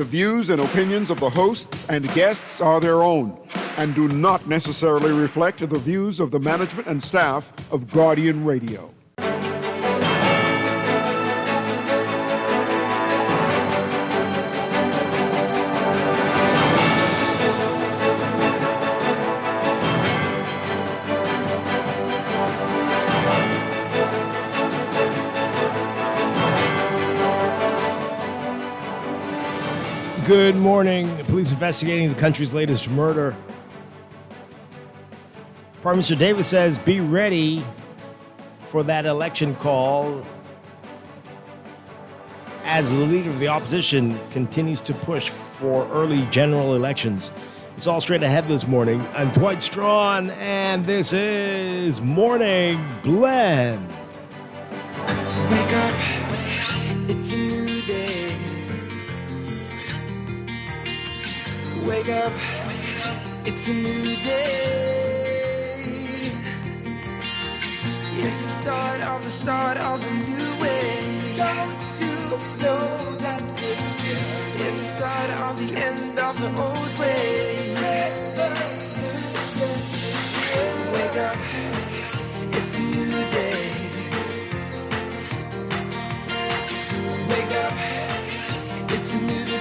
The views and opinions of the hosts and guests are their own and do not necessarily reflect the views of the management and staff of Guardian Radio. Good morning. The police investigating the country's latest murder. Prime Minister Davis says, be ready for that election call as the leader of the opposition continues to push for early general elections. It's all straight ahead this morning. I'm Dwight Strachan, and this is Morning Blend. Wake up, it's a new day. Wake up, it's a new day. It's the start of a new way. Don't you know that it's the start of the end of the old way. Wake up, it's a new day. Wake up, it's a new day.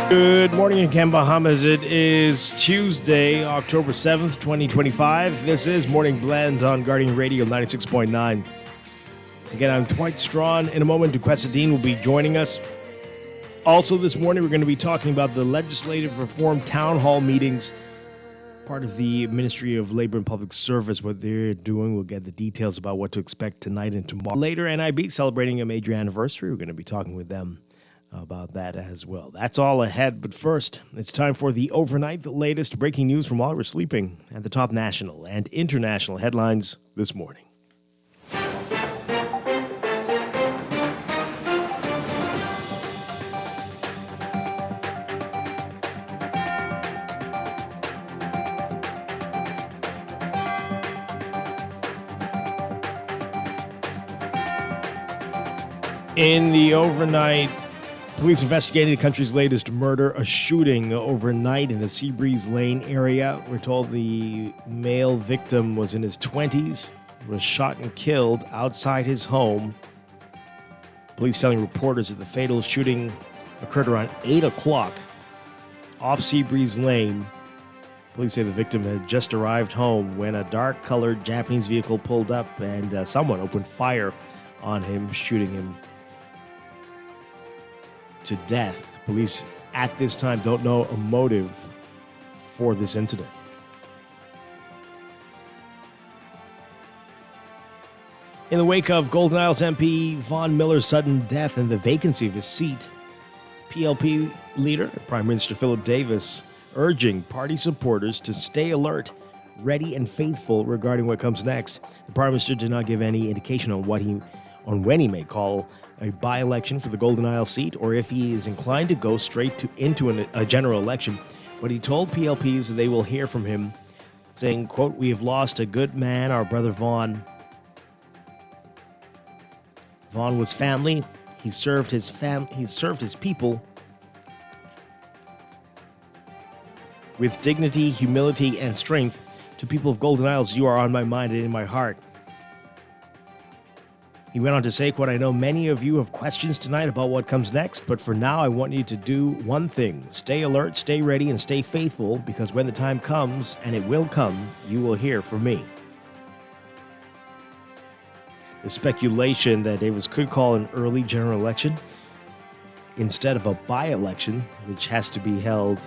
Good morning in Grand Bahamas. It is Tuesday, October 7th, 2025. This is Morning Blend on Guardian Radio 96.9. Again, I'm Dwight Strachan. In a moment, Adena will be joining us. Also this morning, we're going to be talking about the legislative reform town hall meetings, part of the Ministry of Labour and Public Service, what they're doing. We'll get the details about what to expect tonight and tomorrow. Later, NIB celebrating a major anniversary. We're going to be talking with them about that as well. That's all ahead, but first, it's time for the overnight, the latest breaking news from while we're sleeping, and the top national and international headlines this morning. In the overnight, police investigating the country's latest murder, a shooting overnight in the Seabreeze Lane area. We're told the male victim was in his 20s, was shot and killed outside his home. Police telling reporters that the fatal shooting occurred around 8 o'clock off Seabreeze Lane. Police say the victim had just arrived home when a dark-colored Japanese vehicle pulled up and someone opened fire on him, shooting him to death. Police at this time don't know a motive for this incident. In the wake of Golden Isles MP Vaughn Miller's sudden death and the vacancy of his seat, PLP leader, Prime Minister Philip Davis, urging party supporters to stay alert, ready and faithful regarding what comes next. The Prime Minister did not give any indication on when he may call a by-election for the Golden Isle seat, or if he is inclined to go straight into a general election. But he told PLPs that they will hear from him, saying, quote, "We have lost a good man, our brother Vaughn. Vaughn was family. He served his people with dignity, humility, and strength. To people of Golden Isles, you are on my mind and in my heart." He went on to say, quote, "I know many of you have questions tonight about what comes next, but for now I want you to do one thing. Stay alert, stay ready, and stay faithful, because when the time comes, and it will come, you will hear from me." The speculation that Davis could call an early general election instead of a by-election, which has to be held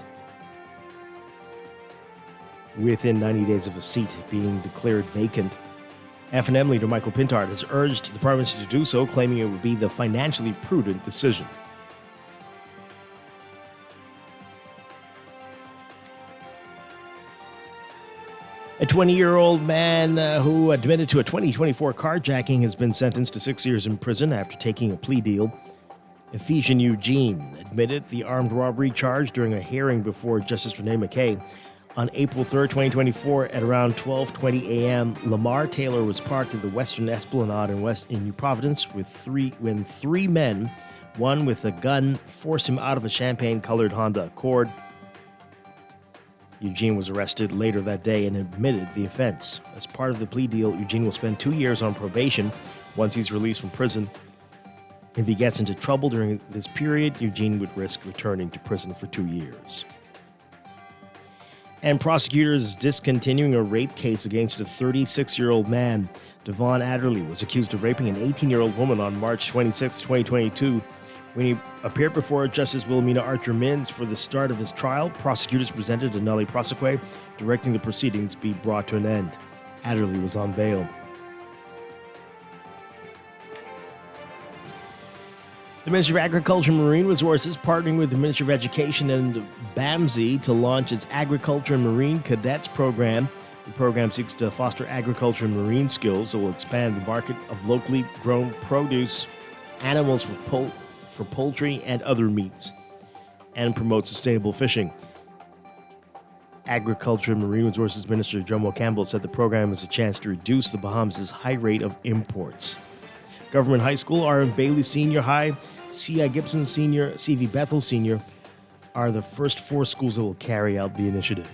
within 90 days of a seat being declared vacant. F&M leader Michael Pintard has urged the Prime Minister to do so, claiming it would be the financially prudent decision. A 20-year-old man who admitted to a 2024 carjacking has been sentenced to 6 years in prison after taking a plea deal. Ephesian Eugene admitted the armed robbery charge during a hearing before Justice Renee McKay. On April 3rd, 2024, at around 12:20 a.m., Lamar Taylor was parked at the Western Esplanade in New Providence when three men, one with a gun, forced him out of a champagne-colored Honda Accord. Eugene was arrested later that day and admitted the offense. As part of the plea deal, Eugene will spend 2 years on probation once he's released from prison. If he gets into trouble during this period, Eugene would risk returning to prison for 2 years. And prosecutors discontinuing a rape case against a 36-year-old man. Devon Adderley was accused of raping an 18-year-old woman on March 26, 2022. When he appeared before Justice Wilhelmina Archer Mins for the start of his trial, prosecutors presented a nolle prosequi, directing the proceedings be brought to an end. Adderley was on bail. The Ministry of Agriculture and Marine Resources partnering with the Ministry of Education and BAMSI to launch its Agriculture and Marine Cadets program. The program seeks to foster agriculture and marine skills that will expand the market of locally grown produce, animals for poultry and other meats, and promote sustainable fishing. Agriculture and Marine Resources Minister Jomo Campbell said the program is a chance to reduce the Bahamas' high rate of imports. Government High School, R.M. Bailey Senior High, C.I. Gibson Senior, C.V. Bethel Senior are the first 4 schools that will carry out the initiative.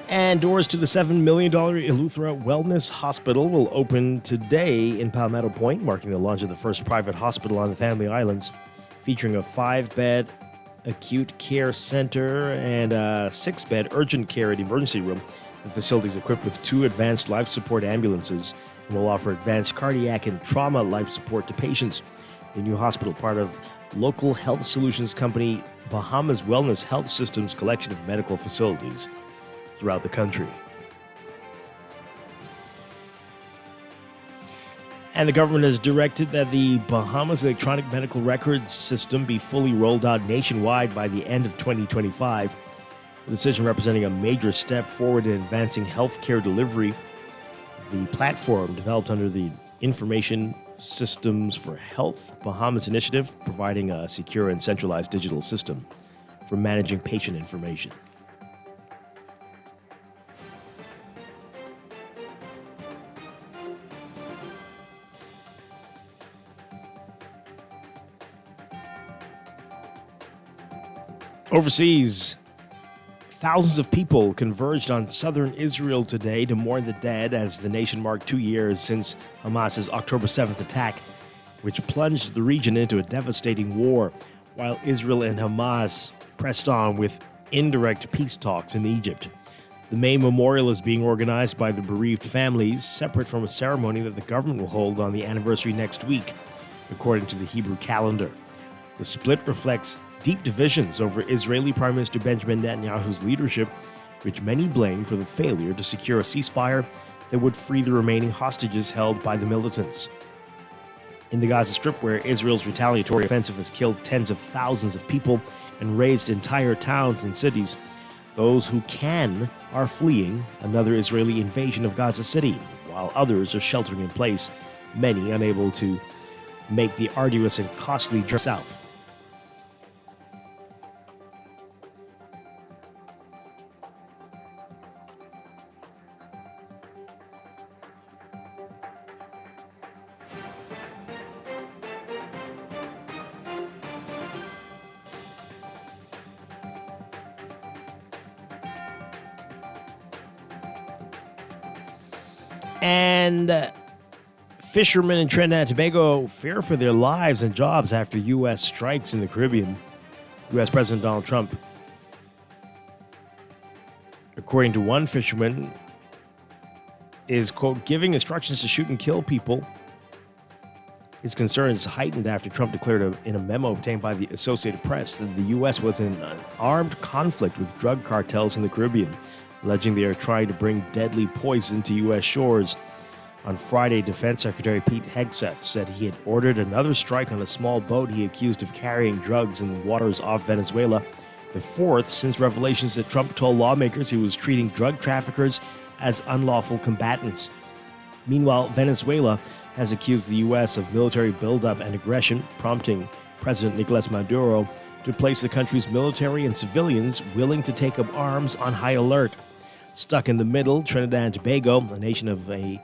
And doors to the $7 million Eleuthera Wellness Hospital will open today in Palmetto Point, marking the launch of the first private hospital on the Family Islands, featuring a 5-bed acute care center and a 6-bed urgent care and emergency room. The facility is equipped with 2 advanced life support ambulances and will offer advanced cardiac and trauma life support to patients. The new hospital, part of local health solutions company Bahamas Wellness Health Systems collection of medical facilities throughout the country. And the government has directed that the Bahamas electronic medical records system be fully rolled out nationwide by the end of 2025. The decision representing a major step forward in advancing healthcare delivery. The platform developed under the Information Systems for Health Bahamas initiative, providing a secure and centralized digital system for managing patient information. Overseas, thousands of people converged on southern Israel today to mourn the dead as the nation marked 2 years since Hamas's October 7th attack, which plunged the region into a devastating war, while Israel and Hamas pressed on with indirect peace talks in Egypt. The main memorial is being organized by the bereaved families, separate from a ceremony that the government will hold on the anniversary next week, according to the Hebrew calendar. The split reflects deep divisions over Israeli Prime Minister Benjamin Netanyahu's leadership, which many blame for the failure to secure a ceasefire that would free the remaining hostages held by the militants. In the Gaza Strip, where Israel's retaliatory offensive has killed tens of thousands of people and razed entire towns and cities, those who can are fleeing another Israeli invasion of Gaza City, while others are sheltering in place, many unable to make the arduous and costly journey south. And fishermen in Trinidad and Tobago fear for their lives and jobs after U.S. strikes in the Caribbean. U.S. President Donald Trump, according to one fisherman, is, quote, giving instructions to shoot and kill people. His concern is heightened after Trump declared in a memo obtained by the Associated Press that the U.S. was in an armed conflict with drug cartels in the Caribbean, alleging they are trying to bring deadly poison to U.S. shores. On Friday, Defense Secretary Pete Hegseth said he had ordered another strike on a small boat he accused of carrying drugs in the waters off Venezuela, the fourth since revelations that Trump told lawmakers he was treating drug traffickers as unlawful combatants. Meanwhile, Venezuela has accused the U.S. of military buildup and aggression, prompting President Nicolas Maduro to place the country's military and civilians willing to take up arms on high alert. Stuck in the middle, Trinidad and Tobago, a nation of a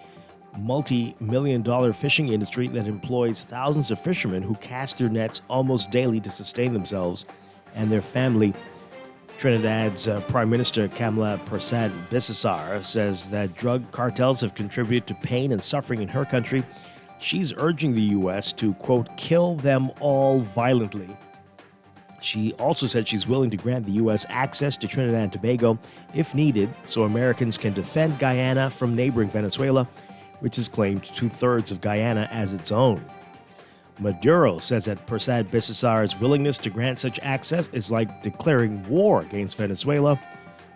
multi-million-dollar fishing industry that employs thousands of fishermen who cast their nets almost daily to sustain themselves and their family. Trinidad's Prime Minister Kamala Persad-Bissessar says that drug cartels have contributed to pain and suffering in her country. She's urging the U.S. to, quote, kill them all violently. She also said she's willing to grant the U.S. access to Trinidad and Tobago if needed so Americans can defend Guyana from neighboring Venezuela, which has claimed two-thirds of Guyana as its own. Maduro says that Persad-Bissessar's willingness to grant such access is like declaring war against Venezuela.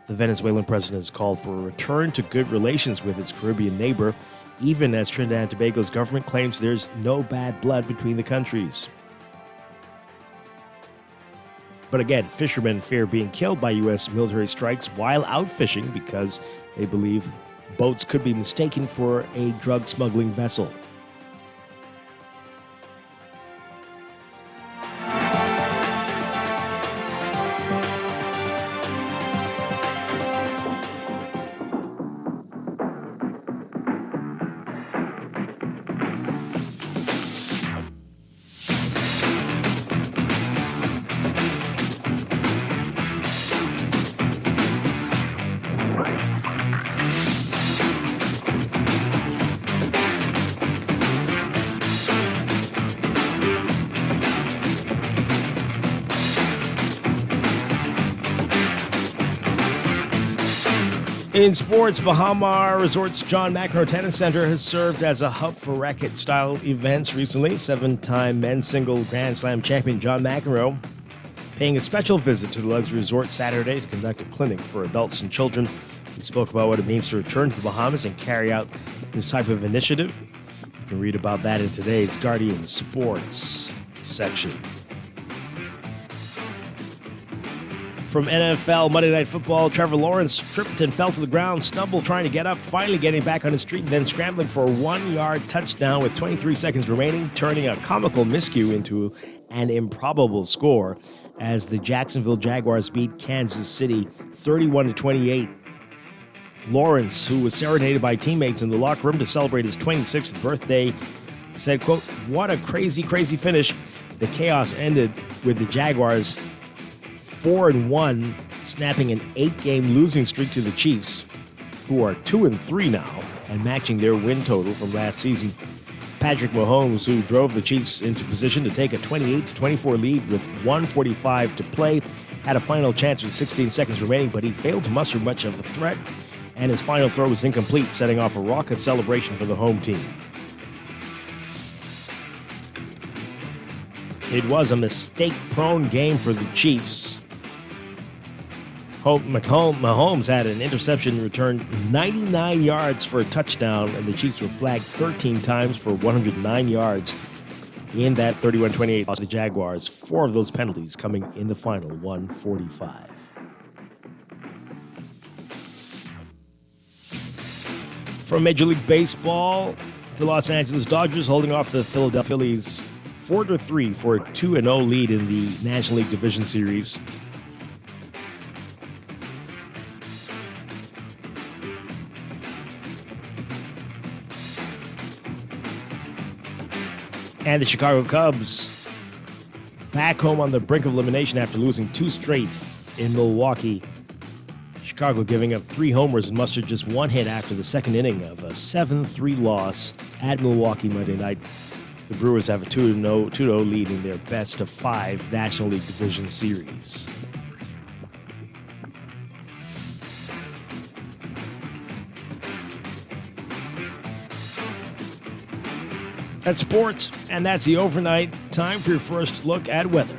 The Venezuelan president has called for a return to good relations with its Caribbean neighbor, even as Trinidad and Tobago's government claims there's no bad blood between the countries. But again, fishermen fear being killed by U.S. military strikes while out fishing because they believe boats could be mistaken for a drug smuggling vessel. In sports, Bahama Resort's John McEnroe Tennis Center has served as a hub for racket-style events recently. Seven-time men's single Grand Slam champion John McEnroe paying a special visit to the luxury resort Saturday to conduct a clinic for adults and children. He spoke about what it means to return to the Bahamas and carry out this type of initiative. You can read about that in today's Guardian Sports section. From NFL Monday Night Football, Trevor Lawrence tripped and fell to the ground, stumbled trying to get up, finally getting back on his feet, then scrambling for a 1-yard touchdown with 23 seconds remaining, turning a comical miscue into an improbable score as the Jacksonville Jaguars beat Kansas City 31-28. Lawrence, who was serenaded by teammates in the locker room to celebrate his 26th birthday, said, quote, "What a crazy, crazy finish." The chaos ended with the Jaguars 4-1, snapping an 8-game losing streak to the Chiefs, who are 2-3 now, and matching their win total from last season. Patrick Mahomes, who drove the Chiefs into position to take a 28-24 lead with 1:45 to play, had a final chance with 16 seconds remaining, but he failed to muster much of a threat, and his final throw was incomplete, setting off a raucous celebration for the home team. It was a mistake-prone game for the Chiefs. Mahomes had an interception returned 99 yards for a touchdown, and the Chiefs were flagged 13 times for 109 yards in that 31-28 loss to the Jaguars. 4 of those penalties coming in the final 1:45. From Major League Baseball, the Los Angeles Dodgers holding off the Philadelphia Phillies 4-3 for a 2-0 lead in the National League Division Series. And the Chicago Cubs back home on the brink of elimination after losing 2 straight in Milwaukee. Chicago giving up 3 homers and mustered just 1 hit after the second inning of a 7-3 loss at Milwaukee Monday night. The Brewers have a 2-0 lead in their best-of-5 National League Division Series. That's sports, and that's the overnight. Time for your first look at weather.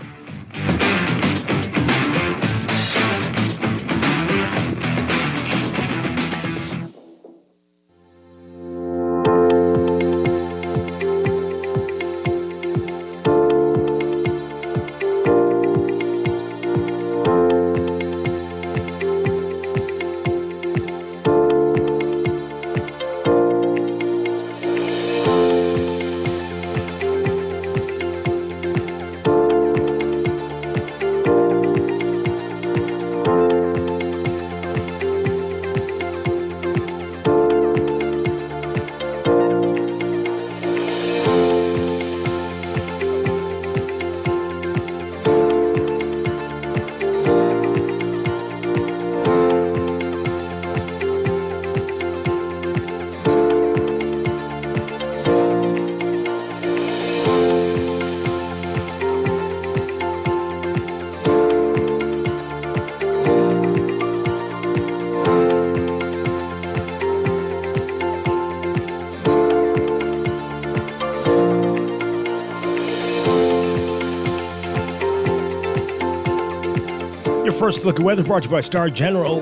first look at weather brought to you by Star General.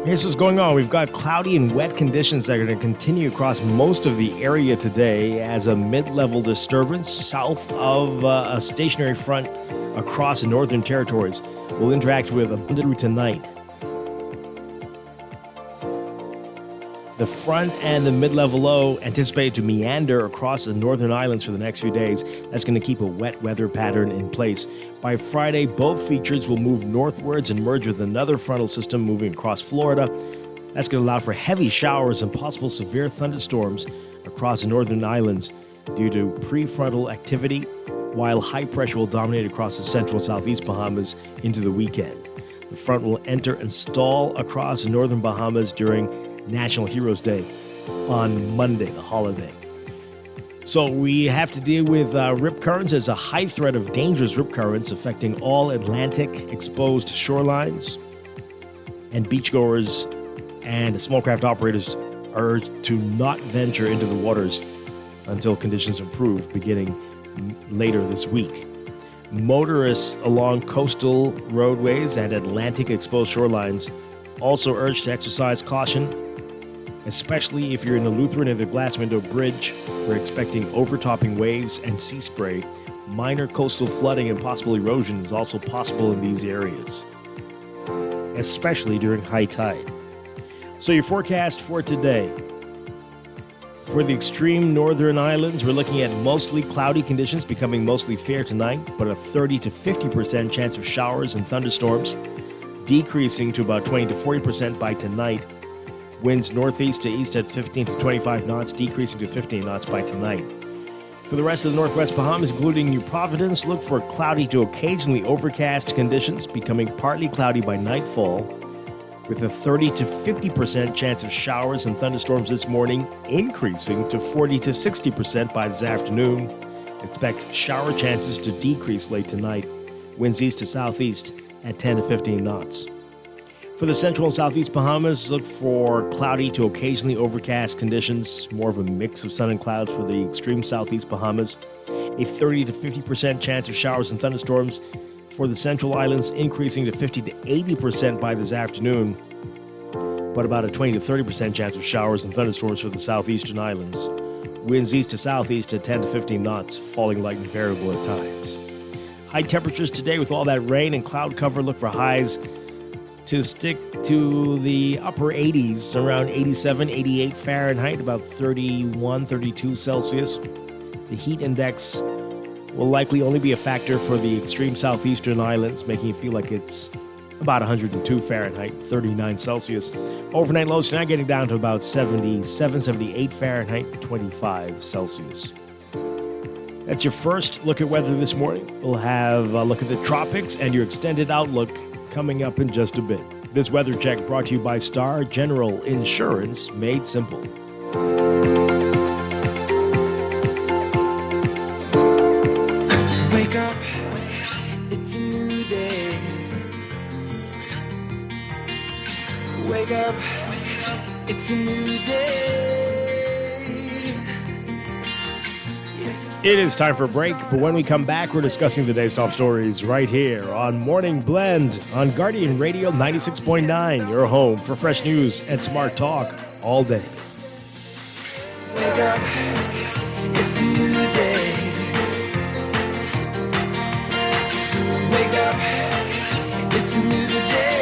Here's what's going on. We've got cloudy and wet conditions that are going to continue across most of the area today as a mid-level disturbance south of a stationary front across the northern territories will interact with abundant tonight. The front and the mid-level low anticipated to meander across the northern islands for the next few days. That's going to keep a wet weather pattern in place. By Friday, both features will move northwards and merge with another frontal system moving across Florida. That's going to allow for heavy showers and possible severe thunderstorms across the northern islands due to prefrontal activity, while high pressure will dominate across the central and southeast Bahamas into the weekend. The front will enter and stall across the northern Bahamas during National Heroes Day on Monday, the holiday. So we have to deal with rip currents. There's a high threat of dangerous rip currents affecting all Atlantic exposed shorelines, and beachgoers and small craft operators are urged to not venture into the waters until conditions improve beginning later this week. Motorists along coastal roadways and Atlantic exposed shorelines also urged to exercise caution, especially if you're in the Lutheran or the Glass Window Bridge. We're expecting overtopping waves and sea spray. Minor coastal flooding and possible erosion is also possible in these areas, especially during high tide. So your forecast for today. For the extreme northern islands, we're looking at mostly cloudy conditions becoming mostly fair tonight, but a 30 to 50% chance of showers and thunderstorms, decreasing to about 20 to 40% by tonight. Winds northeast to east at 15 to 25 knots, decreasing to 15 knots by tonight. For the rest of the northwest Bahamas, including New Providence, look for cloudy to occasionally overcast conditions, becoming partly cloudy by nightfall, with a 30 to 50% chance of showers and thunderstorms this morning, increasing to 40 to 60% by this afternoon. Expect shower chances to decrease late tonight. Winds east to southeast at 10 to 15 knots. For the central and southeast Bahamas, look for cloudy to occasionally overcast conditions, more of a mix of sun and clouds for the extreme southeast Bahamas. A 30 to 50% chance of showers and thunderstorms for the central islands, increasing to 50 to 80% by this afternoon, but about a 20 to 30% chance of showers and thunderstorms for the southeastern islands. Winds east to southeast at 10 to 15 knots, falling light and variable at times. High temperatures today with all that rain and cloud cover. Look for highs to stick to the upper 80s, around 87, 88 Fahrenheit, about 31, 32 Celsius. The heat index will likely only be a factor for the extreme southeastern islands, making it feel like it's about 102 Fahrenheit, 39 Celsius. Overnight lows tonight getting down to about 77, 78 Fahrenheit, 25 Celsius. That's your first look at weather this morning. We'll have a look at the tropics and your extended outlook coming up in just a bit. This weather check brought to you by Star General Insurance, made simple. Wake up, it's a new day. Wake up, it's a new day. It is time for a break, but when we come back, we're discussing the day's top stories right here on Morning Blend on Guardian Radio 96.9, your home for fresh news and smart talk all day. Wake up, it's a new day. Wake up, it's a new day.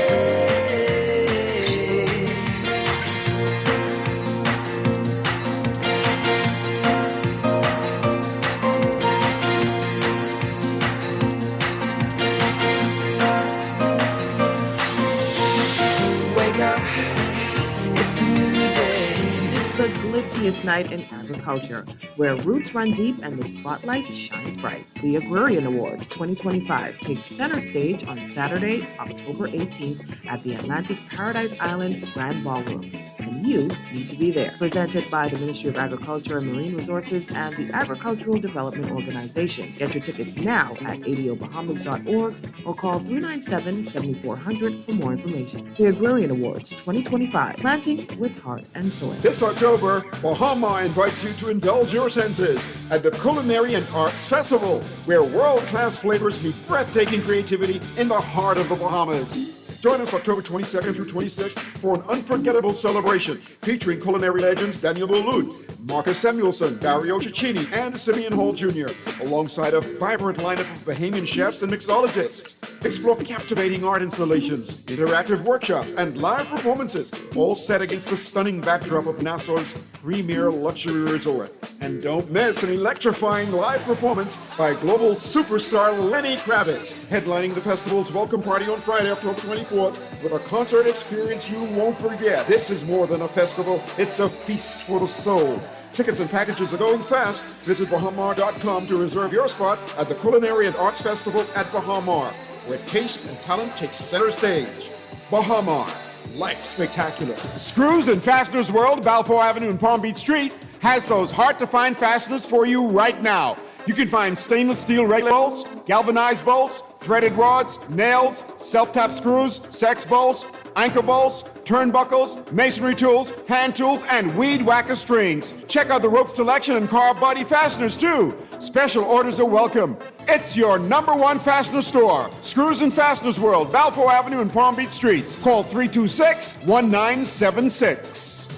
The glitziest night in agriculture, where roots run deep and the spotlight shines bright. The Agrarian Awards 2025 takes center stage on Saturday, October 18th at the Atlantis Paradise Island Grand Ballroom, and you need to be there. Presented by the Ministry of Agriculture and Marine Resources and the Agricultural Development Organization. Get your tickets now at adobahamas.org or call 397-7400 for more information. The Agrarian Awards 2025, planting with heart and soil. This October, Bahama invites you to indulge your your senses at the Culinary and Arts Festival, where world-class flavors meet breathtaking creativity in the heart of the Bahamas. Join us October 22nd through 26th for an unforgettable celebration featuring culinary legends Daniel Boulud, Marcus Samuelson, Dario Cicchini, and Simeon Hall Jr., alongside a vibrant lineup of Bahamian chefs and mixologists. Explore captivating art installations, interactive workshops, and live performances, all set against the stunning backdrop of Nassau's premier luxury resort. And don't miss an electrifying live performance by global superstar Lenny Kravitz, headlining the festival's welcome party on Friday, October 24th, with a concert experience you won't forget. This is more than a festival, it's a feast for the soul. Tickets and packages are going fast. Visit Bahamar.com to reserve your spot at the Culinary and Arts Festival at Bahamar, where taste and talent take center stage. Bahamar, life spectacular. Screws and Fasteners World, Balfour Avenue and Palm Beach Street, has those hard-to-find fasteners for you right now. You can find stainless steel regular bolts, galvanized bolts, threaded rods, nails, self-tap screws, sex bolts, anchor bolts, turnbuckles, masonry tools, hand tools, and weed whacker strings. Check out the rope selection and car body fasteners too. Special orders are welcome. It's your #1 fastener store. Screws and Fasteners World, Balfour Avenue and Palm Beach Streets. Call 326-1976.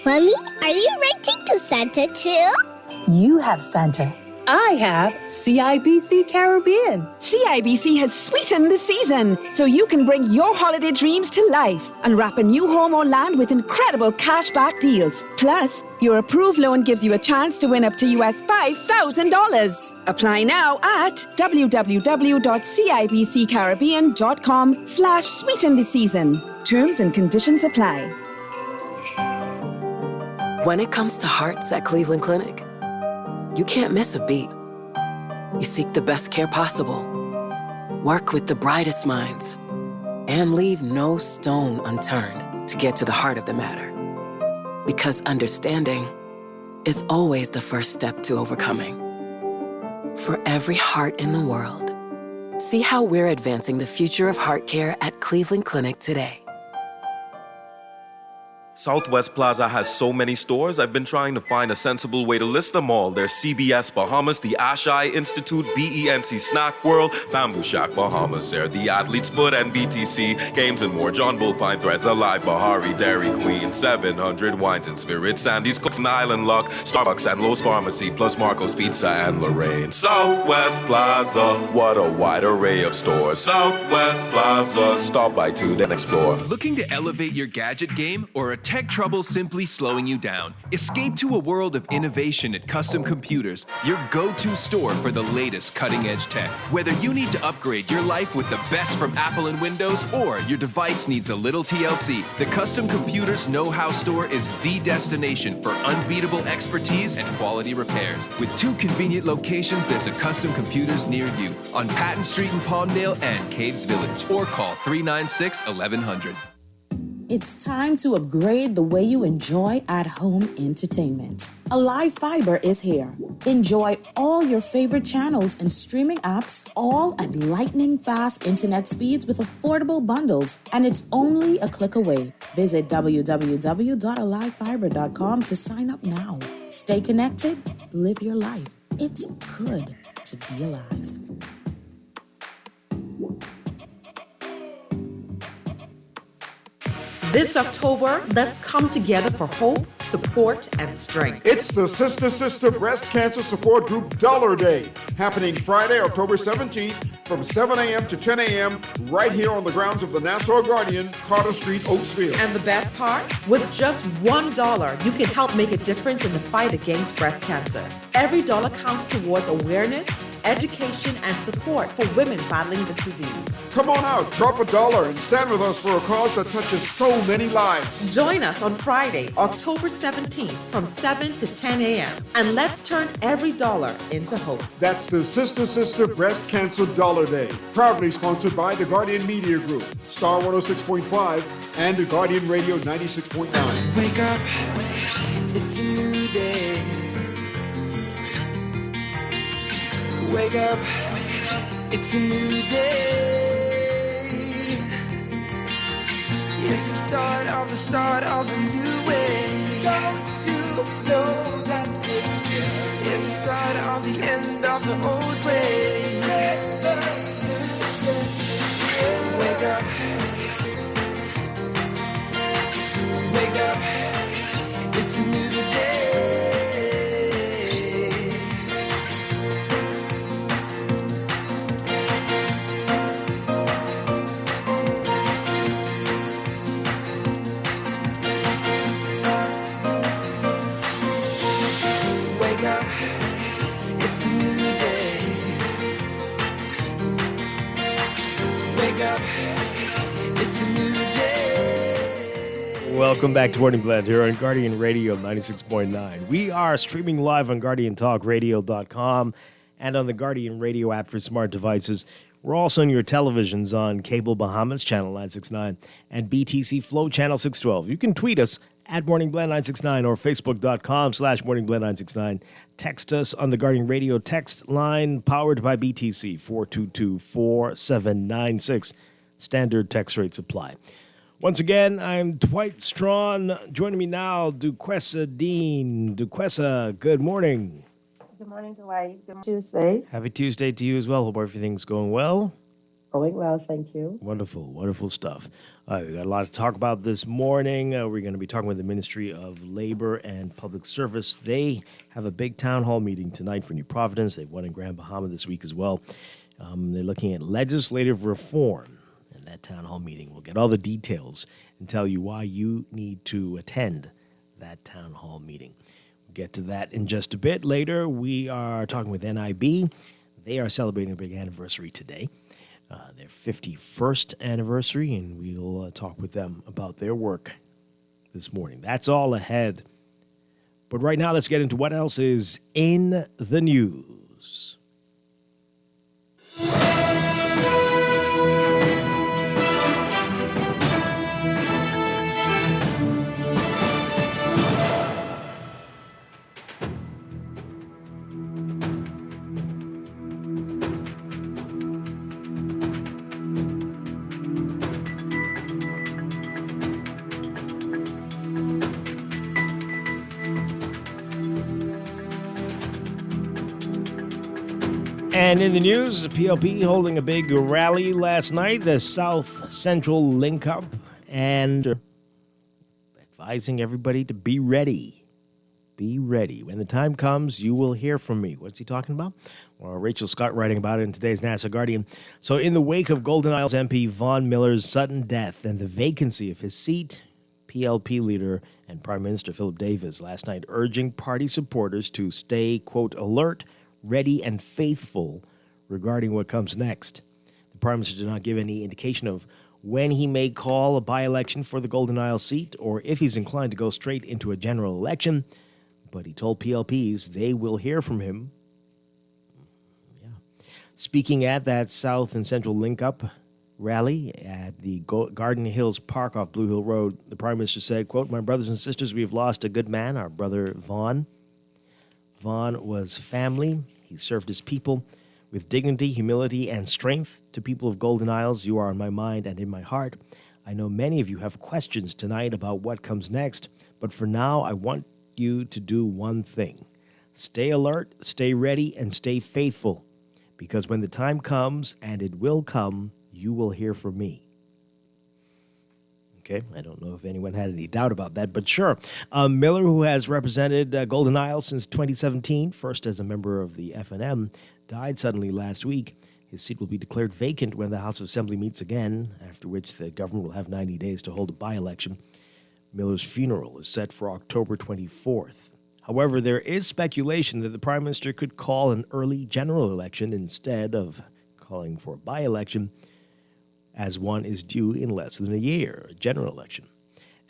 Mommy, are you writing to Santa too? You have Santa. I have CIBC Caribbean. CIBC has sweetened the season so you can bring your holiday dreams to life and wrap a new home or land with incredible cashback deals. Plus, your approved loan gives you a chance to win up to US $5,000. Apply now at www.cibccaribbean.com/sweeten the season. Terms and conditions apply. When it comes to hearts at Cleveland Clinic, you can't miss a beat. You seek the best care possible, work with the brightest minds, and leave no stone unturned to get to the heart of the matter. Because understanding is always the first step to overcoming. For every heart in the world, see how we're advancing the future of heart care at Cleveland Clinic today. Southwest Plaza has so many stores, I've been trying to find a sensible way to list them all. There's CBS Bahamas, the Asht Institute, BENC Snack World, Bamboo Shack Bahamas, Air, the Athlete's Foot, and BTC, Games and more, John Bull Fine Threads, Alive, Bahari, Dairy Queen, 700 Wines and Spirits, Sandy's Cooks and Island Luck, Starbucks and Lowe's Pharmacy, plus Marco's Pizza and Lorraine. Southwest Plaza, what a wide array of stores. Southwest Plaza, stop by today and explore. Looking to elevate your gadget game or a tech trouble simply slowing you down? Escape to a world of innovation at Custom Computers, your go-to store for the latest cutting-edge tech. Whether you need to upgrade your life with the best from Apple and Windows or your device needs a little TLC, the Custom Computers Know-How Store is the destination for unbeatable expertise and quality repairs. With 2 convenient locations, there's a Custom Computers near you on Patton Street in Palmdale and Caves Village, or call 396-1100. It's time to upgrade the way you enjoy at-home entertainment. Alive Fiber is here. Enjoy all your favorite channels and streaming apps, all at lightning-fast internet speeds with affordable bundles, and it's only a click away. Visit www.alivefiber.com to sign up now. Stay connected, live your life. It's good to be alive. This October, let's come together for hope, support, and strength. It's the Sister Breast Cancer Support Group Dollar Day, happening Friday, October 17th from 7 a.m. to 10 a.m. right here on the grounds of the Nassau Guardian, Carter Street, Oaksville. And the best part? With just $1, you can help make a difference in the fight against breast cancer. Every dollar counts towards awareness, education, and support for women battling this disease. Come on out, drop $1 and stand with us for a cause that touches so many lives. Join us on Friday, October 17th from 7 to 10 a.m. and let's turn every dollar into hope. That's the Sister Breast Cancer Dollar Day, proudly sponsored by the Guardian Media Group, Star 106.5 and the Guardian Radio 96.9. Wake up, it's a new day. Wake up, it's a new day. It's the start of a new way. Go do know that it's the start of the end of the old way. Wake up. Wake up. It's a new day. Wake up. It's a new day. Wake up. It's a new day. Welcome back to Morning Blend here on Guardian Radio 96.9. We are streaming live on GuardianTalkRadio.com and on the Guardian Radio app for smart devices. We're also on your televisions on Cable Bahamas Channel 969 and BTC Flow Channel 612. You can tweet us at MorningBlend969 or Facebook.com/MorningBlend969. Text us on the Guardian Radio text line powered by BTC 422-4796. Standard text rates apply. Once again, I'm Dwight Strachan. Joining me now, Duquesa Dean. Duquesa, good morning. Good morning, Dwight. Good Tuesday. Happy Tuesday to you as well. Hope everything's going well. Going well, thank you. Wonderful, wonderful stuff. All right, we got a lot to talk about this morning. We're going to be talking with the Ministry of Labor and Public Service. They have a big town hall meeting tonight for New Providence. They've won in Grand Bahama this week as well. They're looking at legislative reform in that town hall meeting. We'll get all the details and tell you why you need to attend that town hall meeting. We'll get to that in just a bit. Later, we are talking with NIB. They are celebrating a big anniversary today. Their 51st anniversary, and we'll talk with them about their work this morning. That's all ahead. But right now, let's get into what else is in the news. And in the news, the PLP holding a big rally last night, the South Central Link-Up, and advising everybody to be ready. Be ready. When the time comes, you will hear from me. What's he talking about? Well, Rachel Scott writing about it in today's NASA Guardian. So in the wake of Golden Isles MP Vaughn Miller's sudden death and the vacancy of his seat, PLP leader and Prime Minister Philip Davis last night urging party supporters to stay, quote, alert, ready, and faithful regarding what comes next. The Prime Minister did not give any indication of when he may call a by-election for the Golden Isles seat or if he's inclined to go straight into a general election, but he told PLPs they will hear from him. Yeah. Speaking at that South and Central Link-Up rally at the Garden Hills Park off Blue Hill Road, the Prime Minister said, quote, "My brothers and sisters, we have lost a good man, our brother Vaughn. Vaughn was family. He served his people with dignity, humility, and strength. To people of Golden Isles, you are on my mind and in my heart. I know many of you have questions tonight about what comes next, but for now, I want you to do one thing. Stay alert, stay ready, and stay faithful, because when the time comes, and it will come, you will hear from me." Okay, I don't know if anyone had any doubt about that, but sure. Miller, who has represented Golden Isles since 2017, first as a member of the FNM, died suddenly last week. His seat will be declared vacant when the House of Assembly meets again, after which the government will have 90 days to hold a by-election. Miller's funeral is set for October 24th. However, there is speculation that the Prime Minister could call an early general election instead of calling for a by-election, as one is due in less than a year, a general election.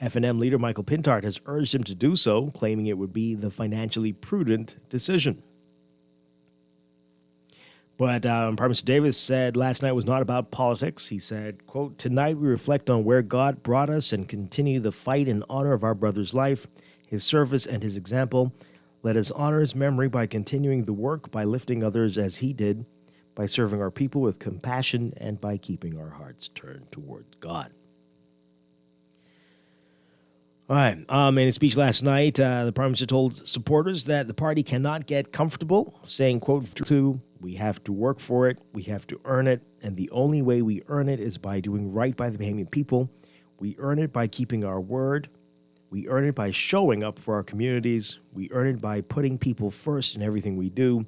FNM leader Michael Pintard has urged him to do so, claiming it would be the financially prudent decision. But Prime Minister Davis said last night was not about politics. He said, quote, "Tonight we reflect on where God brought us and continue the fight in honor of our brother's life, his service, and his example. Let us honor his memory by continuing the work, by lifting others as he did, by serving our people with compassion, and by keeping our hearts turned toward God." All right. In a speech last night, the Prime Minister told supporters that the party cannot get comfortable, saying, quote, we have to work for it, we have to earn it, and the only way we earn it is by doing right by the Bahamian people. We earn it by keeping our word. We earn it by showing up for our communities. We earn it by putting people first in everything we do.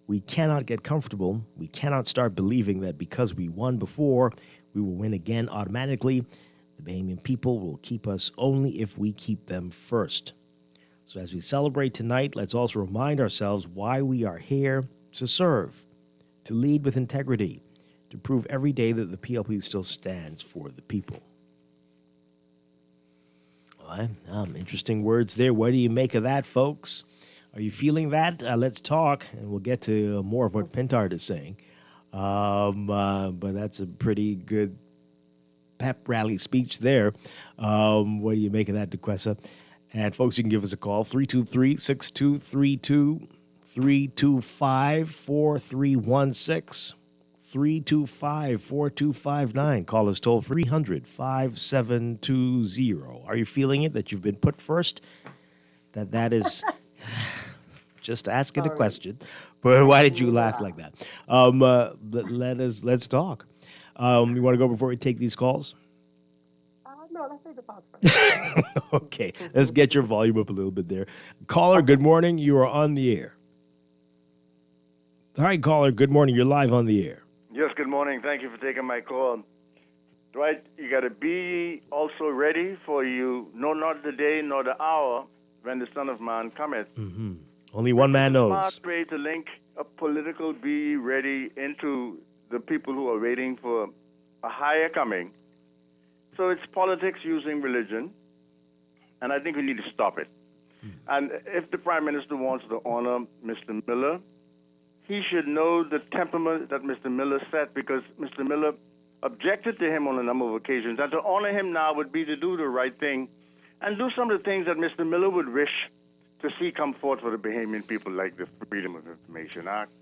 We cannot get comfortable. We cannot start believing that because we won before, we will win again automatically. The Bahamian people will keep us only if we keep them first. So as we celebrate tonight, let's also remind ourselves why we are here: to serve, to lead with integrity, to prove every day that the PLP still stands for the people. All right. Interesting words there. What do you make of that, folks? Are you feeling that? Let's talk, and we'll get to more of what Pintard is saying. But that's a pretty good pep rally speech there. What do you make of that, DeQuessa? And folks, you can give us a call, 323-6232, 325-4316, 325-4259. Call us toll 300-5720. Are you feeling it, that you've been put first? That is just asking a question. But why did you laugh like that? Let's talk. You want to go before we take these calls? No, let's take the calls first. Okay, let's get your volume up a little bit there. Caller, good morning. You are on the air. All right, caller, good morning. You're live on the air. Yes, good morning. Thank you for taking my call. Dwight, you got to be also ready for you, no, not the day nor the hour when the Son of Man cometh. Mm-hmm. Only one man knows. Smart way to link a political be ready into the people who are waiting for a higher coming. So it's politics using religion, and I think we need to stop it. And if the Prime Minister wants to honor Mr. Miller, he should know the temperament that Mr. Miller set, because Mr. Miller objected to him on a number of occasions. And to honor him now would be to do the right thing and do some of the things that Mr. Miller would wish to see come forth for the Bahamian people, like the Freedom of Information Act.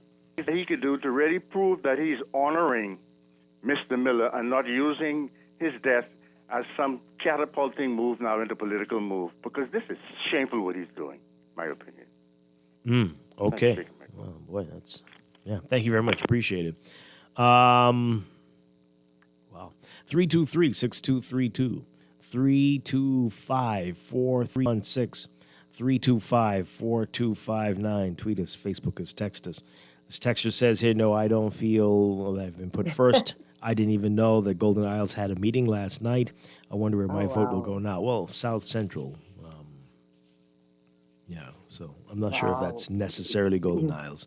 He could do to really prove that he's honoring Mr. Miller and not using his death as some catapulting move now into political move, because this is shameful what he's doing, my opinion. Okay. Well, boy, thank you very much. Appreciate it. Wow. 323-6232, 325-4316, 325-4259. Tweet us, Facebook us, text us. This texter says here, no, I don't feel that I've been put first. I didn't even know that Golden Isles had a meeting last night. I wonder where my vote will go now. Well, South Central. So I'm not sure if that's necessarily Golden Isles.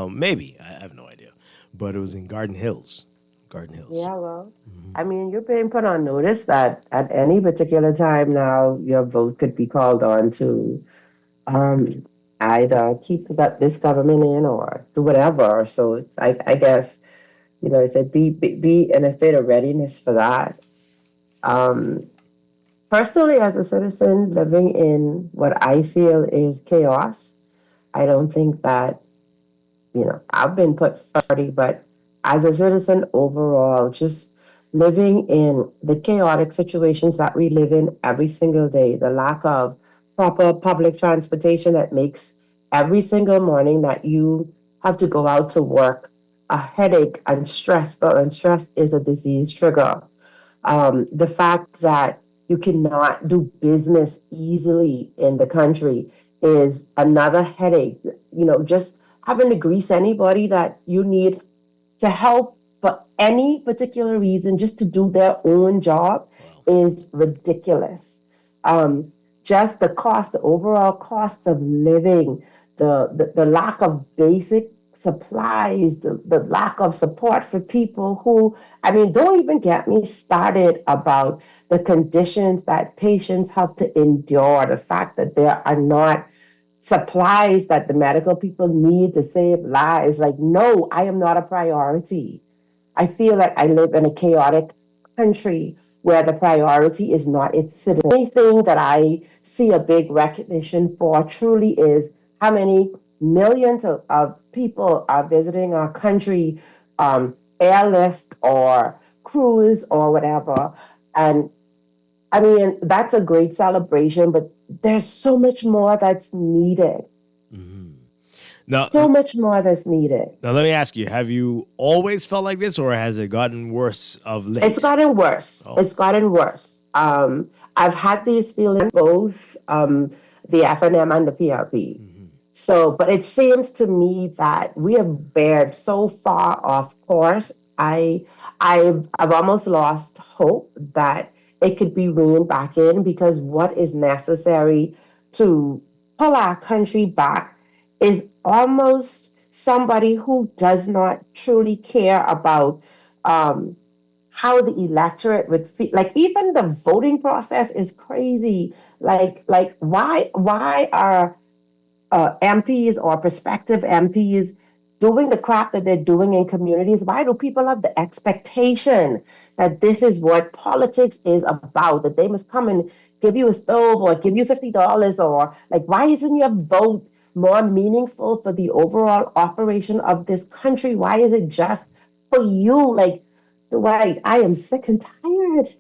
Maybe. I have no idea. But it was in Garden Hills. Yeah, well, I mean, you're being put on notice that at any particular time now, your vote could be called on to either keep this government in or do whatever. So it's, I guess, it said be in a state of readiness for that. Personally, as a citizen living in what I feel is chaos, I don't think that, I've been put first, but as a citizen overall, just living in the chaotic situations that we live in every single day, the lack of proper public transportation that makes every single morning that you have to go out to work a headache and stressful, and stress is a disease trigger. The fact that you cannot do business easily in the country is another headache. Just having to grease anybody that you need to help for any particular reason, just to do their own job, is ridiculous. Just the overall cost of living, the lack of basic supplies, the lack of support for people who, don't even get me started about the conditions that patients have to endure, the fact that there are not supplies that the medical people need to save lives. No, I am not a priority. I feel like I live in a chaotic country where the priority is not its citizens. Anything that I see a big recognition for truly is how many millions of people are visiting our country, airlift or cruise or whatever. And I mean, that's a great celebration, but there's so much more that's needed. Now, So much more that's needed. Now, let me ask you, have you always felt like this, or has it gotten worse of late? It's gotten worse. Oh. It's gotten worse. I've had these feelings both the FNM and the PRP. So, but it seems to me that we have veered so far off course. I've almost lost hope that it could be reined back in, because what is necessary to pull our country back is almost somebody who does not truly care about how the electorate would feel. Like, even the voting process is crazy. Like why are MPs or prospective MPs doing the crap that they're doing in communities? Why do people have the expectation that this is what politics is about, that they must come and give you a stove or give you $50? Or like, why isn't your vote more meaningful for the overall operation of this country? Why is it just for you? Like, Dwight, I am sick and tired.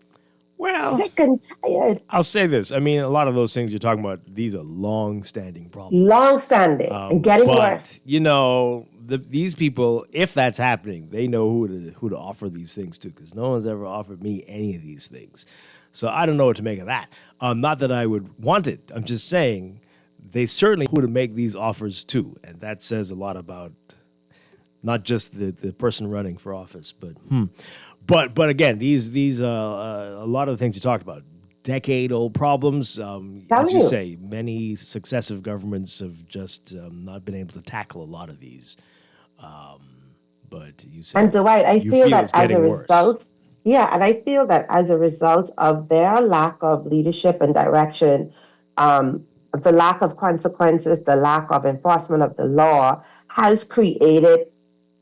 Well, sick and tired. I'll say this. I mean, a lot of those things you're talking about, these are long-standing problems. Long-standing and getting worse. You know, these people, if that's happening, they know who to offer these things to, because no one's ever offered me any of these things. So I don't know what to make of that. Not that I would want it. I'm just saying they certainly who to make these offers to, and that says a lot about not just the person running for office, but again, these a lot of the things you talked about, decade-old problems. As you say, many successive governments have just not been able to tackle a lot of these. But you say, and Dwight, I feel that as a result, and I feel that as a result of their lack of leadership and direction, the lack of consequences, the lack of enforcement of the law has created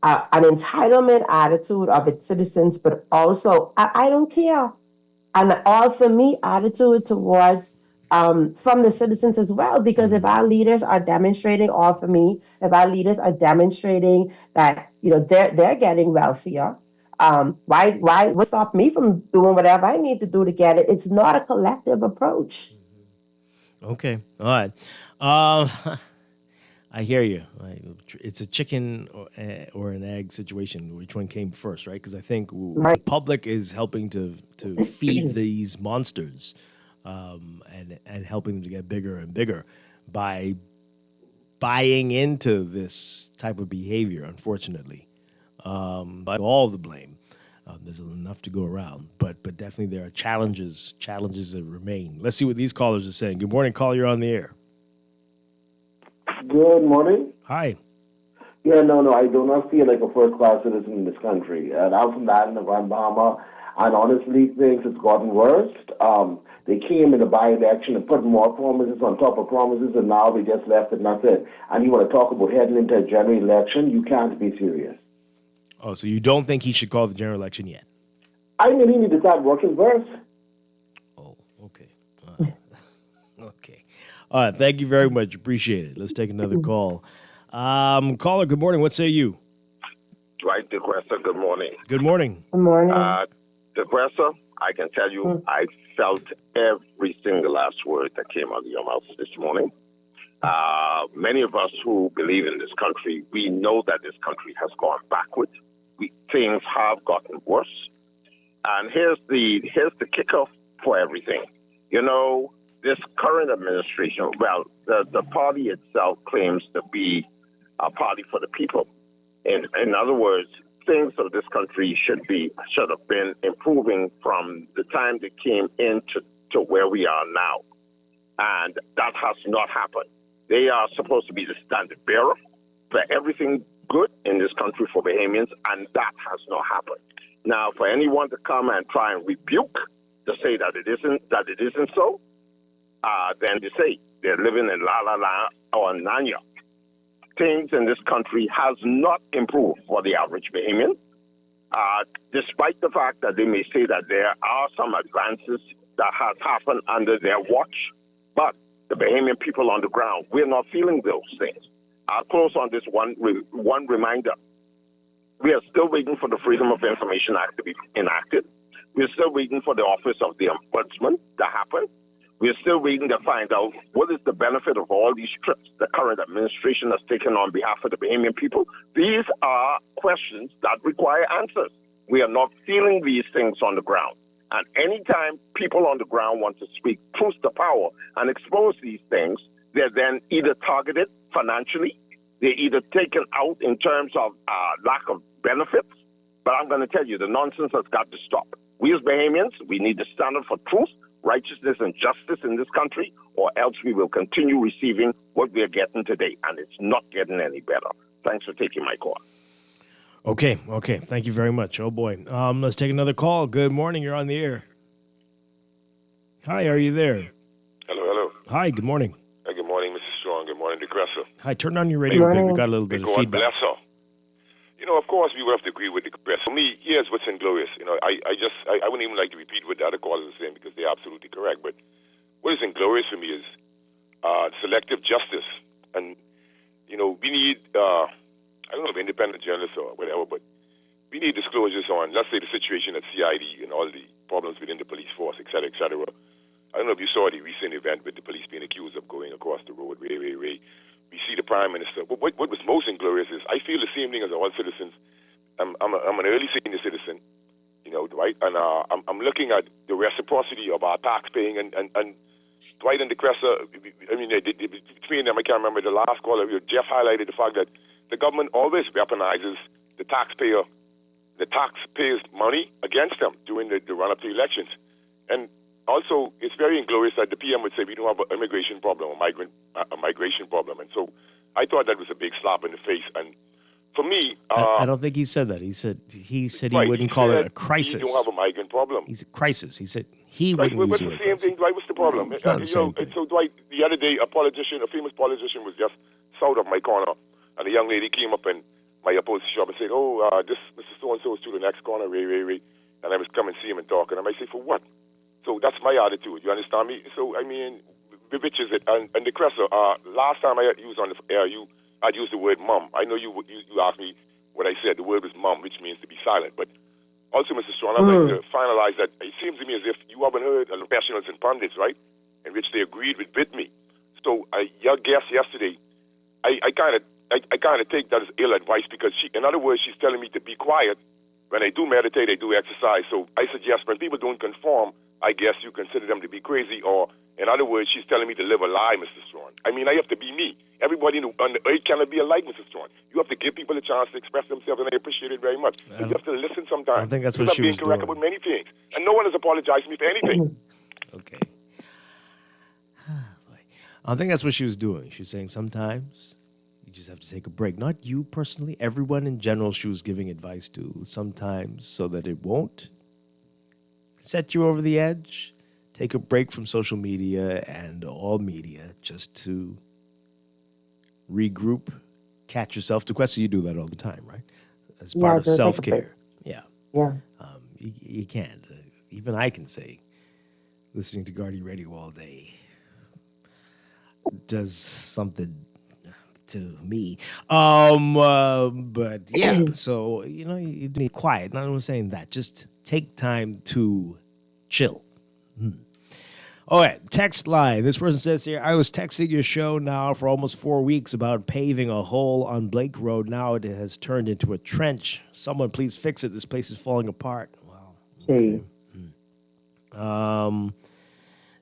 an entitlement attitude of its citizens, but also, I don't care. And all for me attitude towards from the citizens as well, because if our leaders are demonstrating all for me, if our leaders are demonstrating that, you know, they're getting wealthier, why would stop me from doing whatever I need to do to get it? It's not a collective approach. Okay, all right. I hear you. It's a chicken or an egg situation. Which one came first, right? Because I think the public is helping to feed these monsters and helping them to get bigger and bigger by buying into this type of behavior, unfortunately. But all the blame. There's enough to go around. But definitely there are challenges that remain. Let's see what these callers are saying. Good morning, caller. You're on the air. Good morning. Hi. Yeah, no, I do not feel like a first-class citizen in this country. And I'm from the island of Grand Bahama, and honestly, things have gotten worse. They came in the by-election and put more promises on top of promises, and now they just left it and that's it. And you want to talk about heading into a general election? You can't be serious. Oh, so you don't think he should call the general election yet? I mean, he needs to start working first. Oh, okay. Okay. All right, thank you very much. Appreciate it. Let's take another call. Caller, good morning. What say you? Dwight DeGressa, good morning. Good morning. Good morning. DeGressa, I can tell you I felt every single last word that came out of your mouth this morning. Many of us who believe in this country, we know that this country has gone backwards. Things have gotten worse. And here's the kickoff for everything. You know, this current administration, well, the party itself claims to be a party for the people. In other words, things of this country should have been improving from the time they came into where we are now. And that has not happened. They are supposed to be the standard bearer for everything good in this country for Bahamians, and that has not happened. Now, for anyone to come and try and rebuke, to say that it isn't so, then they say they're living in La La La or Nanya. Things in this country has not improved for the average Bahamian, despite the fact that they may say that there are some advances that has happened under their watch, but the Bahamian people on the ground, we're not feeling those things. I'll close on this one reminder. We are still waiting for the Freedom of Information Act to be enacted. We're still waiting for the office of the ombudsman to happen. We're still waiting to find out what is the benefit of all these trips the current administration has taken on behalf of the Bahamian people. These are questions that require answers. We are not feeling these things on the ground. And anytime people on the ground want to speak truth to power and expose these things, they're then either targeted financially, they're either taken out in terms of lack of benefits. But I'm going to tell you, the nonsense has got to stop. We as Bahamians, we need to stand up for truth, righteousness, and justice in this country, or else we will continue receiving what we are getting today, and it's not getting any better. Thanks for taking my call. Okay. Thank you very much. Oh, boy. Let's take another call. Good morning. You're on the air. Hi, are you there? Hello. Hi, good morning. Good morning, Mrs. Strong. Good morning, Decresser. Hi, turn on your radio a bit. We got a little bit of God feedback. bless her. Of course, we would have to agree with the press. For me, here's what's inglorious. I wouldn't even like to repeat what the other callers are saying because they're absolutely correct. But what is inglorious for me is selective justice. And, we need, I don't know if independent journalists or whatever, but we need disclosures on, let's say, the situation at CID and all the problems within the police force, et cetera, et cetera. I don't know if you saw the recent event with the police being accused of going across the road, Ray. We see the Prime Minister. But what was most inglorious is I feel the same thing as all citizens. I'm an early senior citizen, Dwight, and I'm looking at the reciprocity of our tax paying and Dwight and the Cresser, between them, I can't remember the last caller, Jeff highlighted the fact that the government always weaponizes the taxpayer's money against them during the run-up to elections. And also, it's very inglorious that the PM would say we don't have an immigration problem, a migration problem. And so I thought that was a big slap in the face. And for me... I don't think he said that. He said he wouldn't call it a crisis. You don't have a migrant problem. He's a crisis. He said he wouldn't use the word same thing, Dwight. What's the problem? It's not the same thing. So, Dwight, the other day, a famous politician was just south of my corner, and a young lady came up in my opposite shop and said, this Mr. So-and-so is to the next corner, Ray. And I was come and see him and talk. And I might say, for what? So that's my attitude. You understand me? So, which is it? And the Cresser, last time I used on the air, I'd used the word mum. I know you asked me what I said. The word was mum, which means to be silent. But also, Mr. Strong, I'd like to finalize that. It seems to me as if you haven't heard of professionals and pundits, right? In which they agreed with me. So your guest yesterday, I kind of take that as ill advice because in other words, she's telling me to be quiet. When I do meditate, I do exercise. So I suggest when people don't conform, I guess you consider them to be crazy, or in other words, she's telling me to live a lie, Mr. Strawn. I have to be me. Everybody on the earth cannot be alike, Mr. Strawn. You have to give people a chance to express themselves, and I appreciate it very much. But you have to listen sometimes. I think that's what she was doing. I'm being correct about many things, and no one has apologized to me for anything. Okay. I think that's what she was doing. She was saying sometimes you just have to take a break. Not you personally, everyone in general she was giving advice to sometimes so that it won't set you over the edge. Take a break from social media and all media just to regroup, catch yourself. To question, you do that all the time, right? As part of self-care. Yeah. You can't. Even I can say, listening to Guardian Radio all day does something to me. But yeah, so, you need quiet. Not even saying that. Just take time to chill. All right, text line. This person says here, I was texting your show now for almost 4 weeks about paving a hole on Blake Road. Now it has turned into a trench. Someone please fix it. This place is falling apart. Wow. Okay.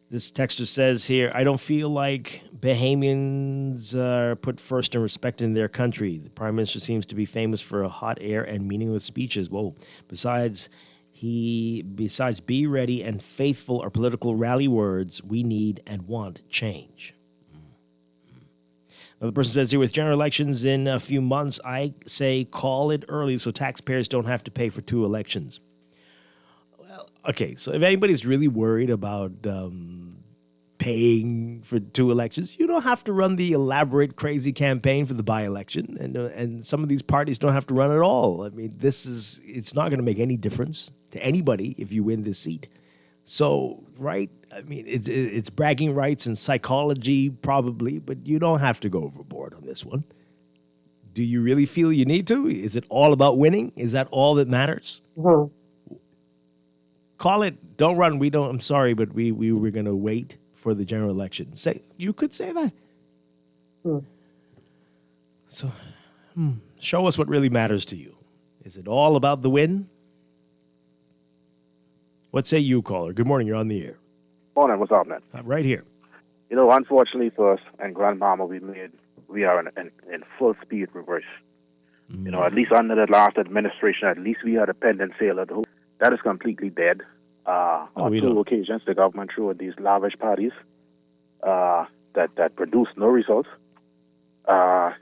This texter says here, I don't feel like Bahamians are put first in respect in their country. The Prime Minister seems to be famous for hot air and meaningless speeches. Whoa. Besides be ready and faithful are political rally words, we need and want change. Another person says here, with general elections in a few months, I say call it early so taxpayers don't have to pay for 2 elections. Well, okay, so if anybody's really worried about paying for 2 elections, you don't have to run the elaborate, crazy campaign for the by-election, and some of these parties don't have to run at all. It's not going to make any difference to anybody if you win this seat. So, right? It's bragging rights and psychology probably, but you don't have to go overboard on this one. Do you really feel you need to? Is it all about winning? Is that all that matters? Mm-hmm. call it. Don't run. We don't. I'm sorry, but we were going to wait for the general election. You could say that. So, show us what really matters to you. Is it all about the win? What say you, caller? Good morning. You're on the air. Morning. What's up, man? Right here. You know, unfortunately for us and Grand Bahama, we are in full speed reverse. You know, at least under the last administration, at least we had a pending sale of the hoop. That is completely dead. On two occasions, the government threw these lavish parties that produced no results. The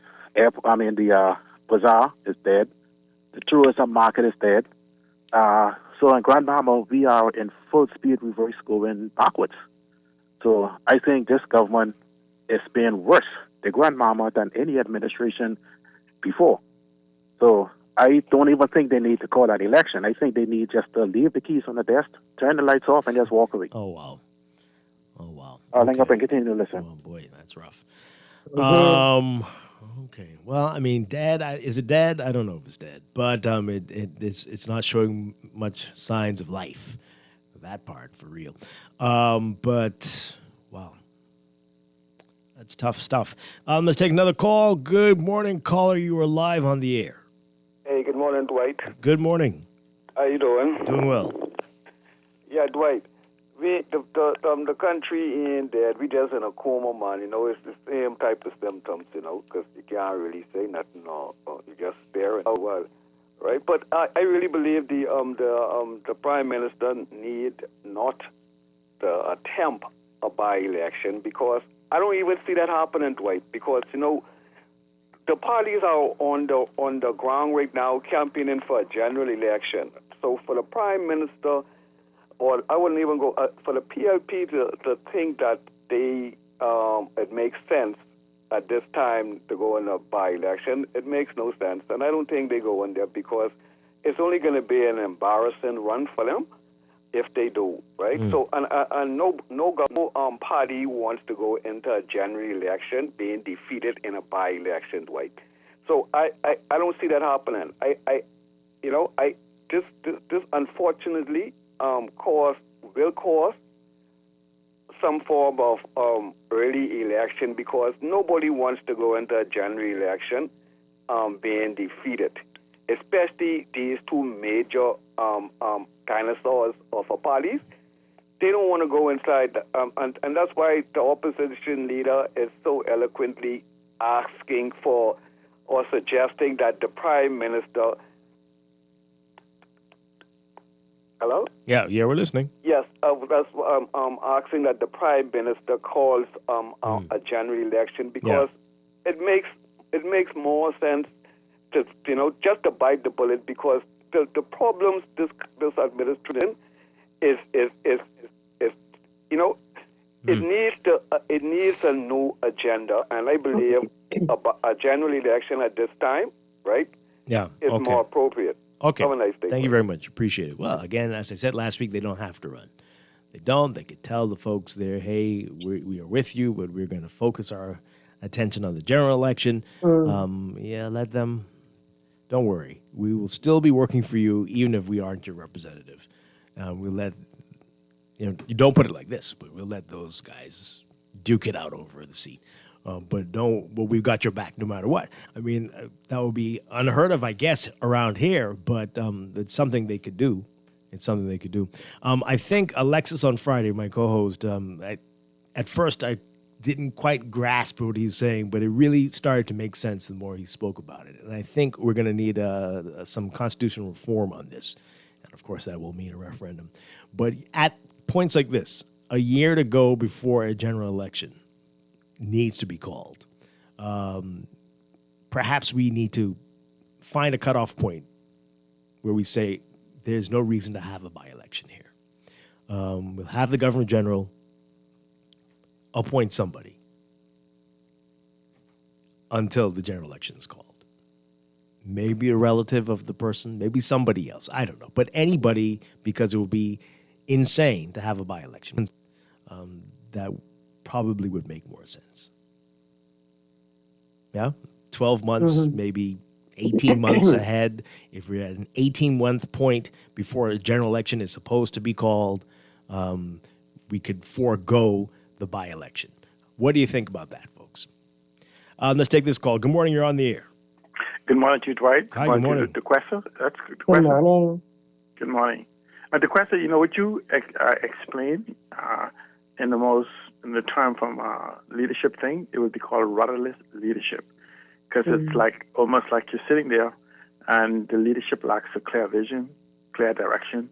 bazaar is dead. The tourism market is dead. So in Grand Bahama, we are in full speed reverse going backwards. So I think this government is being worse, the Grand Bahama, than any administration before. So I don't even think they need to call that election. I think they need just to leave the keys on the desk, turn the lights off, and just walk away. Oh, wow. I'll hang up and continue to listen. Oh, boy, that's rough. Okay. Well, I mean, dead. Is it dead? I don't know if it's dead, but it's not showing much signs of life. That part for real. But wow, that's tough stuff. Let's take another call. Good morning, caller. You are live on the air. Hey, good morning, Dwight. Good morning. How you doing? Doing well. Yeah, Dwight. The country ain't dead. We just in a coma, man. You know, it's the same type of symptoms, you know, because you can't really say nothing or you just stare at well, right? But I really believe the Prime Minister need not to attempt a by-election, because I don't even see that happening, Dwight, because, you know, the parties are on the ground right now campaigning for a general election. So for the Prime Minister, or I wouldn't even go for the PLP to think that it makes sense at this time to go in a by-election. It makes no sense, and I don't think they go in there, because it's only going to be an embarrassing run for them if they do, right? So and no party wants to go into a general election being defeated in a by-election, Dwight. So I don't see that happening. This unfortunately will cause some form of early election, because nobody wants to go into a general election being defeated, especially these two major dinosaurs of a parties. They don't want to go inside, and that's why the opposition leader is so eloquently asking for or suggesting that the Prime Minister. Hello? Yeah, we're listening. Yes, that's asking that the Prime Minister calls a general election, because it makes more sense to just to bite the bullet, because the problems this administration is it needs a new agenda, and I believe a general election at this time, right? Yeah, is more appropriate. Okay. Have a nice day. Thank you very much. Appreciate it. Well, again, as I said last week, they don't have to run. They don't. They could tell the folks there, hey, we are with you, but we're going to focus our attention on the general election. Let them. Don't worry. We will still be working for you, even if we aren't your representative. We'll let, you don't put it like this, but we'll let those guys duke it out over the seat. But we've got your back no matter what. I mean, that would be unheard of, I guess, around here, but it's something they could do. I think Alexis on Friday, my co-host, at first I didn't quite grasp what he was saying, but it really started to make sense the more he spoke about it. And I think we're going to need some constitutional reform on this. And, of course, that will mean a referendum. But at points like this, a year to go before a general election needs to be called. Perhaps we need to find a cutoff point where we say there's no reason to have a by-election here. We'll have the Governor General appoint somebody until the general election is called. Maybe a relative of the person, maybe somebody else. I don't know. But anybody, because it would be insane to have a by-election. That probably would make more sense. Yeah? 12 months, maybe 18 months ahead, if we're at an 18-month point before a general election is supposed to be called, we could forego the by-election. What do you think about that, folks? Let's take this call. Good morning. You're on the air. Good morning to you, Dwight. Hi, good morning. The question? That's good. Good morning. Good morning. The question, what you explained in the term from leadership thing, it would be called rudderless leadership, because it's like almost like you're sitting there and the leadership lacks a clear vision, clear direction.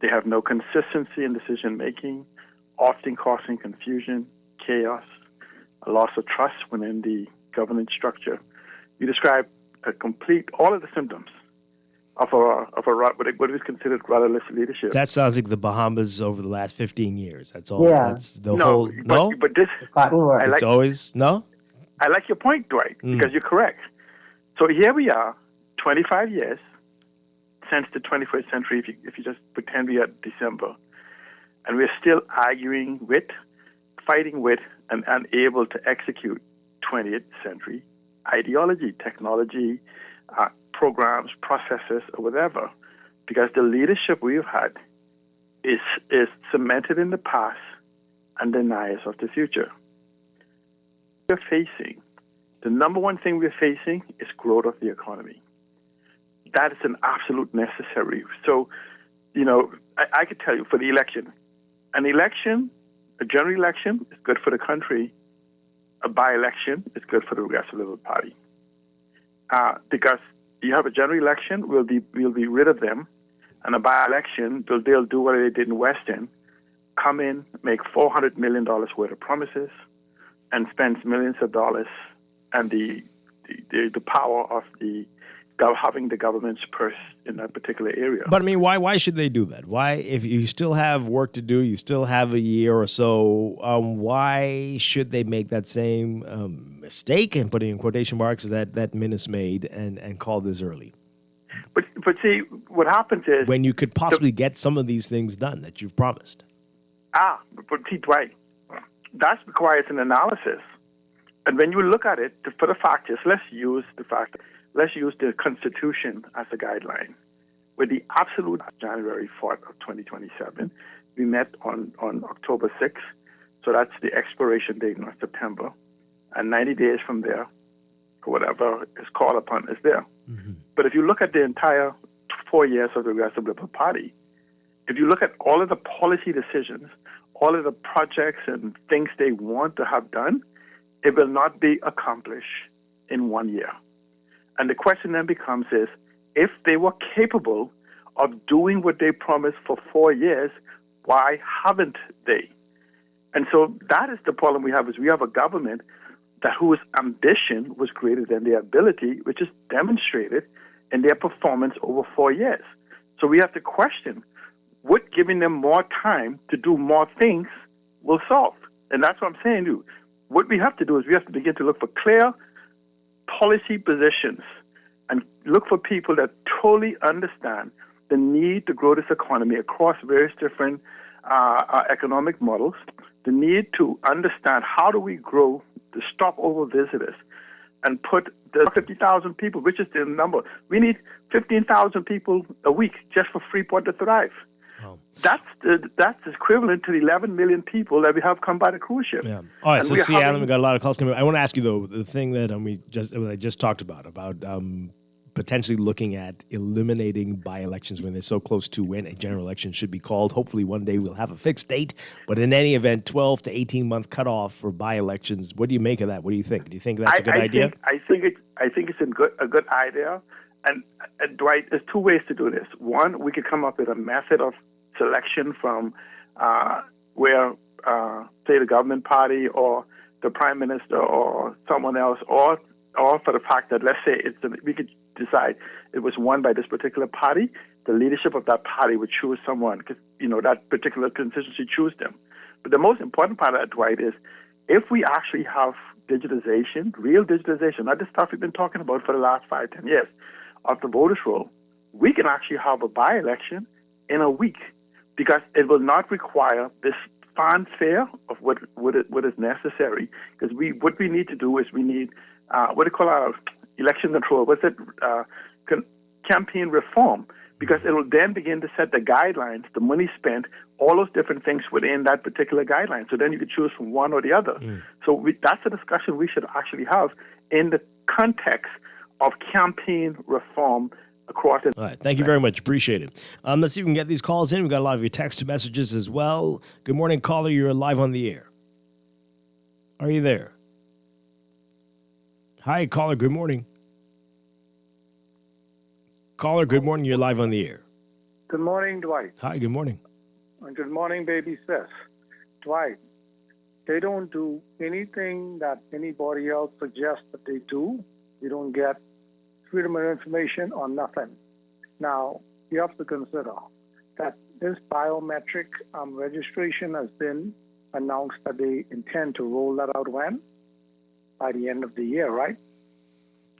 They have no consistency in decision making, often causing confusion, chaos, a loss of trust within the governance structure. You describe all of the symptoms of what is considered rudderless leadership. That sounds like the Bahamas over the last 15 years. That's all. Yeah. That's the whole. But this, It's always no. I like your point, Dwight, because you're correct. So here we are, 25 years since the 21st century, if you just pretend we are December, and we're still arguing with, fighting with, and unable to execute 20th century ideology, technology, programs, processes, or whatever, because the leadership we've had is cemented in the past and denies of the future. The number one thing we're facing is growth of the economy. That is an absolute necessary. So, I could tell you for the election, a general election is good for the country. A by-election is good for the Progressive Liberal Party. Because you have a general election, we'll be rid of them, and a by-election, they'll do what they did in West End, come in, make $400 million worth of promises, and spend millions of dollars, and the power of having the government's purse in that particular area. But I mean, why should they do that? Why, if you still have work to do, you still have a year or so, why should they make that same mistake, and putting in quotation marks that Minus made, and call this early? But see, what happens is when you could possibly get some of these things done that you've promised. But see, Dwight, that requires an analysis. And when you look at it, for the fact is, let's use the Constitution as a guideline. With the absolute January 4th of 2027, we met on October 6th, so that's the expiration date, not September. And 90 days from there, or whatever is called upon, is there. Mm-hmm. But if you look at the entire 4 years of the Progressive Liberal Party, if you look at all of the policy decisions, all of the projects and things they want to have done, it will not be accomplished in 1 year. And the question then becomes is, if they were capable of doing what they promised for 4 years, why haven't they? And so that is the problem we have, is we have a government whose ambition was greater than their ability, which is demonstrated in their performance over 4 years. So we have to question what giving them more time to do more things will solve. And that's what I'm saying to you. What we have to do is we have to begin to look for clear policy positions and look for people that totally understand the need to grow this economy across various different economic models, the need to understand how do we grow the stopover visitors and put the 50,000 people, which is the number. We need 15,000 people a week just for Freeport to thrive. Oh. That's equivalent to the 11 million people that we have come by the cruise ship. Yeah. All right, so see, Alan, we got a lot of calls coming. I want to ask you, though, the thing that I just talked about potentially looking at eliminating by-elections when they're so close to when a general election should be called. Hopefully one day we'll have a fixed date. But in any event, 12 to 18-month cutoff for by-elections. What do you make of that? What do you think? Do you think that's a good idea? I think it's a good idea. And Dwight, there's two ways to do this. One, we could come up with a method of selection from where, say, the government party or the prime minister or someone else, or for the fact that, let's say, we could decide it was won by this particular party, the leadership of that party would choose someone, because, that particular constituency choose them. But the most important part of that, Dwight, is if we actually have digitization, real digitization, not the stuff we've been talking about for the last 5-10 years, of the voters' roll, we can actually have a by-election in a week, because it will not require this fanfare of what is necessary. Because what we need to do is we need what do you call election control? Was it campaign reform? Because it will then begin to set the guidelines, the money spent, all those different things within that particular guideline. So then you could choose from one or the other. So that's a discussion we should actually have in the context of campaign reform across the... All right. Thank you very much. Appreciate it. Let's see if we can get these calls in. We've got a lot of your text messages as well. Good morning, caller. You're live on the air. Are you there? Hi, caller. Good morning. Caller, good morning. You're live on the air. Good morning, Dwight. Hi, good morning. And good morning, baby sis. Dwight, they don't do anything that anybody else suggests that they do. You don't get freedom of information or nothing. Now, you have to consider that this biometric registration has been announced that they intend to roll that out when? By the end of the year, right?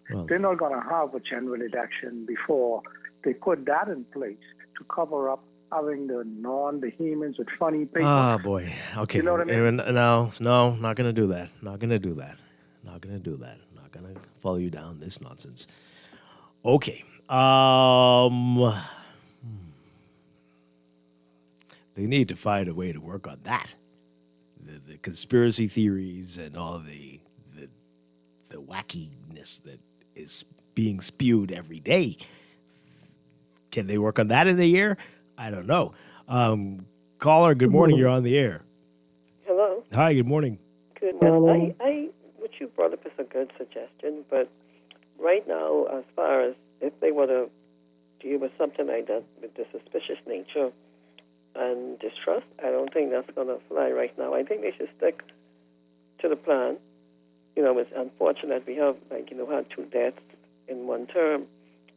Well, they're not going to have a general election before they put that in place to cover up having the non-Bahamians with funny papers. Oh, boy. Okay. You know what I mean? No, not going to do that. Not going to do that. Not going to do that. Not going to follow you down this nonsense. Okay. They need to find a way to work on that. The conspiracy theories and all the wackiness that is being spewed every day. Can they work on that in a year? I don't know. Caller, good morning. You're on the air. Hello. Hi, good morning. Good morning. What you brought up is a good suggestion, but right now, as far as if they were to deal with something like that with the suspicious nature and distrust, I don't think that's going to fly right now. I think they should stick to the plan. You know, it's unfortunate we have, had 2 deaths in one term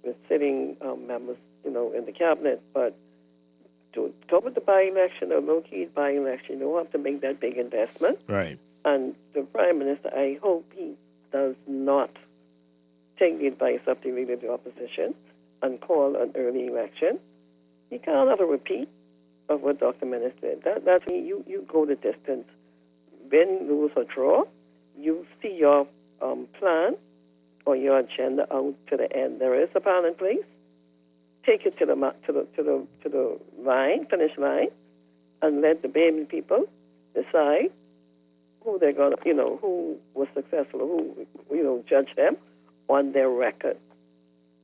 with sitting members, in the cabinet. But to go with the by-election or low-key by-election, you don't have to make that big investment. Right. And the Prime Minister, I hope he does not take the advice of the Leader of the Opposition and call an early election. You can't have a repeat of what Dr. Minus did. That's you go the distance, win, lose, or draw. You see your plan or your agenda out to the end. There is a plan in place. Take it to the finish line, and let the Bahamian people decide who they're gonna, who was successful, who, judge them on their record.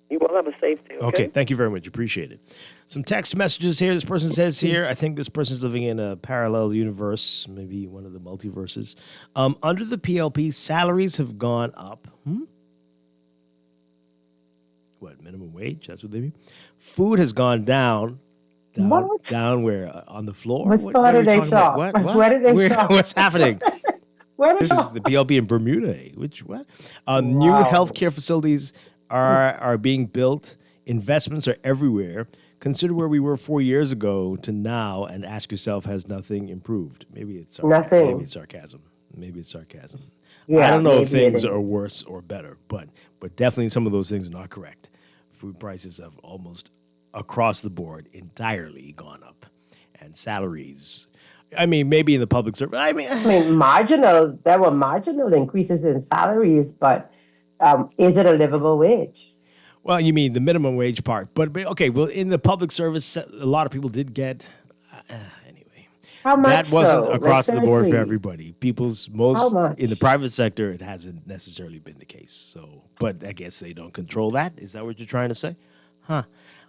You will have a safety. Okay, thank you very much. Appreciate it. Some text messages here. This person says here, I think this person's living in a parallel universe, maybe one of the multiverses. Under the PLP, salaries have gone up. What, minimum wage? That's what they mean? Food has gone down. Down where? On the floor? Where did they shop? What? Where did they shop? What's happening? This is the PLP in Bermuda. What? New healthcare facilities are being built. Investments are everywhere. Consider where we were 4 years ago to now and ask yourself, has nothing improved? Maybe it's nothing. Maybe it's sarcasm. Yeah, I don't know if things are worse or better, but definitely some of those things are not correct. Food prices have almost across the board entirely gone up. And salaries, I mean, maybe in the public service. I mean, marginal. There were marginal increases in salaries, but is it a livable wage? Well, you mean the minimum wage part. But okay, well, in the public service, a lot of people did get, anyway. How much, that wasn't though? across the board for Seriously. everybody. How much? In the private sector, it hasn't necessarily been the case. So, but I guess they don't control that. Is that what you're trying to say? Huh.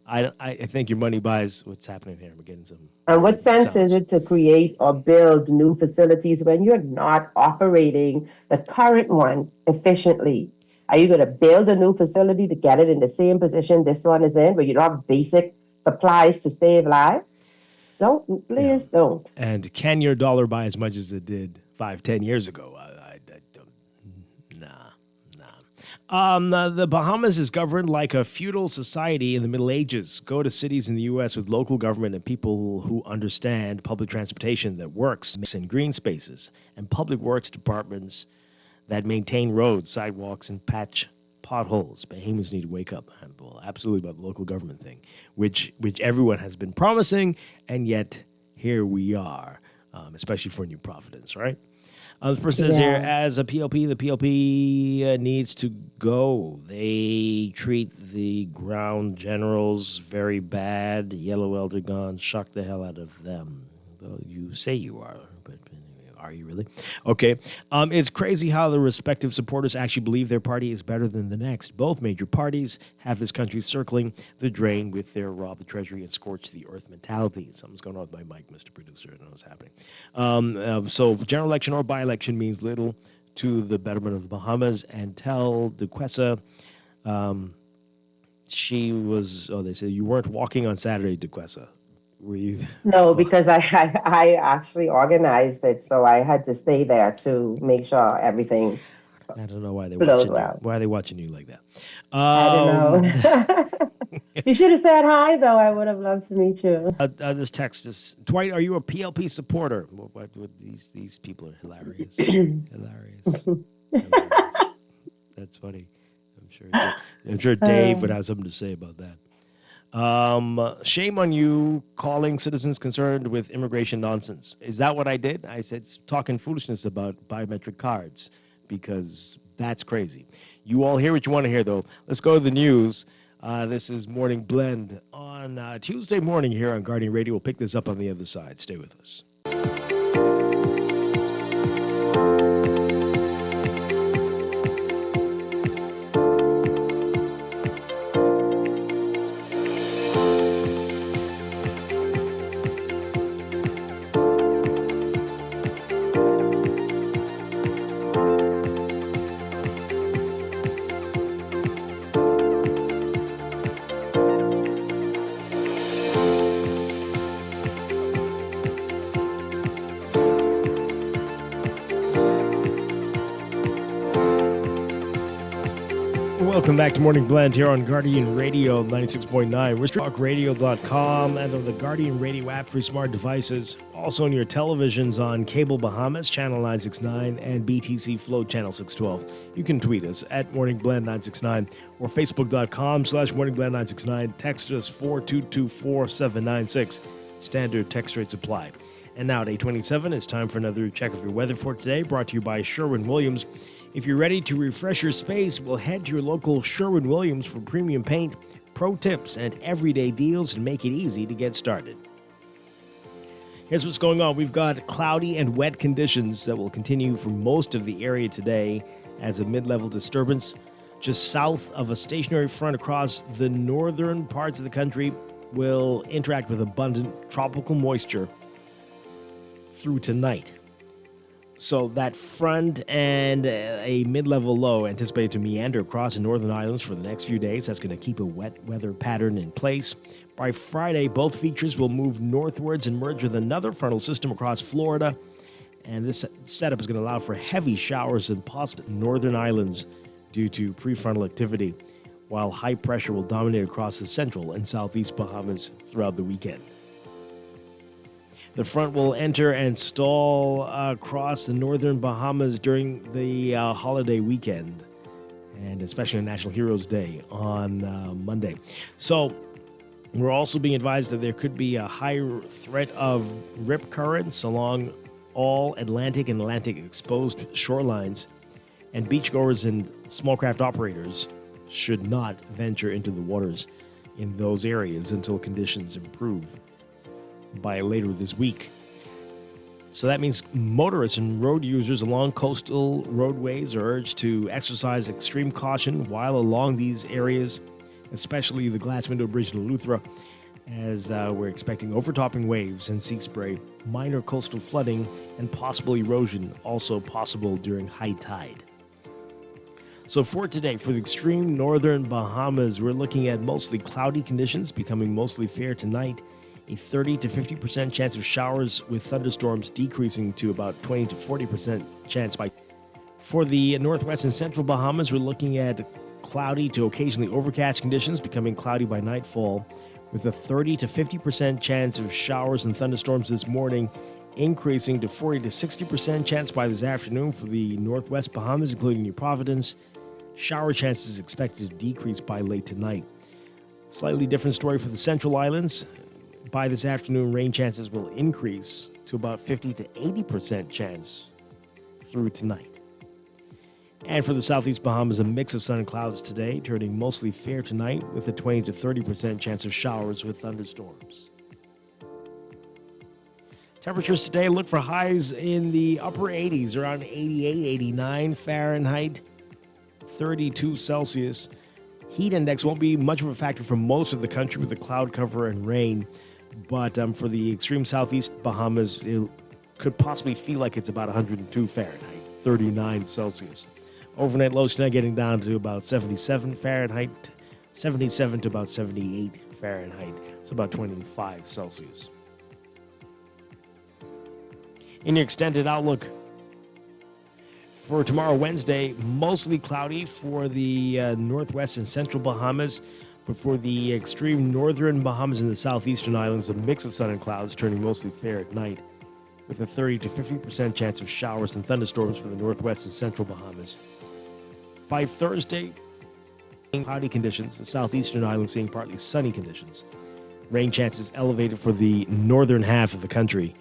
I think your money buys what's happening here. We're getting some. And what sense is it to create or build new facilities when you're not operating the current one efficiently? Are you going to build a new facility to get it in the same position this one is in, where you don't have basic supplies to save lives? Please don't. And can your dollar buy as much as it did 5-10 years ago? I don't. Nah. The Bahamas is governed like a feudal society in the Middle Ages. Go to cities in the U.S. with local government and people who understand public transportation that works in green spaces and public works departments that maintain roads, sidewalks, and patch potholes. Bahamians need to wake up. Well, absolutely about the local government thing, which everyone has been promising, and yet here we are, especially for New Providence, right? This person says here, as a PLP, the PLP needs to go. They treat the ground generals very bad. Yellow Elder gone. Shock the hell out of them. Well, you say you are, but are you really? Okay. It's crazy how the respective supporters actually believe their party is better than the next. Both major parties have this country circling the drain with their rob the treasury and scorch the earth mentality. Something's going on with my mic, Mr. Producer. I don't know what's happening. So general election or by-election means little to the betterment of the Bahamas. And tell Duquesa she was, they said you weren't walking on Saturday, Duquesa. Were you? No, because I actually organized it, so I had to stay there to make sure everything. I don't know why they flowed watching well. you. Why are they watching you like that? I don't know. You should have said hi, though. I would have loved to meet you. This text is, Dwight, are you a PLP supporter? What these people are hilarious. Hilarious. That's funny. I'm sure Dave would have something to say about that. Shame on you calling citizens concerned with immigration nonsense. Is that what I did? I said talking foolishness about biometric cards because that's crazy. You all hear what you want to hear, though. Let's go to the news. This is Morning Blend on Tuesday morning here on Guardian Radio. We'll pick this up on the other side. Stay with us. Welcome back to Morning Blend here on Guardian Radio 96.9. We're talkradio.com and on the Guardian Radio app for smart devices. Also on your televisions on Cable Bahamas, Channel 969, and BTC Flow, Channel 612. You can tweet us at Morning Blend 969 or Facebook.com/Morning Blend 969. Text us 4224796. Standard text rates apply. And now at 8:27, it's time for another check of your weather for today, brought to you by Sherwin-Williams. If you're ready to refresh your space, we'll head to your local Sherwin-Williams for premium paint, pro tips, and everyday deals and make it easy to get started. Here's what's going on. We've got cloudy and wet conditions that will continue for most of the area today as a mid-level disturbance just south of a stationary front across the northern parts of the country will interact with abundant tropical moisture through tonight. So that front and a mid-level low anticipated to meander across the northern islands for the next few days. That's going to keep a wet weather pattern in place. By Friday, both features will move northwards and merge with another frontal system across Florida. And this setup is going to allow for heavy showers in possible northern islands due to prefrontal activity, while high pressure will dominate across the central and southeast Bahamas throughout the weekend. The front will enter and stall across the northern Bahamas during the holiday weekend, and especially on National Heroes Day on Monday. So we're also being advised that there could be a high threat of rip currents along all Atlantic and Atlantic exposed shorelines, and beachgoers and small craft operators should not venture into the waters in those areas until conditions improve by later this week. So that means motorists and road users along coastal roadways are urged to exercise extreme caution while along these areas, especially the Glass Window Bridge in Eleuthera, as we're expecting overtopping waves and sea spray, minor coastal flooding, and possible erosion also possible during high tide. So for today, for the extreme northern Bahamas, we're looking at mostly cloudy conditions, becoming mostly fair tonight. A 30 to 50% chance of showers with thunderstorms decreasing to about 20 to 40% chance by. For the northwest and central Bahamas, we're looking at cloudy to occasionally overcast conditions, becoming cloudy by nightfall, with a 30 to 50% chance of showers and thunderstorms this morning, increasing to 40 to 60% chance by this afternoon for the northwest Bahamas, including New Providence. Shower chances expected to decrease by late tonight. Slightly different story for the central islands. By this afternoon, rain chances will increase to about 50 to 80% chance through tonight. And for the southeast Bahamas, a mix of sun and clouds today, turning mostly fair tonight with a 20 to 30% chance of showers with thunderstorms. Temperatures today look for highs in the upper 80s, around 88, 89 Fahrenheit, 32 Celsius. Heat index won't be much of a factor for most of the country with the cloud cover and rain, but for the extreme southeast Bahamas, it could possibly feel like it's about 102 Fahrenheit, 39 Celsius. Overnight lows tonight getting down to about 77 Fahrenheit, 77 to about 78 Fahrenheit. It's about 25 Celsius. In your extended outlook for tomorrow, Wednesday, mostly cloudy for the northwest and central Bahamas, but for the extreme northern Bahamas and the southeastern islands, a mix of sun and clouds turning mostly fair at night, with a 30 to 50% chance of showers and thunderstorms for the northwest and central Bahamas. By Thursday, cloudy conditions, the southeastern islands seeing partly sunny conditions. Rain chances elevated for the northern half of the country.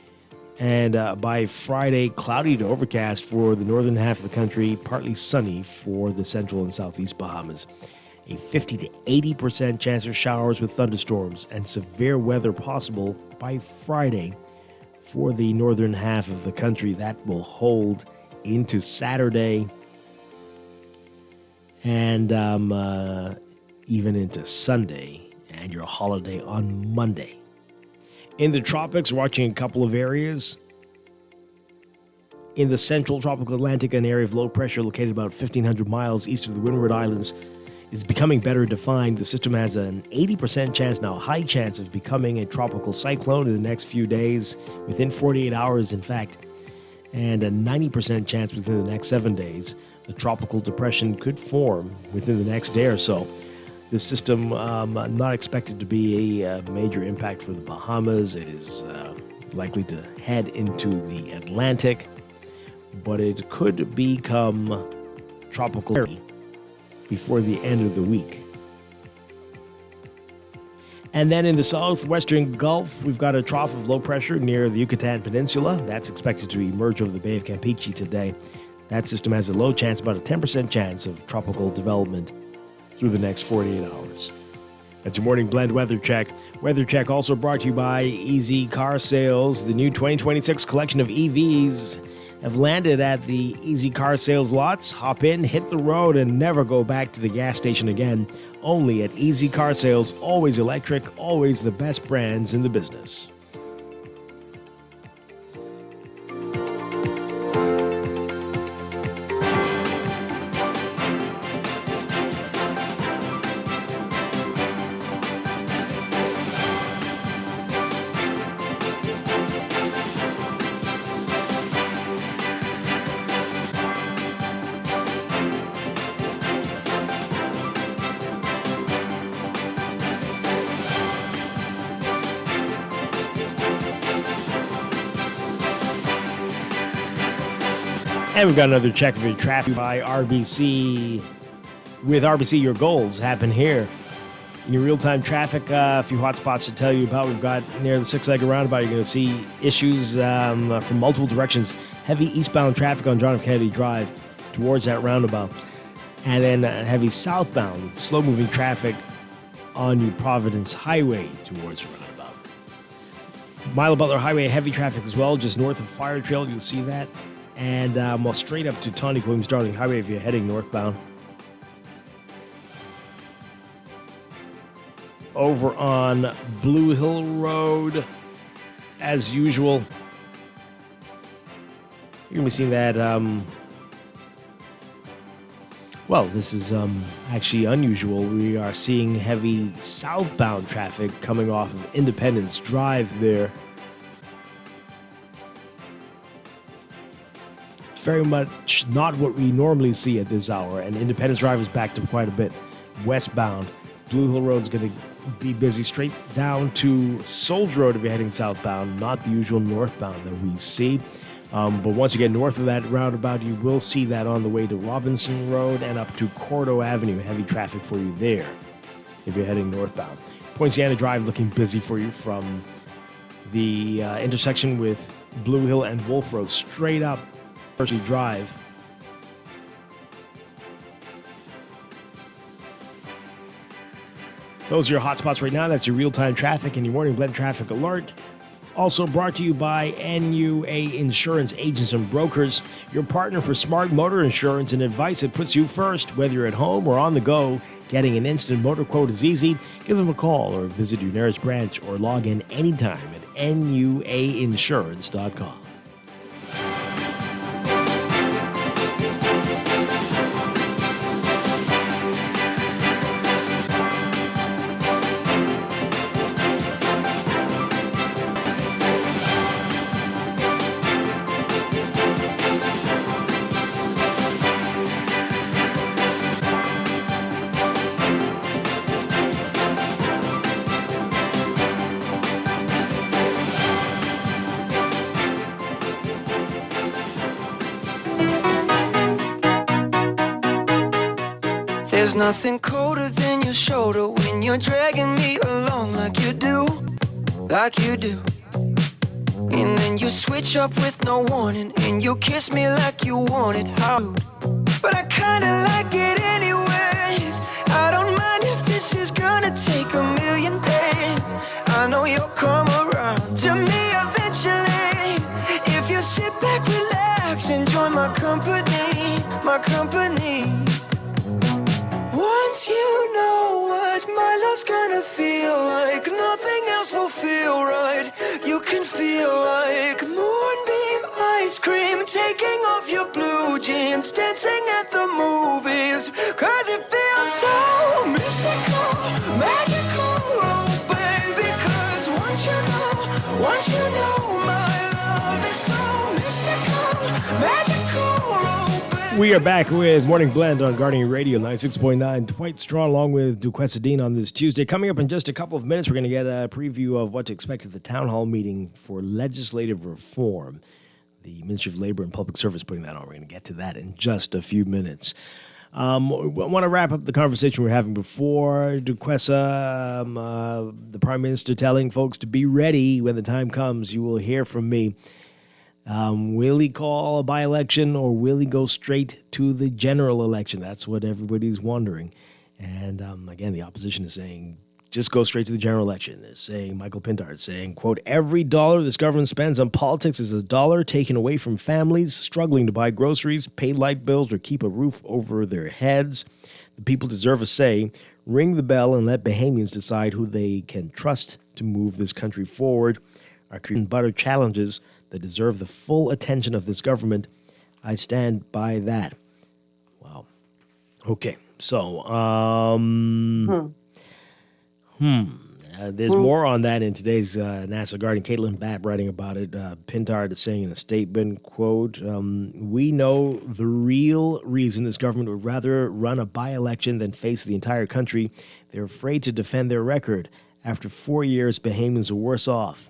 And by Friday, cloudy to overcast for the northern half of the country, partly sunny for the central and southeast Bahamas. A 50 to 80% chance of showers with thunderstorms and severe weather possible by Friday for the northern half of the country. That will hold into Saturday and even into Sunday and your holiday on Monday. In the tropics, we're watching a couple of areas. In the central tropical Atlantic, an area of low pressure located about 1,500 miles east of the Windward Islands is becoming better defined. The system has an 80% chance, now a high chance, of becoming a tropical cyclone in the next few days, within 48 hours, in fact, and a 90% chance within the next 7 days. The tropical depression could form within the next day or so. This system not expected to be a major impact for the Bahamas. It is likely to head into the Atlantic, but it could become tropical before the end of the week. And then in the southwestern Gulf, we've got a trough of low pressure near the Yucatan Peninsula. That's expected to emerge over the Bay of Campeche today. That system has a low chance, about a 10% chance of tropical development through the next 48 hours. That's your morning blend weather check. Weather check also brought to you by Easy Car Sales. The new 2026 collection of EVs have landed at the Easy Car Sales lots. Hop in, hit the road, and never go back to the gas station again. Only at Easy Car Sales, always electric, always the best brands in the business. And we've got another check of your traffic by RBC. With RBC, your goals happen here. In your real-time traffic, a few hot spots to tell you about. We've got near the six-legged roundabout, you're going to see issues from multiple directions. Heavy eastbound traffic on John F. Kennedy Drive towards that roundabout. And then heavy southbound, slow-moving traffic on your Providence Highway towards the roundabout. Milo Butler Highway, heavy traffic as well, just north of Fire Trail, you'll see that. And well, straight up to Tawny Williams Darling Highway if you're heading northbound. Over on Blue Hill Road, as usual, you're going to be seeing that. Well, this is actually unusual. We are seeing heavy southbound traffic coming off of Independence Drive there. Very much not what we normally see at this hour, and Independence Drive is backed up quite a bit westbound. Blue Hill Road is going to be busy straight down to Soldier Road if you're heading southbound, not the usual northbound that we see. But once you get north of that roundabout, you will see that on the way to Robinson Road and up to Cordo Avenue. Heavy traffic for you there if you're heading northbound. Poinciana Drive looking busy for you from the intersection with Blue Hill and Wolf Road straight up Drive. Those are your hotspots right now. That's your real-time traffic and your morning blend traffic alert. Also brought to you by NUA Insurance Agents and Brokers, your partner for smart motor insurance and advice that puts you first. Whether you're at home or on the go, getting an instant motor quote is easy. Give them a call or visit your nearest branch or log in anytime at nuainsurance.com. There's nothing colder than your shoulder when you're dragging me along like you do, like you do. And then you switch up with no warning, and you kiss me like you want it, how rude. But I kinda like it anyways. I don't mind if this is gonna take a million days. I know you'll come around to me eventually. If you sit back, relax, enjoy my company, my company. Once you know what my love's gonna feel like, nothing else will feel right. You can feel like moonbeam ice cream, taking off your blue jeans, dancing at the movies. Cause it feels so mystical, magical, oh baby. Cause once you know my love is so mystical, magical, oh baby. We are back with Morning Blend on Guardian Radio 96.9. Dwight Straw along with Adena on this Tuesday. Coming up in just a couple of minutes, we're going to get a preview of what to expect at the town hall meeting for legislative reform. The Ministry of Labor and Public Service putting that on. We're going to get to that in just a few minutes. I want to wrap up the conversation we were having before. Duquesa, the Prime Minister telling folks to be ready when the time comes. You will hear from me. Will he call a by-election or will he go straight to the general election? That's what everybody's wondering. And again, the opposition is saying, just go straight to the general election. They're saying, Michael Pintard saying, quote, every dollar this government spends on politics is a dollar taken away from families struggling to buy groceries, pay light bills, or keep a roof over their heads. The people deserve a say. Ring the bell and let Bahamians decide who they can trust to move this country forward. Our cream and butter challenges that deserve the full attention of this government. I stand by that. Wow. Okay. So, there's more on that in today's National Guardian. Caitlin Batt writing about it. Pintard is saying in a statement, quote, we know the real reason this government would rather run a by-election than face the entire country. They're afraid to defend their record. After 4 years, Bahamians are worse off.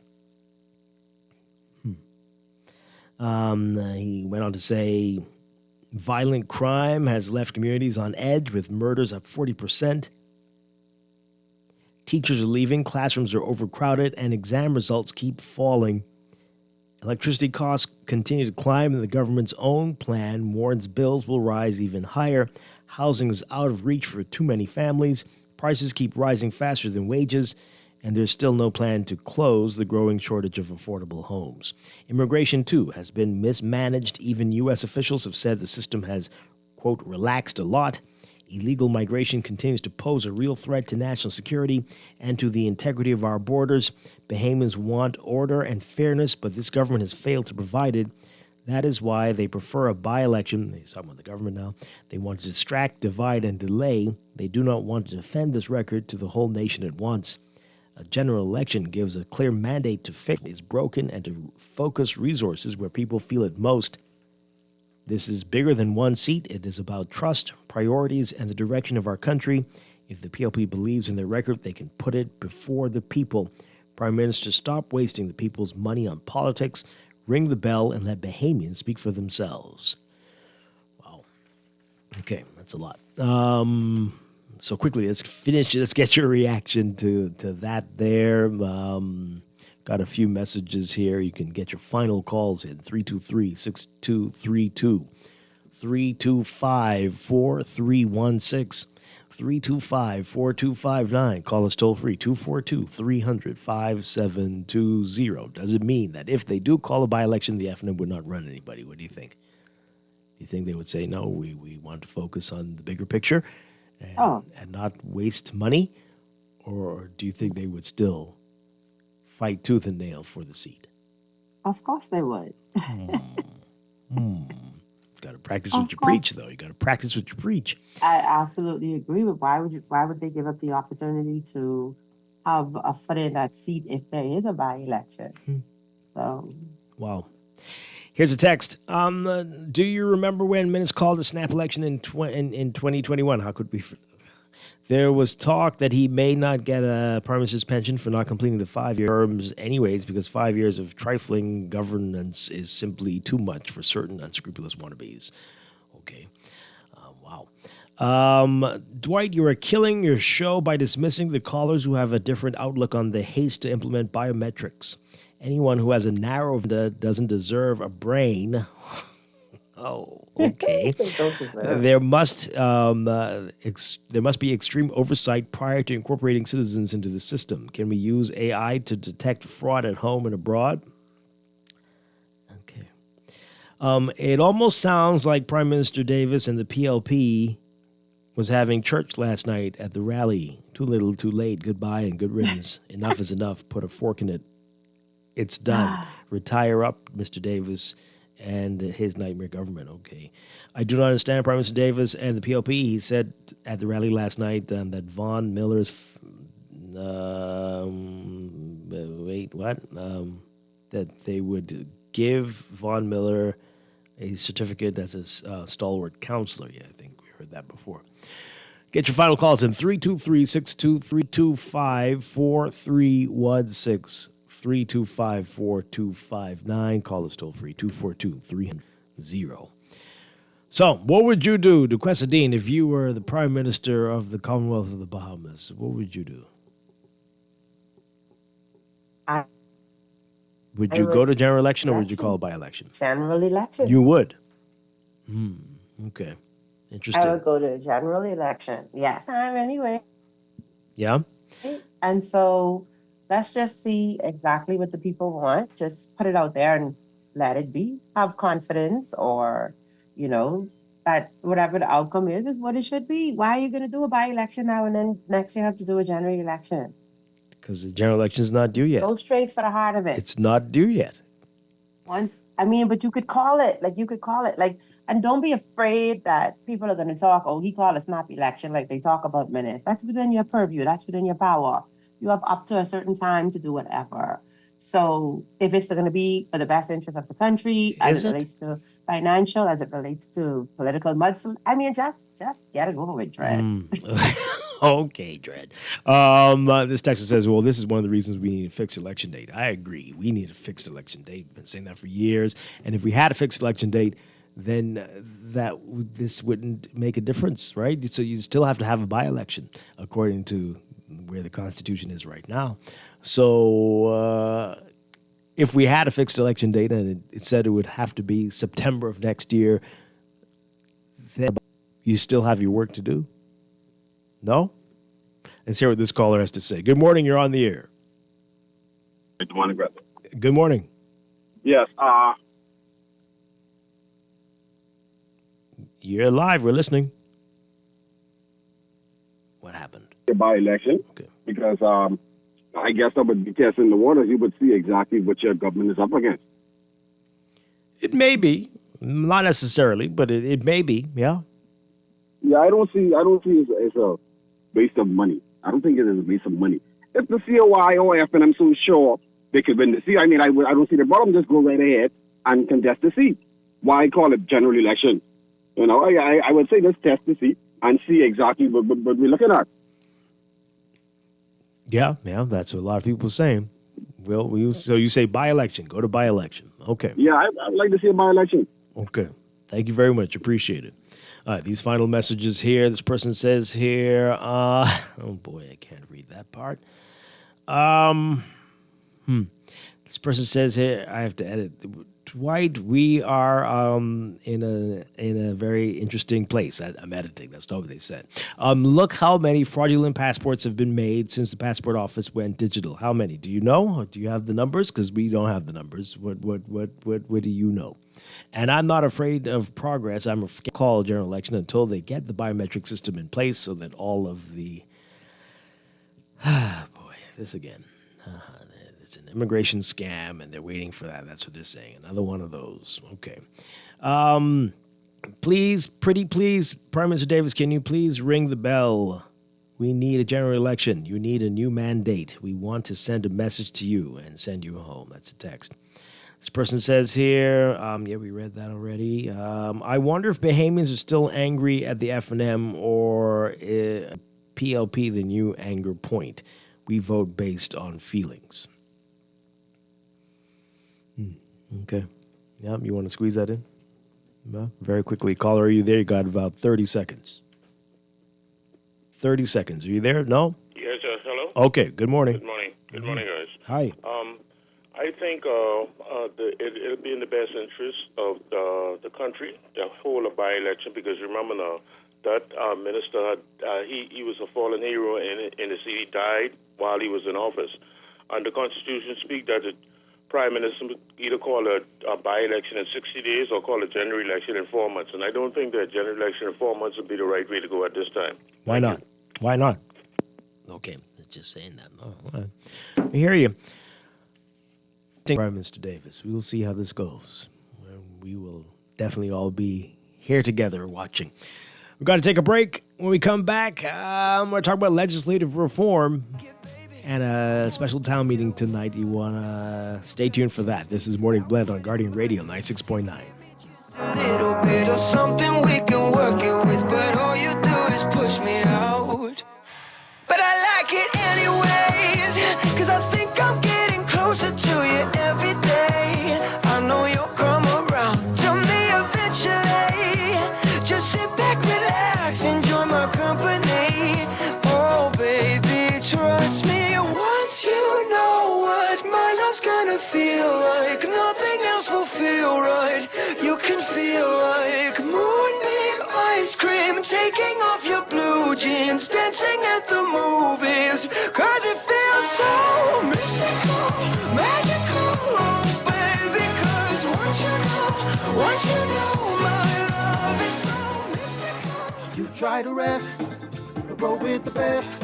He went on to say, violent crime has left communities on edge with murders up 40%. Teachers are leaving, classrooms are overcrowded, and exam results keep falling. Electricity costs continue to climb, and the government's own plan warns bills will rise even higher. Housing is out of reach for too many families. Prices keep rising faster than wages. And there's still no plan to close the growing shortage of affordable homes. Immigration, too, has been mismanaged. Even U.S. officials have said the system has, quote, relaxed a lot. Illegal migration continues to pose a real threat to national security and to the integrity of our borders. Bahamians want order and fairness, but this government has failed to provide it. That is why they prefer a by-election. He's talking about the government now. They want to distract, divide, and delay. They do not want to defend this record to the whole nation at once. A general election gives a clear mandate to fix what is broken and to focus resources where people feel it most. This is bigger than one seat. It is about trust, priorities, and the direction of our country. If the PLP believes in their record, they can put it before the people. Prime Minister, stop wasting the people's money on politics. Ring the bell and let Bahamians speak for themselves. Wow. Okay, that's a lot. So quickly, let's finish. Let's get your reaction to that there. Got a few messages here. You can get your final calls in 323-6232, 325-4316, 325-4259. Call us toll free, 242-300-5720. Does it mean that if they do call a by-election, the FNM would not run anybody? What do you think? Do you think they would say, no, we want to focus on the bigger picture and not waste money? Or do you think they would still fight tooth and nail for the seat? Of course they would. Got to practice what you preach, though. You got to practice what you preach. I absolutely agree. But why would they give up the opportunity to have a foot in that seat if there is a by-election? So, wow. Here's a text. Do you remember when Minus called a snap election in 2021? How could we? There was talk that he may not get a Prime Minister's pension for not completing the 5-year terms anyways, because 5 years of trifling governance is simply too much for certain unscrupulous wannabes. Okay. Wow. Dwight, you are killing your show by dismissing the callers who have a different outlook on the haste to implement biometrics. Anyone who has a narrow doesn't deserve a brain. Oh, okay. There must be extreme oversight prior to incorporating citizens into the system. Can we use AI to detect fraud at home and abroad? Okay. It almost sounds like Prime Minister Davis and the PLP was having church last night at the rally. Too little, too late. Goodbye and good riddance. Enough is enough. Put a fork in it. It's done. Retire up, Mr. Davis, and his nightmare government. Okay. I do not understand Prime Minister Davis and the PLP. He said at the rally last night that Von Miller's... that they would give Von Miller a certificate as a stalwart counselor. Yeah, I think we heard that before. Get your final calls in 323-6232-54316. 325-4259. Call us toll free, 242-300. So, what would you do, Duquesa Dean, if you were the Prime Minister of the Commonwealth of the Bahamas? What would you do? Would you go to general election or would you call a by-election? General election. You would? Okay. Interesting. I would go to a general election. Yes. Time anyway. Yeah? And so... let's just see exactly what the people want. Just put it out there and let it be. Have confidence or, that whatever the outcome is what it should be. Why are you going to do a by-election now and then next year have to do a general election? Because the general election is not due yet. Go straight for the heart of it. It's not due yet. But you could call it. And don't be afraid that people are going to talk, he called a snap election like they talk about minutes. That's within your purview. That's within your power. You have up to a certain time to do whatever. So if it's going to be for the best interest of the country, as it relates to financial, as it relates to political mudslinging, just get it over with, Dread. Okay, Dread. This texter says, well, this is one of the reasons we need a fixed election date. I agree. We need a fixed election date. We've been saying that for years. And if we had a fixed election date, then this wouldn't make a difference, right? So you still have to have a by-election according to where the Constitution is right now. So if we had a fixed election date and it said it would have to be September of next year, then you still have your work to do? No? Let's hear what this caller has to say. Good morning. You're on the air. Good morning, brother. Good morning. Yes. You're live. We're listening. What happened? By-election, because I guess I would be testing the waters. You would see exactly what your government is up against. It may be, not necessarily, but it may be. Yeah. Yeah, I don't see it as a waste of money. I don't think it is a waste of money. If the COIOF, and I'm so sure they could win the seat, I don't see the problem. Just go right ahead and contest the seat. Why call it general election? I would say let's test the seat and see exactly what we're looking at. Yeah, that's what a lot of people are saying. So you say by-election, go to by-election. Okay. Yeah, I'd like to see a by-election. Okay. Thank you very much. Appreciate it. These final messages here. This person says here, oh boy, I can't read that part. This person says here, I have to edit. Dwight, we are in a very interesting place. I'm editing. That's not what they said. Look how many fraudulent passports have been made since the passport office went digital. How many? Do you know? Do you have the numbers? Because we don't have the numbers. What do you know? And I'm not afraid of progress. I'm afraid to call a general election until they get the biometric system in place so that all of the this again. It's an immigration scam, and they're waiting for that. That's what they're saying. Another one of those. Okay. Please, Prime Minister Davis, can you please ring the bell? We need a general election. You need a new mandate. We want to send a message to you and send you home. That's a text. This person says here, we read that already. I wonder if Bahamians are still angry at the F&M or PLP, the new anger point. We vote based on feelings. Okay. Yeah, you want to squeeze that in? Well, very quickly. Caller, are you there? You got about 30 seconds. 30 seconds. Are you there? No? Yes, hello? Okay, good morning. Good morning. Good morning, guys. Hi. I think it'll be in the best interest of the country to hold a by-election because remember now, that minister, he was a fallen hero in the city, died while he was in office. And the Constitution speaks that the Prime Minister either call a by-election in 60 days or call a general election in 4 months. And I don't think that a general election in 4 months would be the right way to go at this time. Why not? Why not? Okay, just saying that. Oh, I hear you. Prime Minister Davis, we will see how this goes. We will definitely all be here together watching. We've got to take a break. When we come back, we're going to talk about legislative reform and a special town meeting tonight. You want to stay tuned for that. This is Morning Blend on Guardian Radio 96.9. A little bit of something we can work it with, but all you do is push me out. But I like it anyways, cause I think I'm getting closer to you every day. I know you'll come around to me eventually. Just sit back, relax, enjoy my company. Oh baby, trust me. Once you know what my love's gonna feel like, nothing else will feel right. You can feel like moonbeam ice cream, taking off your blue jeans, dancing at the movies. Cause it feels so mystical, magical, oh baby. Cause once you know my love is so mystical. You try to rest, roll with the best.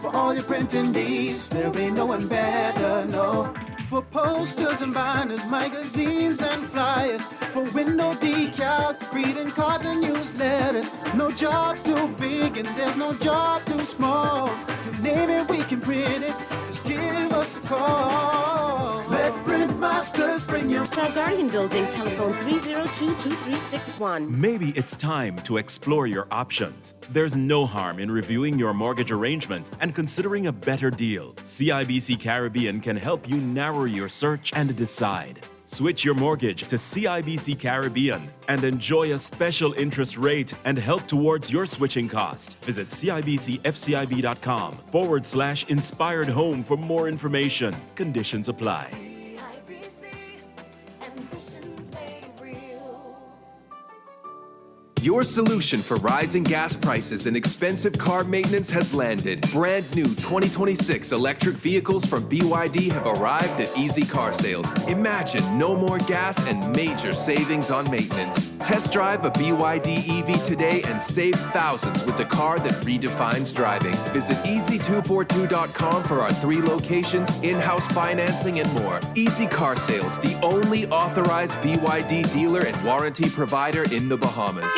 For all your printing needs, there ain't no one better, no. For posters and banners, magazines and flyers, for window decals, greeting cards and newsletters. No job too big and there's no job too small. You name it, we can print it. Just give us a call. Let Print Masters bring you. Star Guardian Building, telephone 302-2361. Maybe it's time to explore your options. There's no harm in reviewing your mortgage arrangement and considering a better deal. CIBC Caribbean can help you narrow your search and decide. Switch your mortgage to CIBC Caribbean and enjoy a special interest rate and help towards your switching cost. Visit CIBCFCIB.com/inspired home for more information. Conditions apply. Your solution for rising gas prices and expensive car maintenance has landed. Brand new 2026 electric vehicles from BYD have arrived at Easy Car Sales. Imagine no more gas and major savings on maintenance. Test drive a BYD EV today and save thousands with the car that redefines driving. Visit easy242.com for our 3 locations, in-house financing, and more. Easy Car Sales, the only authorized BYD dealer and warranty provider in the Bahamas.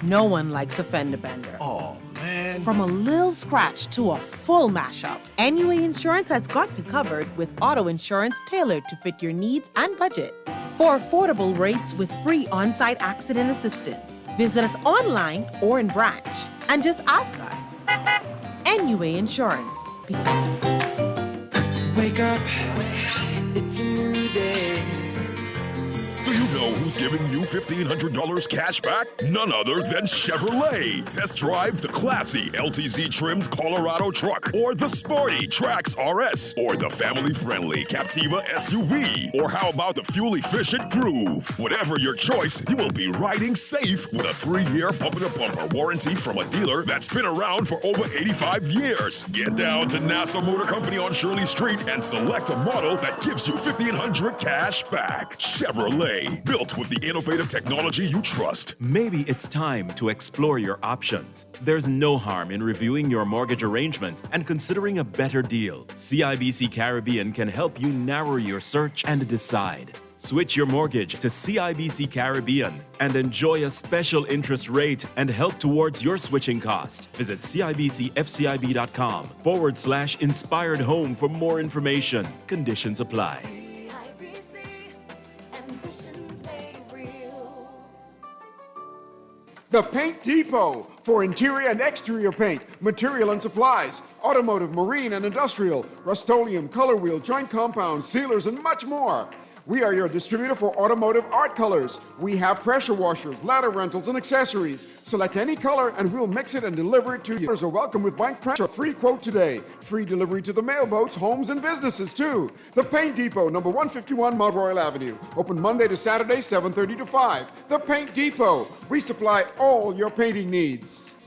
No one likes a fender bender. Oh, man. From a little scratch to a full mashup, NUA Insurance has got you covered with auto insurance tailored to fit your needs and budget. For affordable rates with free on-site accident assistance, visit us online or in branch and just ask us. NUA Insurance. Wake up, it's a new day. Do you know who's giving you $1,500 cash back? None other than Chevrolet. Test drive the classy LTZ-trimmed Colorado truck, or the sporty Trax RS, or the family-friendly Captiva SUV. Or how about the fuel-efficient Groove? Whatever your choice, you will be riding safe with a 3-year bumper-to-bumper warranty from a dealer that's been around for over 85 years. Get down to Nassau Motor Company on Shirley Street and select a model that gives you $1,500 cash back. Chevrolet, built with the innovative technology you trust. Maybe it's time to explore your options. There's no harm in reviewing your mortgage arrangement and considering a better deal. CIBC Caribbean can help you narrow your search and decide. Switch your mortgage to CIBC Caribbean and enjoy a special interest rate and help towards your switching cost. Visit CIBCFCIB.com/inspired home for more information. Conditions apply. The Paint Depot for interior and exterior paint, material and supplies, automotive, marine and industrial, Rust-Oleum, color wheel, joint compounds, sealers, and much more. We are your distributor for automotive art colors. We have pressure washers, ladder rentals, and accessories. Select any color and we'll mix it and deliver it to you. Are welcome with bank pressure. Free quote today. Free delivery to the mailboats, homes, and businesses too. The Paint Depot, number 151 Mount Royal Avenue. Open Monday to Saturday, 7:30 to 5. The Paint Depot. We supply all your painting needs.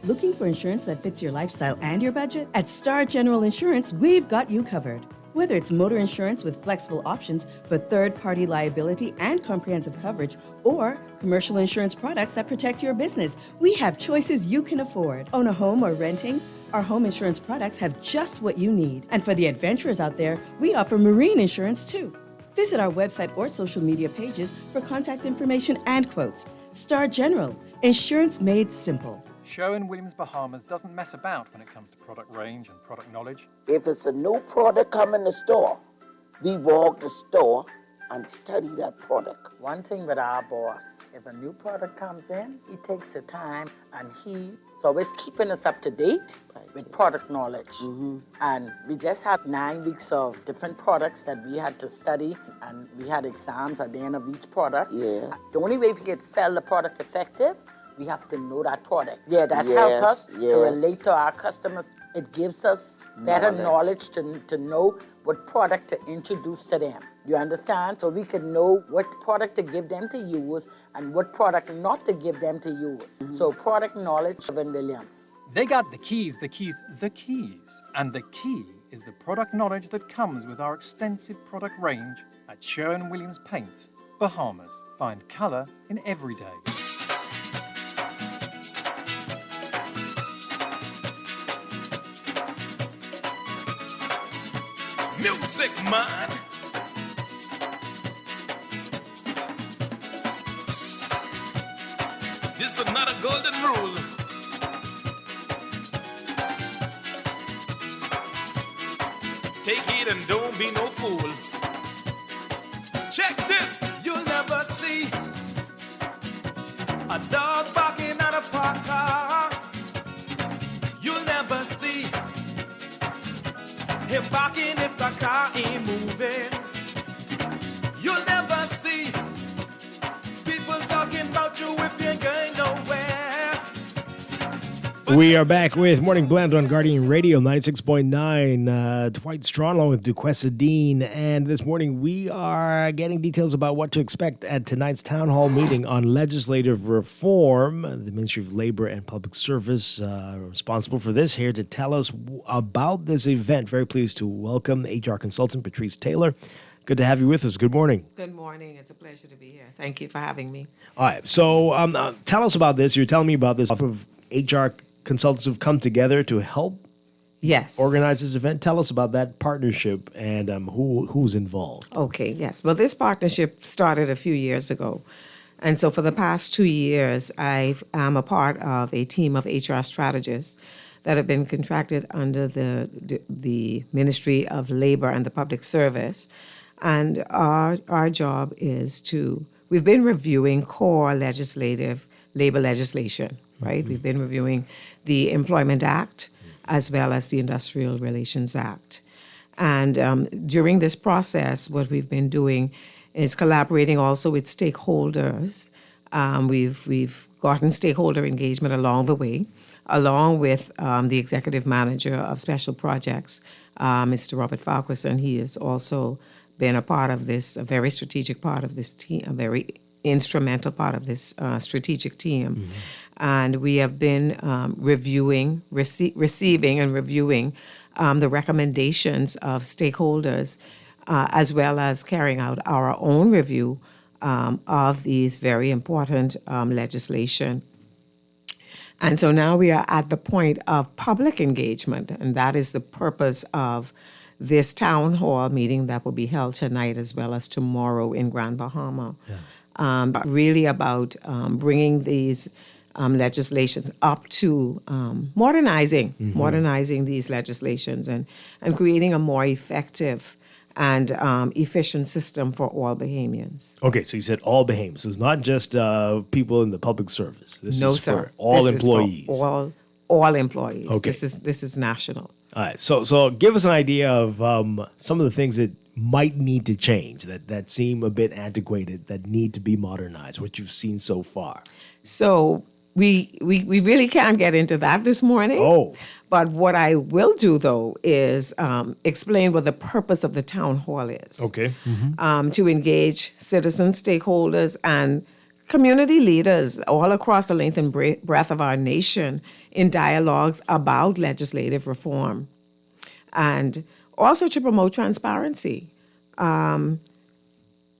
Looking for insurance that fits your lifestyle and your budget? At Star General Insurance, we've got you covered. Whether it's motor insurance with flexible options for third-party liability and comprehensive coverage, or commercial insurance products that protect your business, we have choices you can afford. Own a home or renting? Our home insurance products have just what you need. And for the adventurers out there, we offer marine insurance too. Visit our website or social media pages for contact information and quotes. Star General, insurance made simple. Sherwin-Williams Bahamas doesn't mess about when it comes to product range and product knowledge. If it's a new product come in the store, we walk the store and study that product. One thing with our boss, if a new product comes in, he takes the time and he's always keeping us up to date with product knowledge. And we just had 9 weeks of different products that we had to study, and we had exams at the end of each product. Yeah. The only way we could sell the product effective, we have to know that product. Yeah, that helps us to relate to our customers. It gives us better knowledge to know what product to introduce to them. You understand? So we can know what product to give them to use and what product not to give them to use. So product knowledge, Sherwin-Williams. They got the keys. And the key is the product knowledge that comes with our extensive product range at Sherwin-Williams Paints, Bahamas. Find color in every day. Music, man. This is not a golden rule. Take it and don't be no fool. Check this. You'll never see a dog barking at a parked car. You'll never see him barking if the car ain't moving. You'll never see people talking about you if you ain't going nowhere. We are back with Morning Blend on Guardian Radio 96.9. Dwight Strachan along with Duquesa Dean. And this morning we are getting details about what to expect at tonight's town hall meeting on legislative reform. The Ministry of Labour and Public Service responsible for this here to tell us about this event. Very pleased to welcome HR Consultant Patrice Taylor. Good to have you with us. Good morning. Good morning. It's a pleasure to be here. Thank you for having me. All right. So tell us about this. You're telling me about this off of HR consultants who've come together to help organize this event. Tell us about that partnership and who's involved. Okay, yes. Well, this partnership started a few years ago. And so for the past 2 years, I am a part of a team of HR strategists that have been contracted under the Ministry of Labour and the Public Service. And our job is we've been reviewing core labor legislation, right? We've been reviewing the Employment Act as well as the Industrial Relations Act. And during this process, what we've been doing is collaborating also with stakeholders. We've gotten stakeholder engagement along the way, along with the executive manager of special projects, Mr. Robert Farquharson. He has also been a part of this, a very strategic part of this team, a very instrumental part of this strategic team. Mm-hmm. And we have been receiving and reviewing the recommendations of stakeholders, as well as carrying out our own review of these very important legislation. And so now we are at the point of public engagement, and that is the purpose of this town hall meeting that will be held tonight as well as tomorrow in Grand Bahama. Yeah. Really about bringing these legislations up to modernizing these legislations and creating a more effective and efficient system for all Bahamians. Okay, so you said all Bahamians. So it's not just people in the public service. This no, is sir. for all this employees. Is for all employees. Okay. This is national. All right. So give us an idea of some of the things that might need to change, that seem a bit antiquated, that need to be modernized, what you've seen so far. So we really can't get into that this morning. Oh. But what I will do, though, is explain what the purpose of the town hall is. Okay. Mm-hmm. To engage citizens, stakeholders, and community leaders all across the length and breadth of our nation in dialogues about legislative reform. And also to promote transparency, to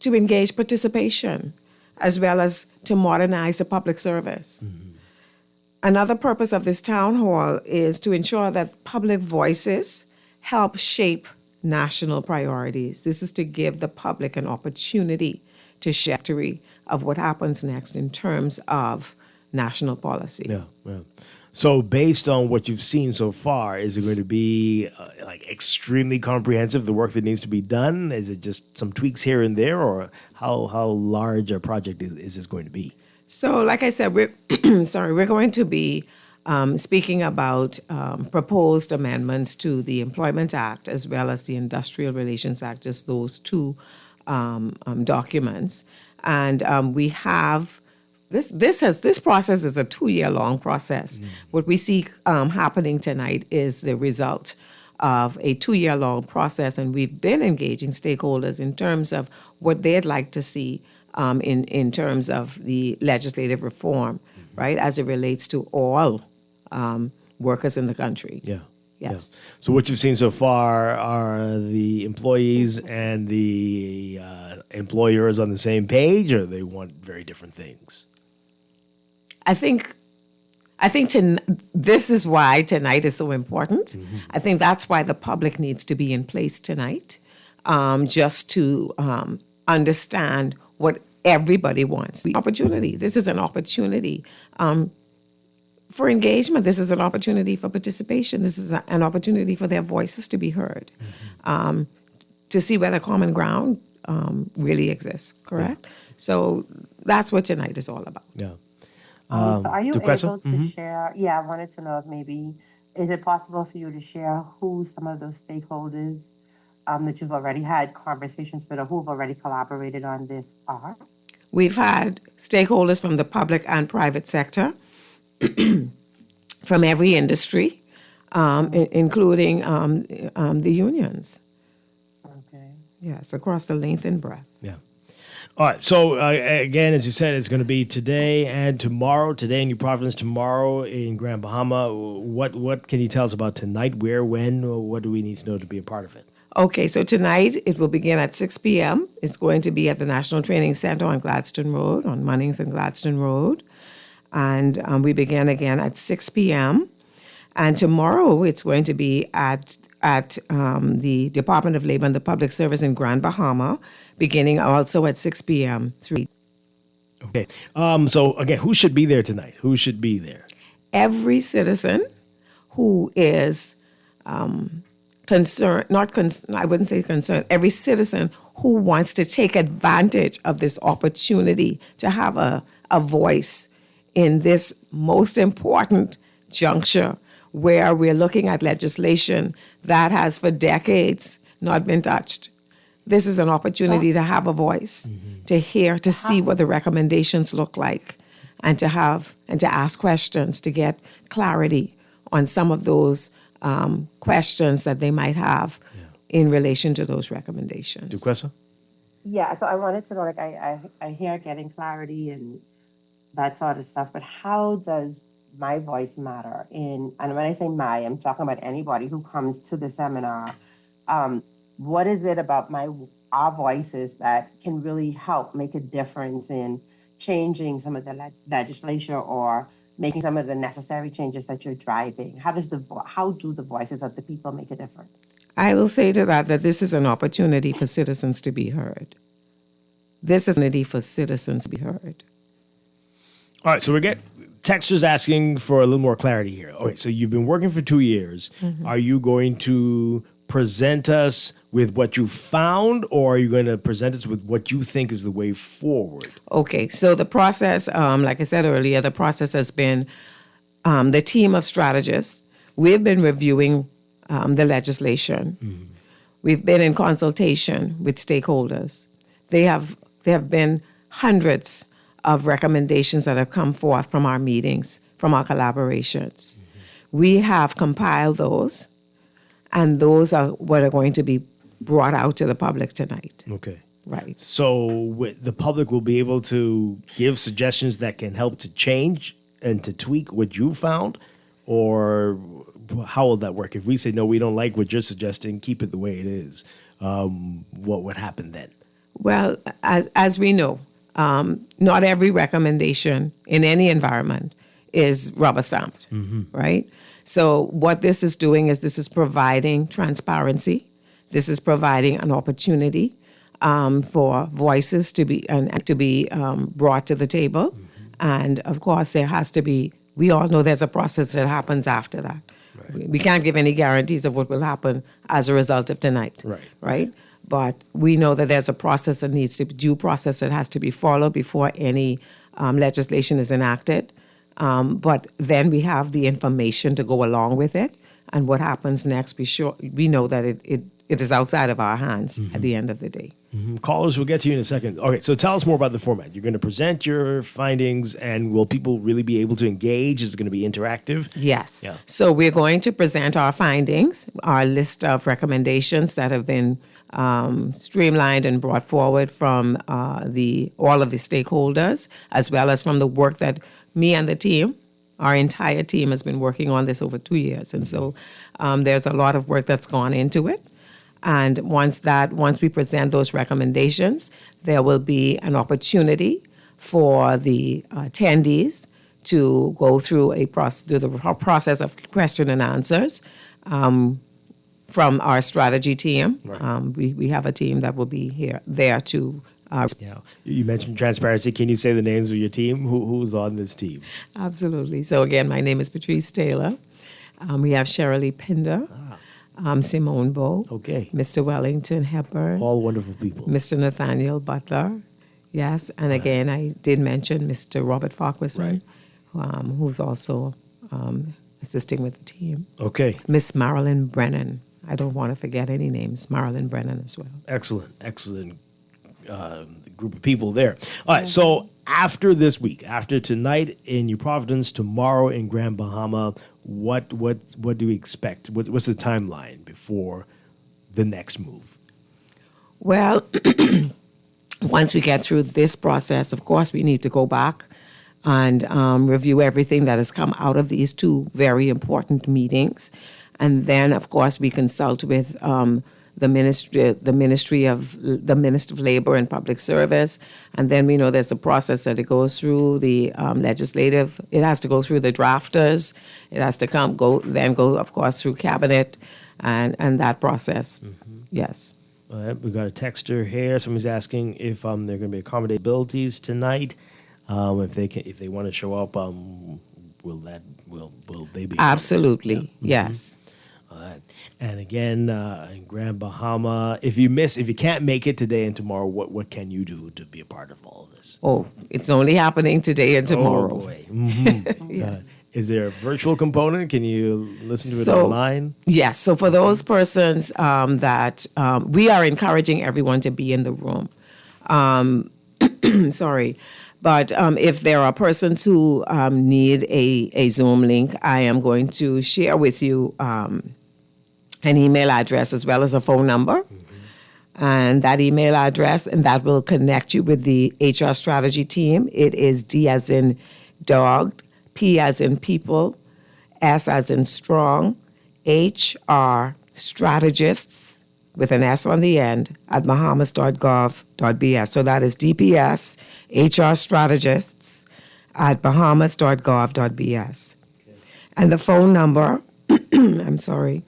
engage participation, as well as to modernize the public service. Mm-hmm. Another purpose of this town hall is to ensure that public voices help shape national priorities. This is to give the public an opportunity to shape the trajectory of what happens next in terms of national policy. Yeah. So based on what you've seen so far, is it going to be extremely comprehensive, the work that needs to be done? Is it just some tweaks here and there, or how large a project is this going to be? So like I said, we're going to be speaking about proposed amendments to the Employment Act as well as the Industrial Relations Act, just those two documents. And we have this process is a 2-year-long process. What we see happening tonight is the result of a 2-year-long process, and we've been engaging stakeholders in terms of what they'd like to see in terms of the legislative reform, right, as it relates to all workers in the country. Yeah. Yes. Yeah. So what you've seen so far are the employees and the employers on the same page, or they want very different things? I think this is why tonight is so important. Mm-hmm. I think that's why the public needs to be in place tonight, just to understand what everybody wants. The opportunity. This is an opportunity for engagement. This is an opportunity for participation. This is an opportunity for their voices to be heard, to see whether common ground really exists, correct? Yeah. So that's what tonight is all about. Yeah. So are you able to share? Yeah, I wanted to know if maybe, is it possible for you to share who some of those stakeholders that you've already had conversations with or who have already collaborated on this are? We've had stakeholders from the public and private sector, from every industry, including the unions. Okay. Yes, across the length and breadth. Yeah. All right. So, again, as you said, it's going to be today and tomorrow. Today in New Providence, tomorrow in Grand Bahama. What can you tell us about tonight? Where, when, or what do we need to know to be a part of it? Okay, so tonight it will begin at 6 p.m. It's going to be at the National Training Center on Gladstone Road, on Munnings and Gladstone Road. And we begin again at 6 p.m. And tomorrow it's going to be at the Department of Labour and the Public Service in Grand Bahama, beginning also at 6 p.m. Okay. So, again, who should be there tonight? Who should be there? Every citizen who is concerned, I wouldn't say concerned, every citizen who wants to take advantage of this opportunity to have a voice in this most important juncture where we're looking at legislation that has for decades not been touched. this is an opportunity to have a voice, to hear, to see what the recommendations look like, and to ask questions, to get clarity on some of those questions that they might have in relation to those recommendations. Duquesa? Yeah, so I wanted to know, like, I hear getting clarity and that sort of stuff, but how does my voice matter? And when I say I'm talking about anybody who comes to the seminar. What is it about our voices that can really help make a difference in changing some of the legislation or making some of the necessary changes that you're driving? How do the voices of the people make a difference? I will say to that this is an opportunity for citizens to be heard. This is an opportunity for citizens to be heard. All right, so we get texters asking for a little more clarity here. Okay, so you've been working for 2 years. Are you going to present us with what you found, or are you going to present us with what you think is the way forward? Okay, so the process, like I said earlier, the process has been the team of strategists. We've been reviewing the legislation. We've been in consultation with stakeholders. There have been hundreds of recommendations that have come forth from our meetings, from our collaborations. We have compiled those, and those are what are going to be brought out to the public tonight. Okay. Right. So the public will be able to give suggestions that can help to change and to tweak what you found, or how will that work? If we say, no, we don't like what you're suggesting, keep it the way it is, what would happen then? Well, as we know, not every recommendation in any environment is rubber stamped, right? So what this is doing is this is providing transparency. This is providing an opportunity for voices to be brought to the table. And of course, there has to be, we all know there's a process that happens after that. Right. We can't give any guarantees of what will happen as a result of tonight, right? But we know that there's a process that needs to be, due process that has to be followed before any legislation is enacted. But then we have the information to go along with it. And what happens next, we know that it is outside of our hands at the end of the day. Callers, we'll get to you in a second. Okay, so tell us more about the format. You're going to present your findings, and will people really be able to engage? Is it going to be interactive? Yes. Yeah. So we're going to present our findings, our list of recommendations that have been streamlined and brought forward from all of the stakeholders, as well as from the work that me and the team, our entire team, has been working on this over 2 years. And so there's a lot of work that's gone into it. And once we present those recommendations, there will be an opportunity for the attendees to go through the process of question and answers from our strategy team. Right. We have a team that will be there to. You mentioned transparency. Can you say the names of your team? Who's on this team? Absolutely. So again, my name is Patrice Taylor. We have Shirley Pinder. Simone Bowe, Mr. Wellington Hepburn. All wonderful people. Mr. Nathaniel Butler, yes. And again, I did mention Mr. Robert Farquharson, who's also assisting with the team. Okay. Miss Marilyn Brennan. I don't want to forget any names. Marilyn Brennan as well. Excellent group of people there. All right, so after this week, after tonight in New Providence, tomorrow in Grand Bahama, what do we expect? What's the timeline before the next move? Well, once we get through this process, of course, we need to go back and review everything that has come out of these two very important meetings. And then, of course, we consult with the Minister of Labour and Public Service, and then we know there's a process that it goes through the legislative. It has to go through the drafters. It has to go, of course, through cabinet, and that process. Yes. All right, we got a texter here. Somebody's asking if there are going to be accommodabilities tonight. If they want to show up, will they be? Absolutely. Yes. And again, in Grand Bahama, if you can't make it today and tomorrow, what can you do to be a part of all of this? Oh, it's only happening today and tomorrow. Oh, boy. Mm-hmm. Yes. Is there a virtual component? Can you listen to it online? Yes. So for those persons that we are encouraging everyone to be in the room. Sorry. But if there are persons who need a Zoom link, I am going to share with you an email address as well as a phone number. And that email address, and that will connect you with the HR strategy team. It is D as in dog, P as in people, S as in strong, HR strategists with an S on the end at bahamas.gov.bs. So that is DPS HR strategists at bahamas.gov.bs. And the phone number, I'm sorry,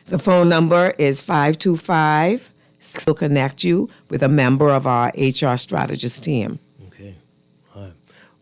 the phone number is 525. We'll connect you with a member of our HR strategist team. Okay.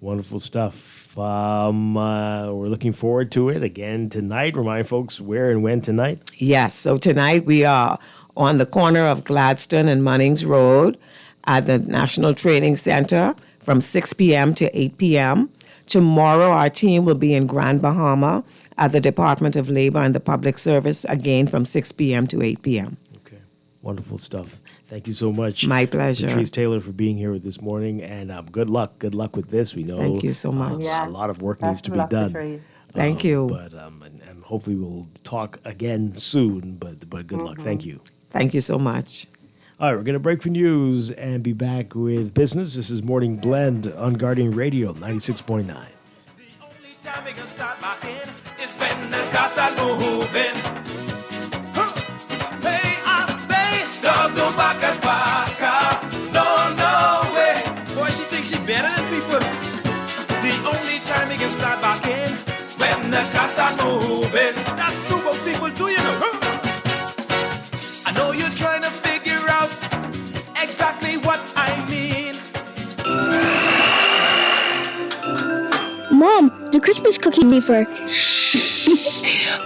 Wonderful stuff. We're looking forward to it again tonight. Remind folks where and when tonight. Yes. So tonight we are on the corner of Gladstone and Munnings Road at the National Training Center from 6 p.m. to 8 p.m. Tomorrow our team will be in Grand Bahama at the Department of Labour and the Public Service, again from 6 p.m. to 8 p.m. Okay. Wonderful stuff. Thank you so much. My pleasure. Patrice Taylor for being here this morning, and good luck. Good luck with this. We know Thank you so much. A lot of work needs to be done. Thank you. But and hopefully we'll talk again soon, but good luck. Thank you. Thank you so much. All right, we're going to break for news and be back with business. This is Morning Blend on Guardian Radio 96.9. Time we can start back in is when the car start moving. Huh. Hey, I say, dog don't back and back up. No way. Boy, she thinks she better than people. The only time we can start back in when the car start moving. That's true, but people do, you know. Huh. I know you're trying to figure out exactly what I mean. Mom, the Christmas cookie be for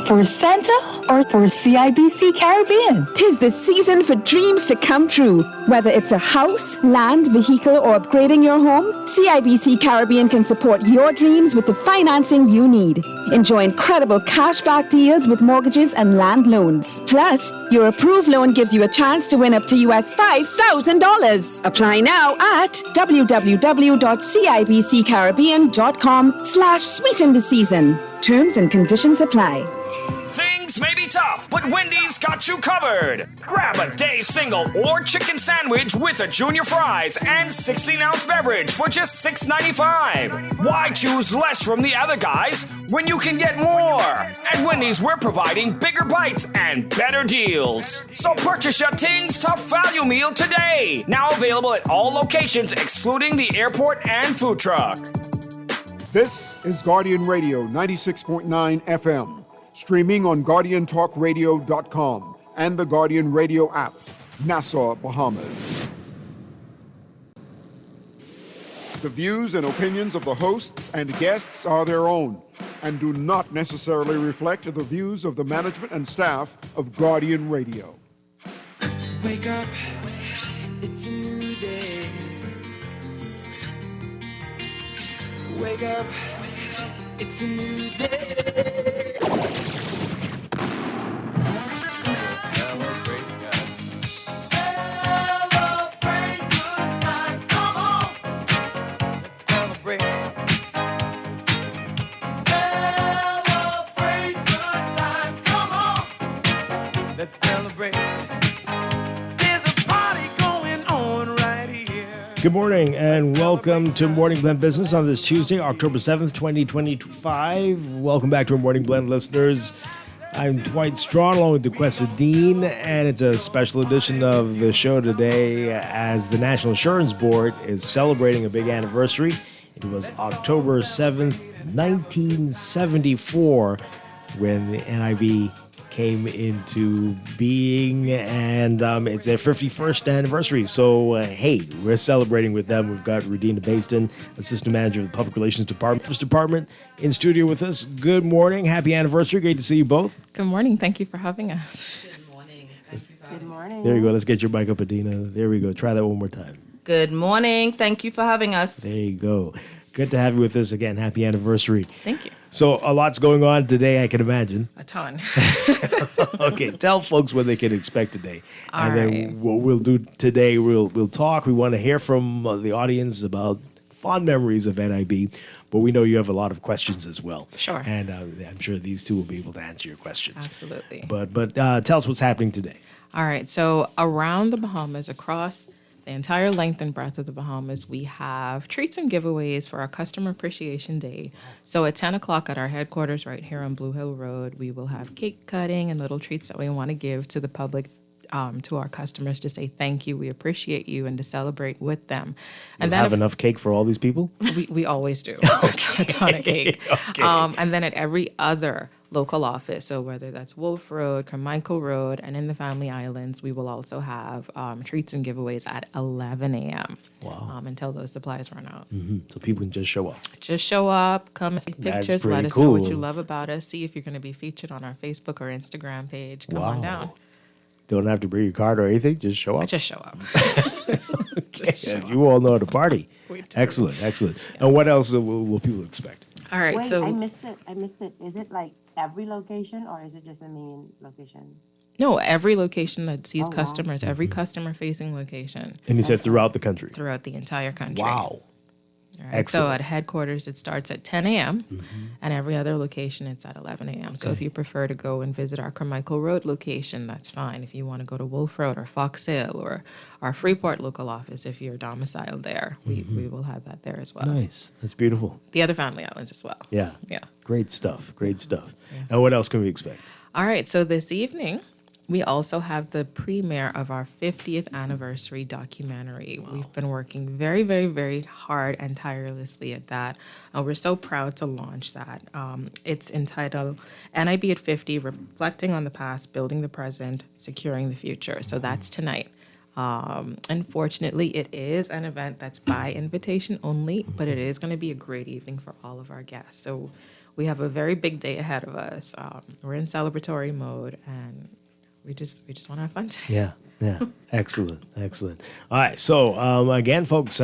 for Santa or for CIBC Caribbean? 'Tis the season for dreams to come true. Whether it's a house, land, vehicle, or upgrading your home, CIBC Caribbean can support your dreams with the financing you need. Enjoy incredible cashback deals with mortgages and land loans. Plus, your approved loan gives you a chance to win up to US $5,000. Apply now at www.cibccaribbean.com/sweeten the season. Terms and conditions apply. Things may be tough, but Wendy's got you covered. Grab a day single or chicken sandwich with a junior fries and 16-ounce beverage for just $6.95. Why choose less from the other guys when you can get more? At Wendy's, we're providing bigger bites and better deals. So purchase your Tings Tough Value Meal today. Now available at all locations excluding the airport and food truck. This is Guardian Radio 96.9 FM. Streaming on GuardianTalkRadio.com and the Guardian Radio app, Nassau, Bahamas. The views and opinions of the hosts and guests are their own and do not necessarily reflect the views of the management and staff of Guardian Radio. Wake up, it's a new day. Wake up, it's a new day. Good morning and welcome to Morning Blend Business on this Tuesday, October 7th, 2025. Welcome back to our Morning Blend listeners. I'm Dwight Strachan along with Dean, and it's a special edition of the show today as the National Insurance Board is celebrating a big anniversary. It was October 7th, 1974 when the NIB came into being, and it's their 51st anniversary. So, hey, we're celebrating with them. We've got Rudeena Basden, Assistant Manager of the Public Relations Department, in studio with us. Good morning. Happy anniversary. Great to see you both. Good morning. Thank you for having us. Good morning. There you go. Let's get your mic up, Adena. There we go. Try that one more time. Good morning. Thank you for having us. There you go. Good to have you with us again. Happy anniversary. Thank you. So a lot's going on today, I can imagine. A ton. Okay, tell folks what they can expect today. All and then right. what we'll do today, we'll talk. We want to hear from the audience about fond memories of NIB, but we know you have a lot of questions as well. Sure. And I'm sure these two will be able to answer your questions. Absolutely. But tell us what's happening today. All right. So around the Bahamas, across the entire length and breadth of the Bahamas, we have treats and giveaways for our Customer Appreciation Day. So at 10 o'clock at our headquarters right here on Blue Hill Road, we will have cake cutting and little treats that we want to give to the public, to our customers, to say thank you, we appreciate you, and to celebrate with them. And You'll have enough cake for all these people? We always do. A ton of cake. Okay. And then at every other local office, so whether that's Wolf Road, Carmichael Road, and in the Family Islands, we will also have treats and giveaways at 11 a.m. Wow. Until those supplies run out. Mm-hmm. So people can just show up. Just show up, come see That's pictures, let pretty us know what cool. you love about us, see if you're going to be featured on our Facebook or Instagram page. Come on down. Don't have to bring your card or anything. Just show up. Just show up. Okay. You all know how to party. Excellent. And what else will people expect? All right. Wait, so I missed it. Is it like every location or is it just the main location? no, every location that sees Oh, wow. customers, every customer-facing location. And you said throughout the country. Throughout the entire country. Wow. All right, Excellent. so at headquarters, it starts at 10 a.m. And every other location, it's at 11 a.m. So if you prefer to go and visit our Carmichael Road location, that's fine. If you want to go to Wolf Road or Fox Hill or our Freeport local office, if you're domiciled there, we will have that there as well. Nice. That's beautiful. The other Family Islands as well. Yeah. Yeah. Great stuff. And what else can we expect? All right, so this evening, we also have the premiere of our 50th anniversary documentary. We've been working very, very, very hard and tirelessly at that. We're so proud to launch that. It's entitled NIB at 50, Reflecting on the Past, Building the Present, Securing the Future. So that's tonight. Unfortunately, it is an event that's by invitation only, but it is going to be a great evening for all of our guests. So we have a very big day ahead of us. We're in celebratory mode, and we just want to have fun today. Yeah. Excellent. All right. So, again, folks,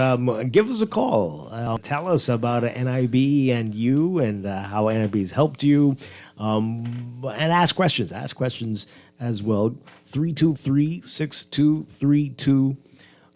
give us a call. Tell us about NIB and you and how NIB has helped you. And ask questions. Ask questions as well. 323-6232,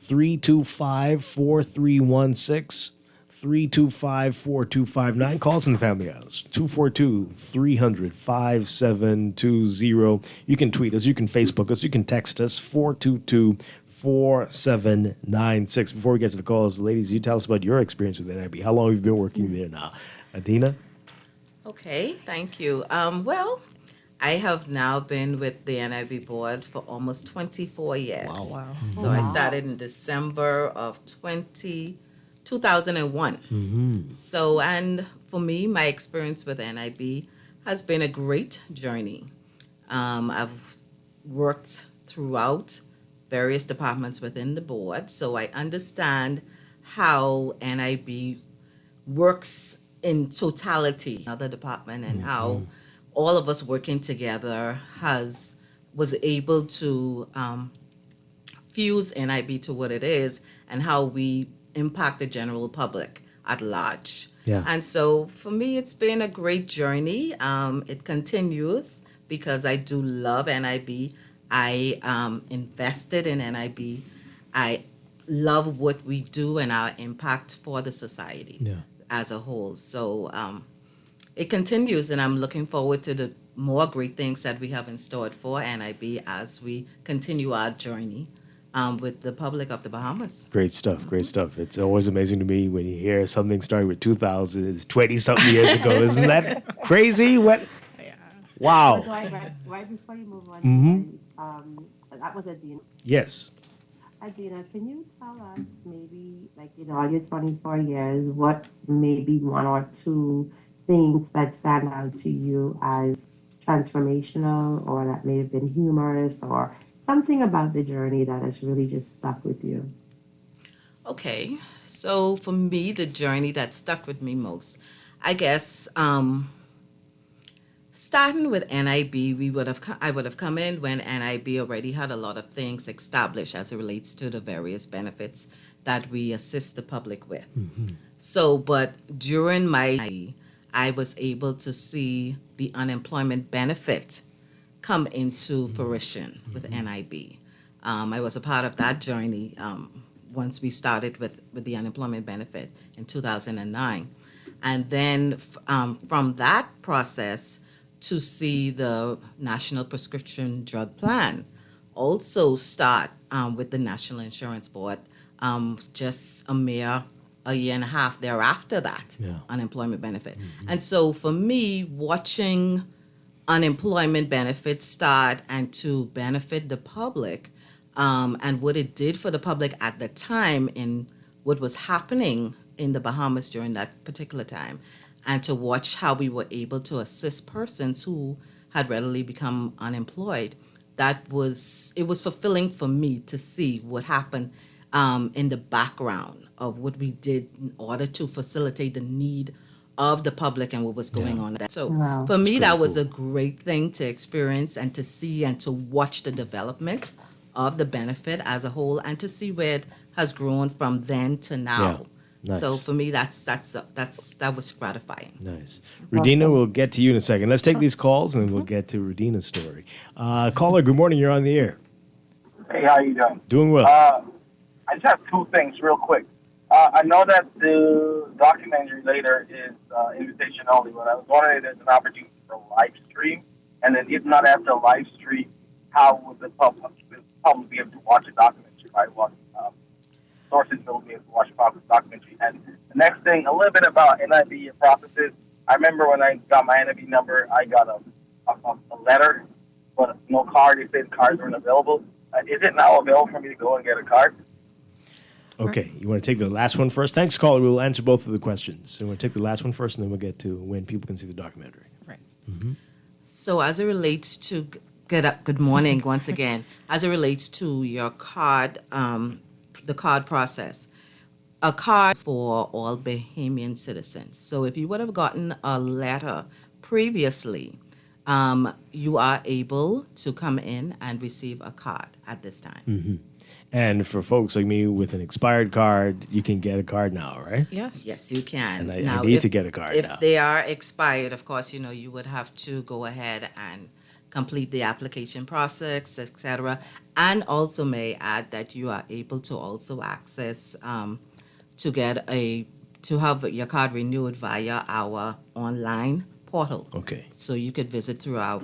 325-4316. 325-4259. Call us in the Family House. 242-300-5720. You can tweet us. You can Facebook us. You can text us. 422-4796. Before we get to the calls, ladies, you tell us about your experience with NIB. How long have you been working there now? Adena? Okay, thank you. Well, I have now been with the NIB board for almost 24 years. Wow. So I started in December of 2001. So, and for me, my experience with NIB has been a great journey. I've worked throughout various departments within the board, so I understand how NIB works in totality, another department, and how all of us working together was able to fuse NIB to what it is and how we impact the general public at large. Yeah. And so for me, it's been a great journey. It continues because I do love NIB. I invested in NIB. I love what we do and our impact for the society as a whole. So it continues, and I'm looking forward to the more great things that we have in store for NIB as we continue our journey with the public of the Bahamas. Great stuff. It's always amazing to me when you hear something starting with 2000. It's 20-something years ago. Isn't that crazy? What? Wow. Right before you move on, that was Adena. Yes. Adena, can you tell us maybe, like in all your 24 years, what maybe one or two things that stand out to you as transformational or that may have been humorous or something about the journey that has really just stuck with you? Okay, so for me, the journey that stuck with me most, I guess, starting with NIB, I would have come in when NIB already had a lot of things established as it relates to the various benefits that we assist the public with. So, but during my, I was able to see the unemployment benefit come into fruition with NIB. I was a part of that journey once we started with the unemployment benefit in 2009. And then from that process to see the National Prescription Drug Plan also start with the National Insurance Board just a year and a half thereafter that unemployment benefit. And so for me, watching unemployment benefits start and to benefit the public and what it did for the public at the time in what was happening in the Bahamas during that particular time, and to watch how we were able to assist persons who had readily become unemployed. It was fulfilling for me to see what happened in the background of what we did in order to facilitate the need of the public and what was going on. So for me, that was a great thing to experience and to see and to watch the development of the benefit as a whole and to see where it has grown from then to now. Nice. So for me, that was gratifying. Nice. Rudeena, we'll get to you in a second. Let's take these calls and then we'll get to Rudeena's story. Caller, good morning. You're on the air. Hey, how you doing? Doing well. I just have two things real quick. I know that the documentary later is invitation only, but I was wondering if there's an opportunity for live stream, and then if not after live stream, how would the public be able to watch a documentary? Right? Sources will be able to watch a documentary. And the next thing, a little bit about NIB and processes. I remember when I got my NIB number, I got a letter, but no card. It said cards weren't available. Is it now available for me to go and get a card? Okay, you want to take the last one first? Thanks, caller. We'll answer both of the questions. So you want to take the last one first, and then we'll get to when people can see the documentary. Right. So as it relates to good morning once again. As it relates to your card, the card process, a card for all Bahamian citizens. So if you would have gotten a letter previously, you are able to come in and receive a card at this time. And for folks like me with an expired card, you can get a card now, right? Yes, you can. And I need to get a card now. If they are expired, of course, you would have to go ahead and complete the application process, etc. And also may add that you are able to also access to have your card renewed via our online portal. Okay. So you could visit through our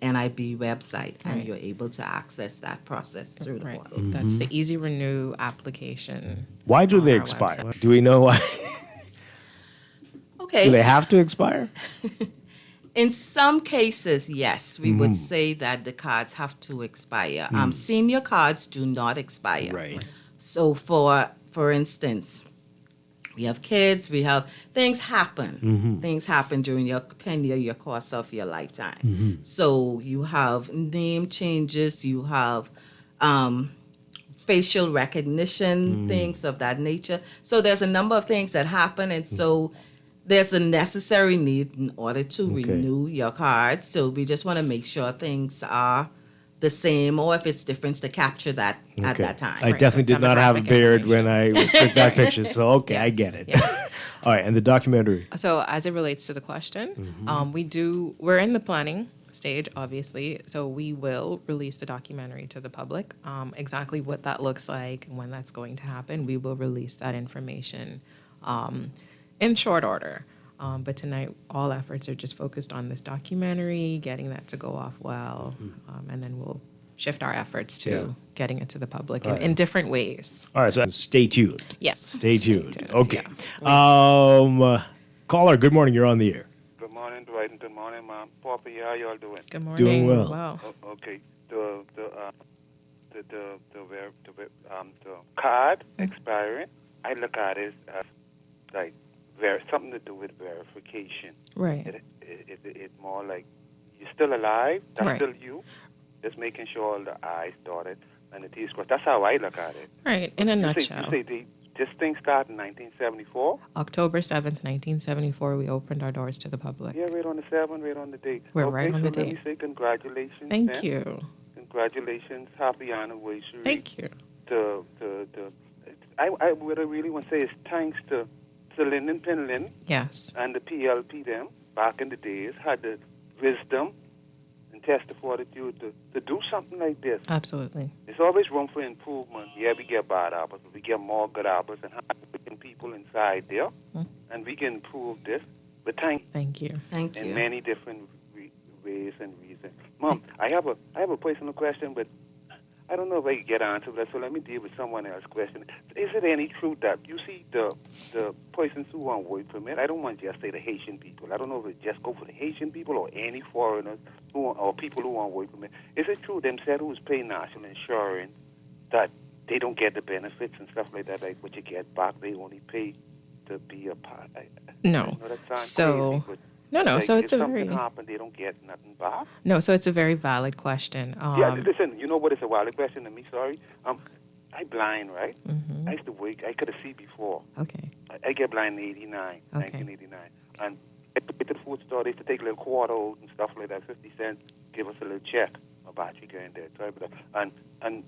NIB website and you're able to access that process through the portal. That's the Easy Renew application. Why do they expire? website. Do we know why? Okay. Do they have to expire? In some cases, yes, we would say that the cards have to expire. Senior cards do not expire. Right. So for instance, we have kids, we have things happen. Things happen during your tenure, your course of your lifetime. So you have name changes, you have facial recognition, things of that nature. So there's a number of things that happen, and so there's a necessary need in order to renew your card. So we just want to make sure things are the same, or if it's different, to capture that at that time. I definitely did not have a beard when I took that picture, so I get it. All right, and the documentary. So as it relates to the question, we're in the planning stage, obviously, so we will release the documentary to the public. Exactly what that looks like and when that's going to happen, we will release that information in short order. But tonight, all efforts are just focused on this documentary, getting that to go off well, and then we'll shift our efforts to getting it to the public in different ways. All right, so stay tuned. Yes. Stay tuned. Okay. Caller, good morning. You're on the air. Good morning, Dwight, and good morning, Mom. Poppy, how y'all doing? Good morning. Doing well. Wow. Okay. The card expiring, I look at it as like something to do with verification. Right. It's more like you're still alive. That's Right. still you. Just making sure all the I's dotted and the T's crossed. That's how I look at it. Right, in a nutshell. You say this thing started in 1974? October 7th, 1974, we opened our doors to the public. Yeah, right on the 7th, right on the date. We're right on the so let date. me say congratulations. Thank then. you. Congratulations. Happy anniversary. Thank you. I what I really want to say is thanks to Lyndon Pinlin Yes. and the PLP them back in the days had the wisdom and test the fortitude to do something like this. Absolutely. There's always room for improvement. Yeah, we get bad apples, but we get more good apples and hard-working people inside there, and we can improve this. But thank you. Thank in you. many different ways and reasons. Mom, I have a personal question, but I don't know if I can get answer to that, so let me deal with someone else's question. Is it any truth that you see the persons who want work permit? I don't want to just say the Haitian people. I don't know if it just go for the Haitian people or any foreigners or people who want work permit. Is it true themselves who's paying national insurance that they don't get the benefits and stuff like that, like what you get back, they only pay to be a part? No. I know that sounds So, crazy, but no, like, so it's if a very... something happen, they don't get nothing back? No, so it's a very valid question. Yeah, listen, you know what is a valid question to me, sorry? I blind, right? Mm-hmm. I used to work, I could have seen before. Okay. I get blind in 1989. And I took it to the food store, they used to take a little quarter and stuff like that, 50 cents, give us a little check. My battery going there, sorry about that. And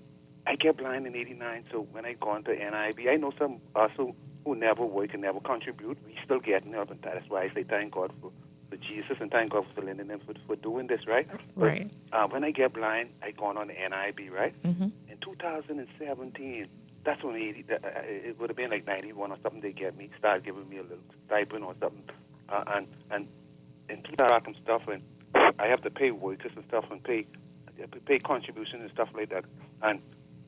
I get blind in 89, so when I go into NIB, I know some also who never work and never contribute, we still getting help, and that's why I say thank God for Jesus and thank God for Lyndon and for doing this, right? Right. But, when I get blind, I go on the NIB, right? Mm-hmm. In 2017, that's when it would have been like 91 or something. They started giving me a little stipend or something, and do that and stuff, and I have to pay workers and stuff and pay contributions and stuff like that, and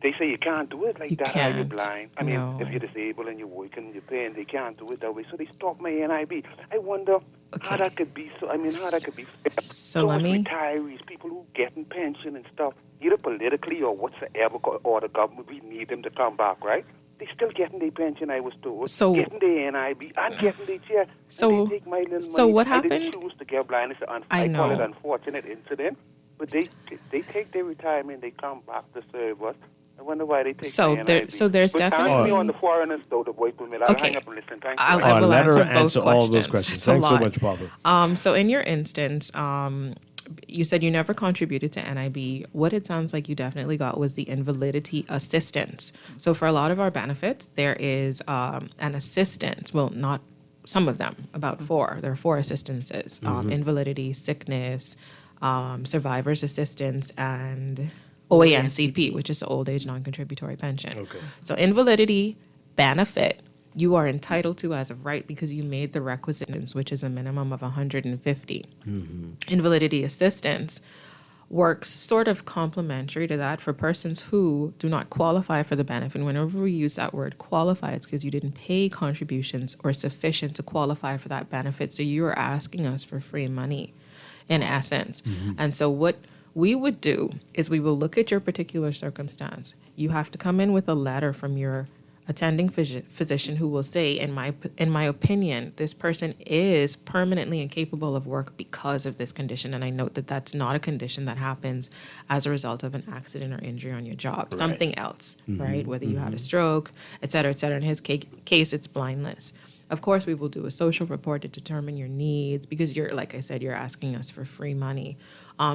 they say you can't do it like that. Are you blind? I mean, if you're disabled and you're working and you're paying, they can't do it that way. So they stopped my NIB. I wonder how that could be. So I mean, how that could be fair. So let me... retirees, people who getting pension and stuff, either politically or whatsoever, or the government, we need them to come back, right? They still getting their pension, I was told. So getting their NIB and getting their check. So and they take my little so money. what I happened? didn't choose to get blind. I know. call it an unfortunate incident. But they take their retirement, they come back to serve us. I wonder why they take So my there, NIB. so there's But definitely... answer me on the foreigners, though, the work permit. I'll hang up and listen. Thank you. I will let her answer both all of those questions. questions. It's a Thanks so lot. much, Papa. So in your instance, you said you never contributed to NIB. What it sounds like you definitely got was the invalidity assistance. So for a lot of our benefits, there is an assistance. Well, not some of them, about 4. There are 4 assistances. Invalidity, sickness, survivor's assistance, and OANCP, which is the old age non-contributory pension. Okay. So invalidity benefit you are entitled to as of right because you made the requisitions, which is a minimum of 150. Invalidity assistance works sort of complementary to that for persons who do not qualify for the benefit. And whenever we use that word qualify, it's because you didn't pay contributions or sufficient to qualify for that benefit. So you are asking us for free money, in essence. And so what we would do is we will look at your particular circumstance. You have to come in with a letter from your attending physician who will say, in my opinion, this person is permanently incapable of work because of this condition. And I note that that's not a condition that happens as a result of an accident or injury on your job. Right. Something else, right? Whether you had a stroke, et cetera, et cetera. In his case, it's blindness. Of course, we will do a social report to determine your needs because you're, like I said, you're asking us for free money.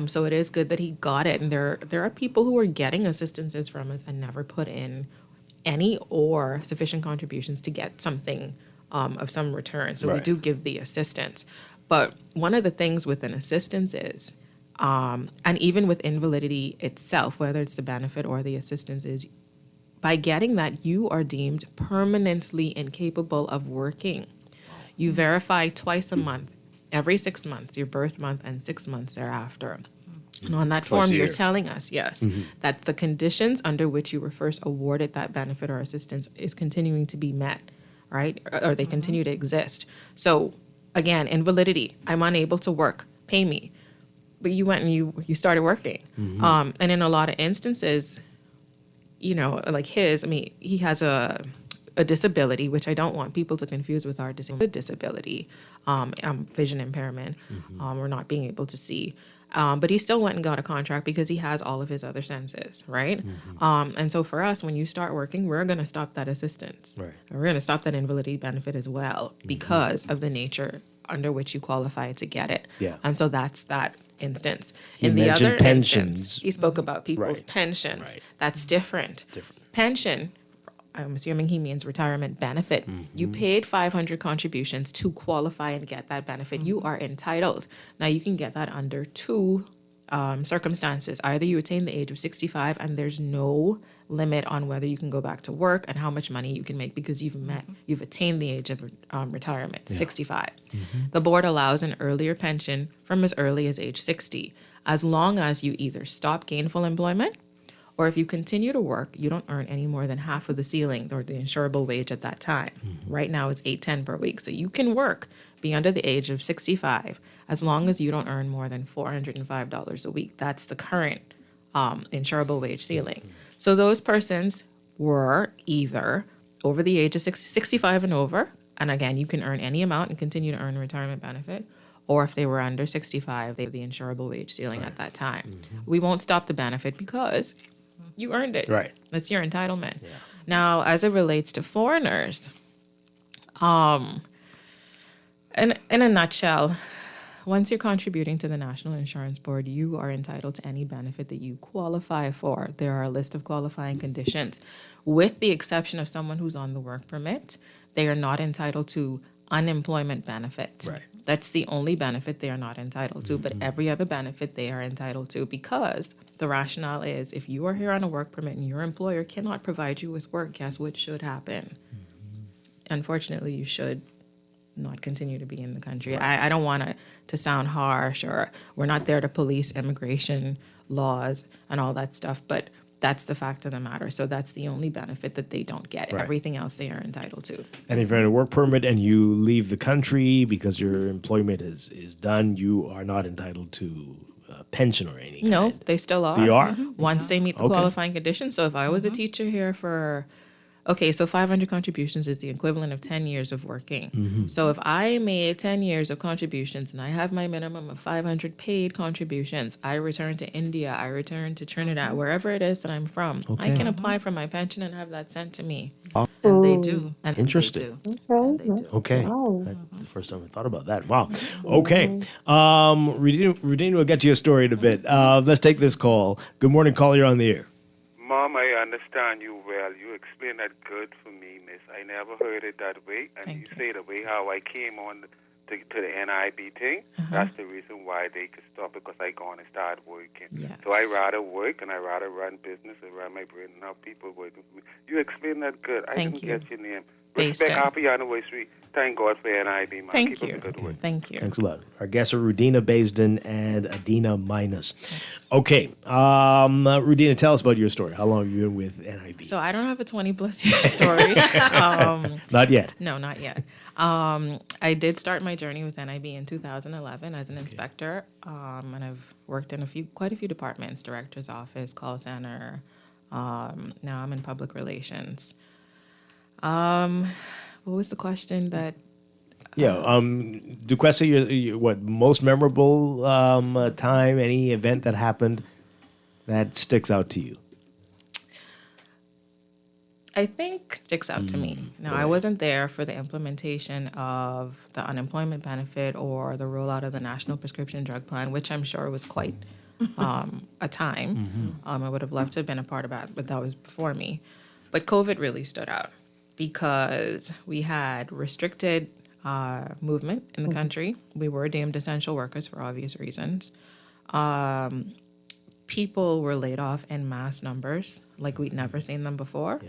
So it is good that he got it. And there are people who are getting assistances from us and never put in any or sufficient contributions to get something of some return. So we do give the assistance. But one of the things with an assistance is, and even with invalidity itself, whether it's the benefit or the assistance, is by getting that, you are deemed permanently incapable of working. You verify twice a month, every 6 months, your birth month and 6 months thereafter. And on that form, you're telling us, that the conditions under which you were first awarded that benefit or assistance is continuing to be met, right? Or they continue to exist. So again, invalidity, I'm unable to work, pay me. But you went and you started working. And in a lot of instances, like he has a disability, which I don't want people to confuse with our disability, vision impairment, or not being able to see. But he still went and got a contract because he has all of his other senses, right? And so for us, when you start working, we're going to stop that assistance. Right. We're going to stop that invalidity benefit as well because of the nature under which you qualify to get it. Yeah. And so that's that instance. He In the mentioned other pensions. instance, he spoke about people's Right. pensions. Right. That's different. Pension, I'm assuming he means retirement benefit. You paid 500 contributions to qualify and get that benefit. You are entitled. Now, you can get that under two circumstances. Either you attain the age of 65 and there's no limit on whether you can go back to work and how much money you can make because you've attained the age of retirement, 65. The board allows an earlier pension from as early as age 60, as long as you either stop gainful employment or if you continue to work, you don't earn any more than half of the ceiling or the insurable wage at that time. Right now it's $810 per week. So you can work, be under the age of 65, as long as you don't earn more than $405 a week. That's the current insurable wage ceiling. So those persons were either over the age of 65 and over, and again, you can earn any amount and continue to earn a retirement benefit, or if they were under 65, they have the insurable wage ceiling at that time. We won't stop the benefit because you earned it. Right. That's your entitlement. Now, as it relates to foreigners, in a nutshell, once you're contributing to the National Insurance Board, you are entitled to any benefit that you qualify for. There are a list of qualifying conditions. With the exception of someone who's on the work permit, they are not entitled to unemployment benefit. Right. That's the only benefit they are not entitled to, but every other benefit they are entitled to, because the rationale is if you are here on a work permit and your employer cannot provide you with work, guess what should happen? Unfortunately, you should not continue to be in the country. I don't want to sound harsh, or we're not there to police immigration laws and all that stuff, but that's the fact of the matter. So that's the only benefit that they don't get. Right. Everything else they are entitled to. And if you're on a work permit and you leave the country because your employment is done, you are not entitled to pension or anything. No, they still are. They are? Once they meet the Okay. qualifying conditions. So if I was a teacher here for, so 500 contributions is the equivalent of 10 years of working. So if I made 10 years of contributions and I have my minimum of 500 paid contributions, I return to India, I return to Trinidad, wherever it is that I'm from, I can apply for my pension and have that sent to me. And they do. And Interesting. They do. And they do. Okay. That's the first time I thought about that. Wow. Okay. Rudeena, we'll get to your story in a bit. Let's take this call. Good morning, caller. You're on the air. Mom, I understand you well. You explained that good for me, miss. I never heard it that way. And you say the way how I came on to the NIB thing, that's the reason why they could stop, because I gone and started working. Yes. So I rather work and I rather run business and run my brain and have people working for me. You explained that good. I Thank didn't you. get your name. Based Respect, on- happy anniversary. Thank God for NIB, man. Thank Keep up you. the good work. Thank you. Thanks a lot. Our guests are Rudeena Basden and Adena Minus. Okay. Rudeena, tell us about your story. How long have you been with NIB? So I don't have a 20-plus year story. Not yet. No, not yet. I did start my journey with NIB in 2011 as an inspector, and I've worked in quite a few departments: director's office, call center. Now I'm in public relations. What was the question that? Duquesa, your what most memorable time, any event that happened that sticks out to you? I think sticks out to me. Now, I wasn't there for the implementation of the unemployment benefit or the rollout of the National Prescription Drug Plan, which I'm sure was quite a time. I would have loved to have been a part of that, but that was before me. But COVID really stood out because we had restricted movement in the country. We were deemed essential workers for obvious reasons. People were laid off in mass numbers like we'd never seen them before.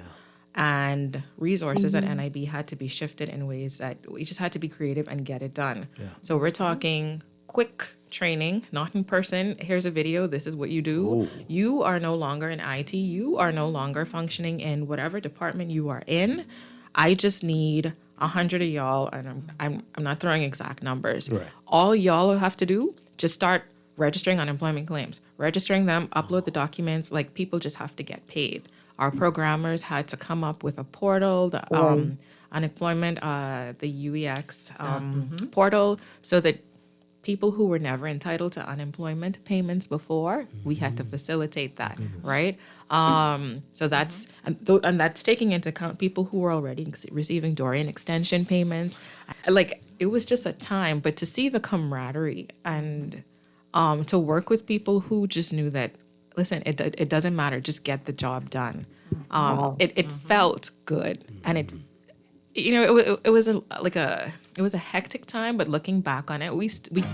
And resources at NIB had to be shifted in ways that we just had to be creative and get it done. So we're talking quick training, not in person. Here's a video. This is what you do. You are no longer in IT. You are no longer functioning in whatever department you are in. I just need 100 of y'all, and I'm not throwing exact numbers. All y'all have to do, just start registering unemployment claims, registering them, upload the documents. Like, people just have to get paid. Our programmers had to come up with a portal, the unemployment, the UEX portal, so that people who were never entitled to unemployment payments before, we had to facilitate that, right? So that's and that's taking into account people who were already receiving Dorian extension payments. Like, it was just a time, but to see the camaraderie and to work with people who just knew that, listen, it doesn't matter, just get the job done. It felt good, and it was a hectic time, but looking back on it, we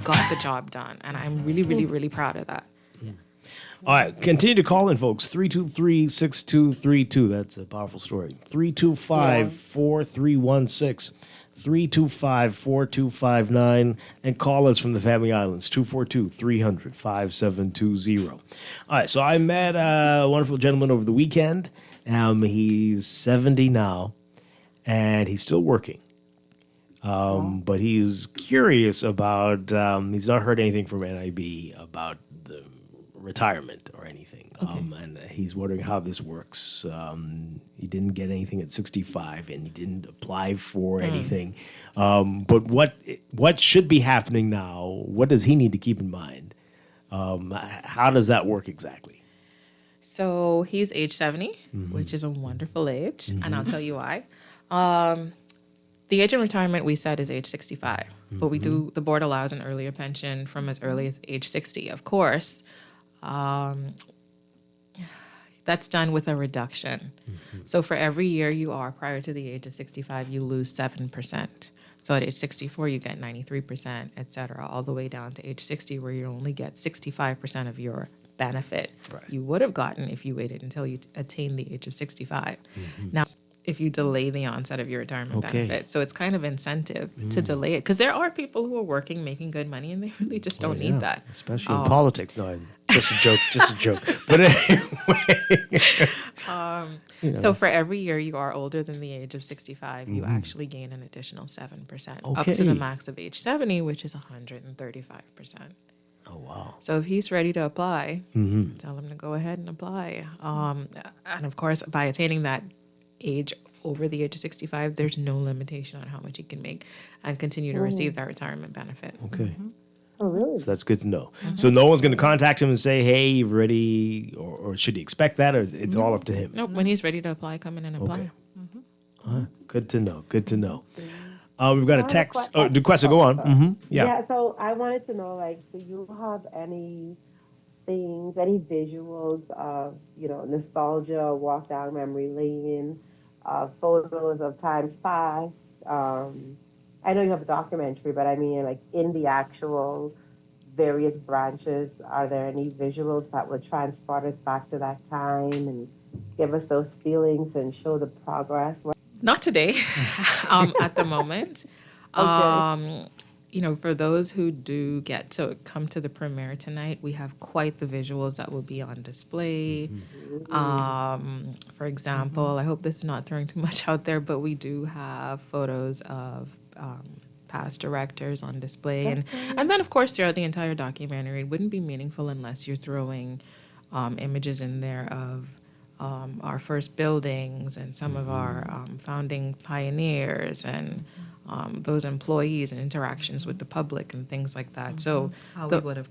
got the job done, and I'm really, really, really proud of that. All right, continue to call in, folks. 323-6232. That's a powerful story. 325-4316. 325-4259. And call us from the Family Islands, 242-300-5720. All right, so I met a wonderful gentleman over the weekend. He's 70 now, and he's still working. But he's curious about, he's not heard anything from NIB about the retirement or anything. And he's wondering how this works. He didn't get anything at 65, and he didn't apply for anything. But what should be happening now? What does he need to keep in mind? How does that work exactly? So he's age 70, which is a wonderful age, and I'll tell you why. The age of retirement we said is age 65, but the board allows an earlier pension from as early as age 60. Of course, that's done with a reduction. So for every year you are prior to the age of 65, you lose 7%. So at age 64, you get 93%, et cetera, all the way down to age 60, where you only get 65% of your benefit you would have gotten if you waited until you attained the age of 65. Now, if you delay the onset of your retirement benefit. So it's kind of incentive to delay it. Because there are people who are working, making good money, and they really just don't need that. Especially in politics. No, just a joke. But anyway. So for every year you are older than the age of 65, you actually gain an additional 7%, up to the max of age 70, which is 135%. Oh, wow. So if he's ready to apply, tell him to go ahead and apply. And of course, by attaining that age over the age of 65, there's no limitation on how much he can make and continue to receive that retirement benefit. Okay. Oh, really? So that's good to know. So no one's going to contact him and say, hey, you're ready, or should he expect that, or it's all up to him? Nope. When he's ready to apply, come in and apply. Good to know. We've got a text. Question, go on. Yeah, so I wanted to know, do you have any visuals of, nostalgia, walk down memory lane, photos of times past? I know you have a documentary, but I mean, in the actual various branches, are there any visuals that would transport us back to that time and give us those feelings and show the progress? Not today, at the moment. For those who do get to come to the premiere tonight, we have quite the visuals that will be on display. For example, I hope this is not throwing too much out there, but we do have photos of past directors on display. And then, of course, throughout the entire documentary, it wouldn't be meaningful unless you're throwing images in there of our first buildings and some of our founding pioneers and those employees and interactions with the public and things like that. So how we would have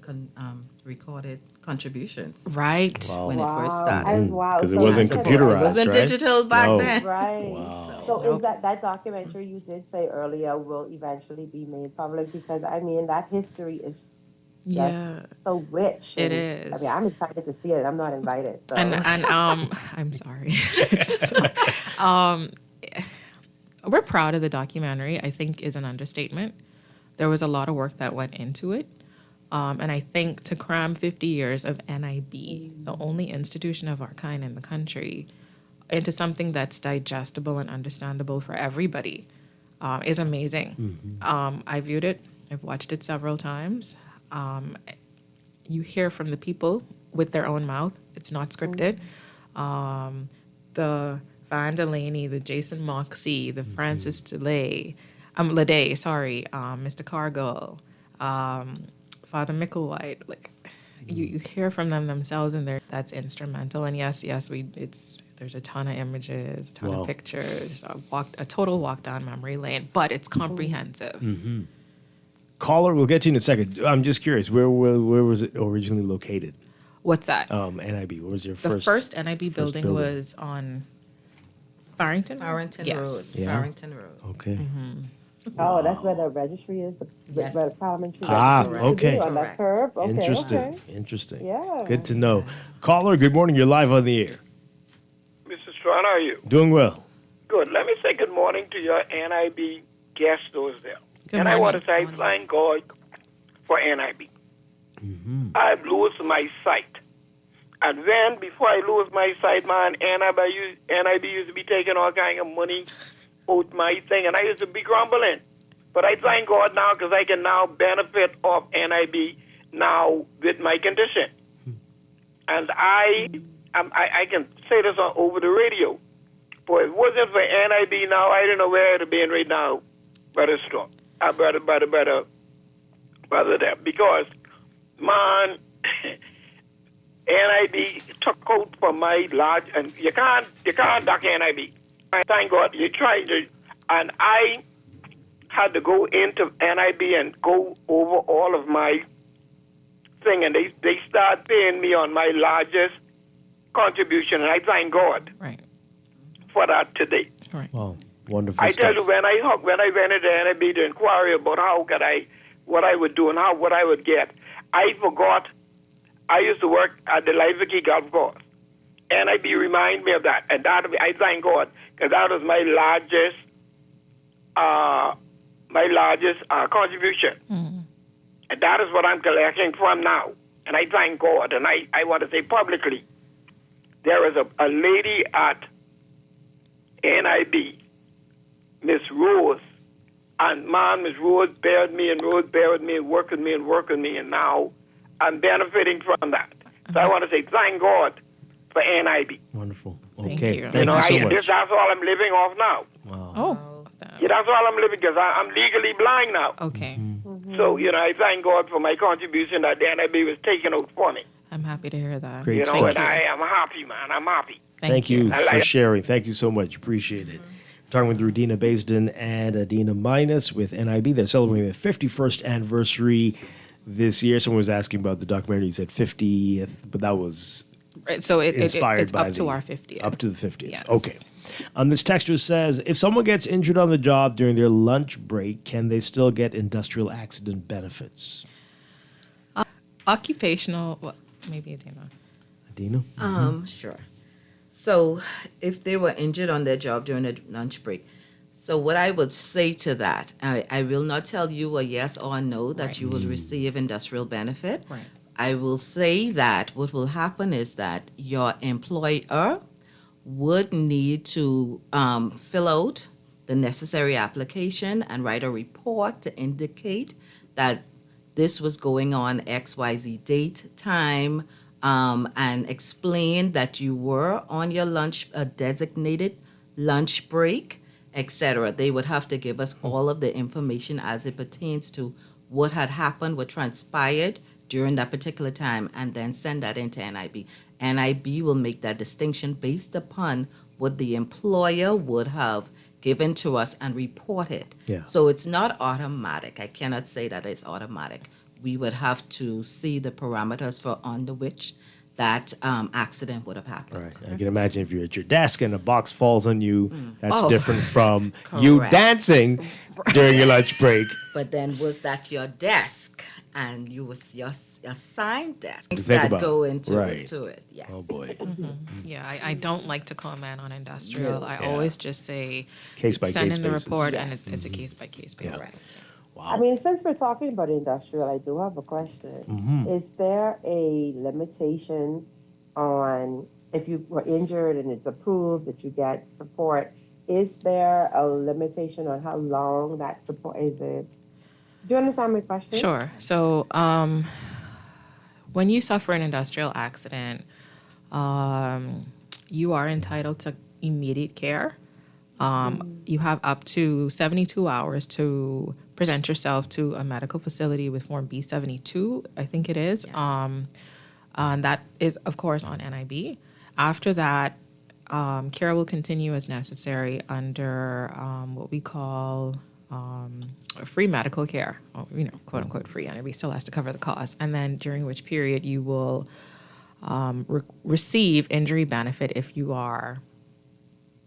recorded contributions, right? When it first started, because it wasn't computerized. It wasn't digital back then, right? Wow. So is that documentary you did say earlier will eventually be made public? Because I mean that history is so rich. It is. I mean, I'm excited to see it. I'm not invited. So. And I'm sorry. We're proud of the documentary, I think is an understatement. There was a lot of work that went into it. And I think to cram 50 years of NIB, the only institution of our kind in the country, into something that's digestible and understandable for everybody is amazing. I viewed it. I've watched it several times. You hear from the people with their own mouth. It's not scripted. The Van Delaney, the Jason Moxie, the Francis Lede, Mr. Cargill, Father Micklewhite, you hear from them themselves, and that's instrumental. And yes, there's a ton of images, a ton of pictures, a total walk down memory lane, but it's comprehensive. Caller, we'll get to you in a second. I'm just curious, where was it originally located? What's that? NIB. What was your The first NIB building was on Farrington? Farrington Yes. Road. Yeah. Farrington Road. Okay. Oh, that's where the registry is, Yes. where the parliamentary Ah, registry used to be, okay. on that curb. Okay, Interesting. okay. Interesting. Yeah. Good to know. Caller, good morning. You're live on the air. Mr. Strachan, how are you? Doing well. Good. Let me say good morning to your NIB guest those there. Good and I want morning. to say thank God for NIB. I've lost my sight. And then, before I lose my sight, man, NIB used to be taking all kind of money out my thing, and I used to be grumbling. But I thank God now because I can now benefit of NIB now with my condition. And I can say this over the radio. But if it wasn't for NIB now, I don't know where it'd be right now. Brother Strong. Brother there. Because, man, NIB took out for my large, and you can't duck NIB. I thank God you tried to, and I had to go into NIB and go over all of my thing, and they start paying me on my largest contribution, and I thank God for that today. Wow, wonderful I stuff. tell you, when I went into NIB to inquire about what I would do and what I would get, I forgot I used to work at the Lively Golf Course. NIB remind me of that, and that I thank God because that was my largest contribution, and that is what I'm collecting from now. And I thank God, and I want to say publicly, there is a lady at NIB, Miss Rose, and man, Miss Rose bared me and worked with me, and now I'm benefiting from that. So I want to say thank God for NIB. Wonderful. Thank Okay. you. Thank you so much. That's all I'm living off now. Wow. Oh. Yeah, that's all I'm living because I'm legally blind now. Okay. So, I thank God for my contribution that the NIB was taking out for me. I'm happy to hear that. Great stuff. And I am happy, man. I'm happy. Thank you I for like- sharing. Thank you so much. Appreciate it. Talking with Rudeena Basden and Adena Minus with NIB. They're celebrating their 51st anniversary this year. Someone was asking about the documentary. You said 50th, but that was Right, so inspired it's by up to our 50th. Up to the 50th. Yes. Okay. This texter says, if someone gets injured on the job during their lunch break, can they still get industrial accident benefits? Occupational, well, maybe Adena. Adena? Sure. So if they were injured on their job during a lunch break, so what I would say to that, I will not tell you a yes or a no that you will receive industrial benefit. Right. I will say that what will happen is that your employer would need to fill out the necessary application and write a report to indicate that this was going on XYZ date, time, and explain that you were on your lunch, a designated lunch break, etc. They would have to give us all of the information as it pertains to what had happened, what transpired during that particular time, and then send that into NIB. NIB will make that distinction based upon what the employer would have given to us and report it. Yeah. So it's not automatic. I cannot say that it's automatic. We would have to see the parameters for under which that accident would have happened. Right. I can imagine if you're at your desk and a box falls on you, that's Oh. different from you Correct. dancing during your lunch break. But then was that your desk and you was your assigned desk? To think That about. go into Right. to it. Yes. Oh, boy. Yeah, I don't like to comment on industrial. No. I Yeah. always just say Case-by-case send in the basis. report, and Yes. it's a case-by-case basis. I mean, since we're talking about industrial, I do have a question. Is there a limitation on if you were injured and it's approved that you get support? Is there a limitation on how long that support is? Do you understand my question? Sure. So when you suffer an industrial accident, you are entitled to immediate care. You have up to 72 hours to present yourself to a medical facility with Form B-72, I think it is. Yes. And that is, of course, on NIB. After that, care will continue as necessary under what we call free medical care, or, quote unquote free. NIB still has to cover the cost, and then during which period you will receive injury benefit if you are